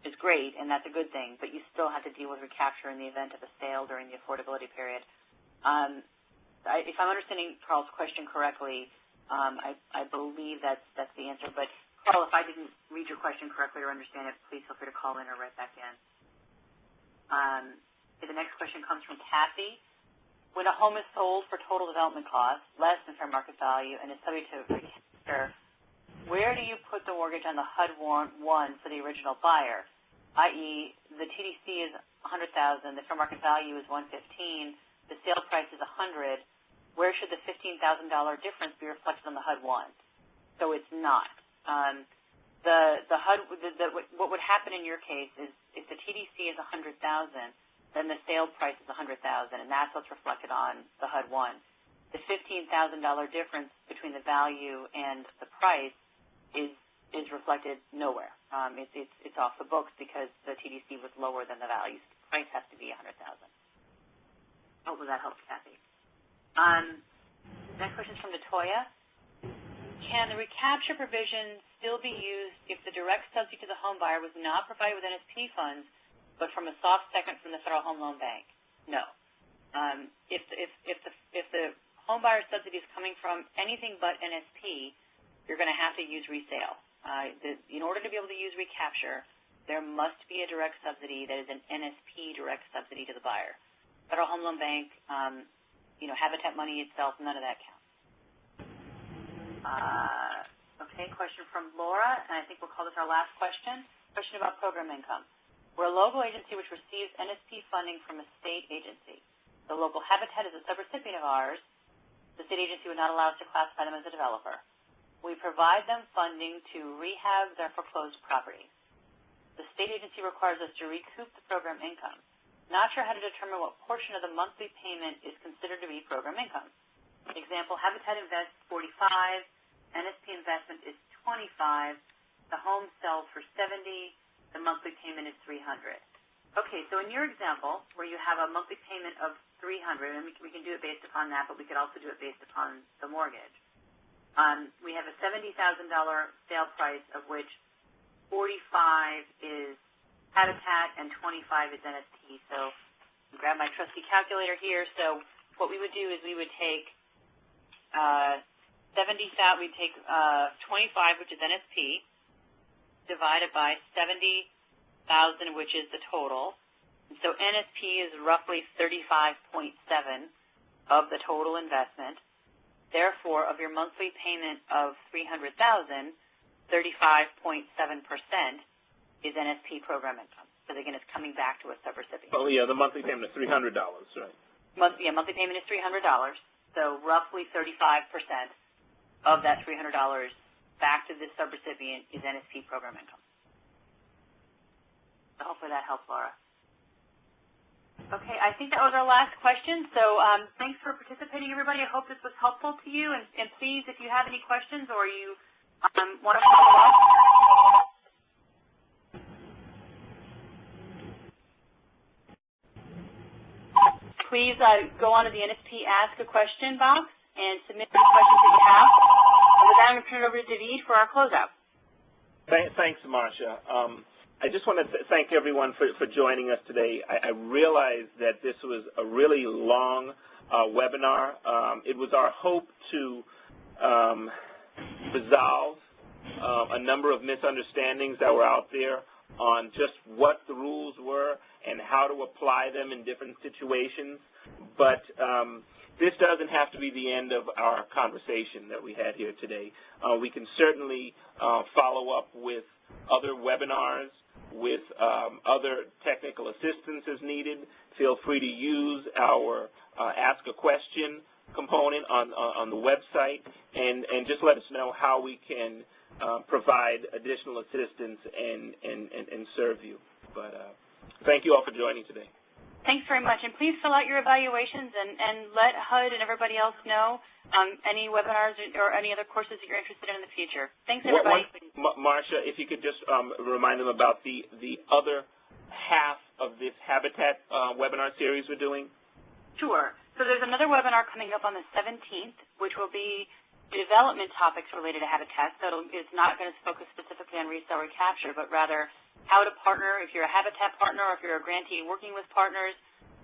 is great, and that's a good thing, but you still have to deal with recapture in the event of a sale during the affordability period. If I'm understanding Carl's question correctly, I believe that's the answer, but Carl, if I didn't read your question correctly or understand it, please feel free to call in or write back in. The next question comes from Kathy. When a home is sold for total development costs, less than fair market value, and is subject to recapture, where do you put the mortgage on the HUD warrant 1 for the original buyer? I.e., the TDC is $100,000, the fair market value is $115,000, the sale price is $100,000. Where should the $15,000 difference be reflected on the HUD 1? So it's not. What would happen in your case is if the TDC is $100,000, then the sale price is $100,000, and that's what's reflected on the HUD 1. The $15,000 difference between the value and the price is reflected nowhere. It's off the books because the TDC was lower than the value. The price has to be $100,000. Hopefully that helps, Kathy. Next question is from Latoya. Can the recapture provision still be used if the direct subsidy to the home buyer was not provided with NSP funds, but from a soft second from the Federal Home Loan Bank, no. If the home buyer subsidy is coming from anything but NSP, you're going to have to use Resale. In order to be able to use Recapture, there must be a direct subsidy that is an NSP direct subsidy to the buyer. Federal Home Loan Bank, Habitat money itself, none of that counts. Okay, question from Laura, and I think we'll call this our last question. Question about program income. We're a local agency which receives NSP funding from a state agency. The local Habitat is a subrecipient of ours. The state agency would not allow us to classify them as a developer. We provide them funding to rehab their foreclosed properties. The state agency requires us to recoup the program income. Not sure how to determine what portion of the monthly payment is considered to be program income. Example, Habitat invests $45, NSP investment is $25, the home sells for $70, the monthly payment is $300. Okay, so in your example, where you have a monthly payment of $300, and we can do it based upon that, but we could also do it based upon the mortgage. We have a $70,000 sale price, of which 45 is Habitat and 25 is NSP. So I'll grab my trusty calculator here. So what we would do is we would take 25, which is NSP, divided by 70,000, which is the total. And so NSP is roughly 35.7 of the total investment. Therefore, of your monthly payment of $300,000, 35.7% is NSP program income. So again, it's coming back to a subrecipient. Oh yeah, the monthly payment is $300, right? Monthly payment is $300. So roughly 35% of that $300 back to this subrecipient is NSP program income. So hopefully that helps, Laura. Okay, I think that was our last question. So thanks for participating, everybody. I hope this was helpful to you. And please, if you have any questions or you want to follow up, please go on to the NSP Ask a Question box and submit any questions that you have. And with that, I'm going to turn it over to David for our closeout. Thanks, Marcia. I just want to thank everyone for joining us today. I realize that this was a really long webinar. It was our hope to resolve a number of misunderstandings that were out there on just what the rules were and how to apply them in different situations. But this doesn't have to be the end of our conversation that we had here today. We can certainly follow up with other webinars, with other technical assistance as needed. Feel free to use our Ask a Question component on the website and just let us know how we can provide additional assistance and serve you. But thank you all for joining today. Thanks very much. And please fill out your evaluations and let HUD and everybody else know any webinars or any other courses that you're interested in the future. Thanks, everybody. Marcia, if you could just remind them about the other half of this Habitat webinar series we're doing. Sure. So there's another webinar coming up on the 17th, which will be development topics related to Habitat. So it's not going to focus specifically on Resale Recapture, but rather how to partner if you're a Habitat partner or if you're a grantee working with partners,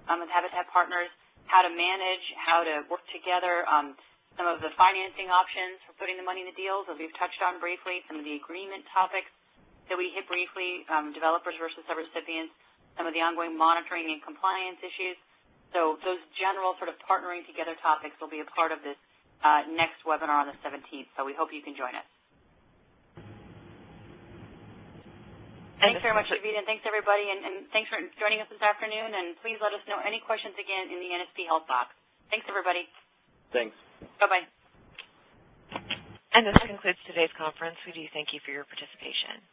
with Habitat partners, how to manage, how to work together, some of the financing options for putting the money in the deals, as we've touched on briefly, some of the agreement topics that we hit briefly, developers versus subrecipients, some of the ongoing monitoring and compliance issues. So those general sort of partnering together topics will be a part of this next webinar on the 17th. So we hope you can join us. Thanks very much, David, and thanks, everybody, and thanks for joining us this afternoon, and please let us know any questions again in the NSP Help box. Thanks, everybody. Thanks. Bye-bye. And this concludes today's conference. We do thank you for your participation.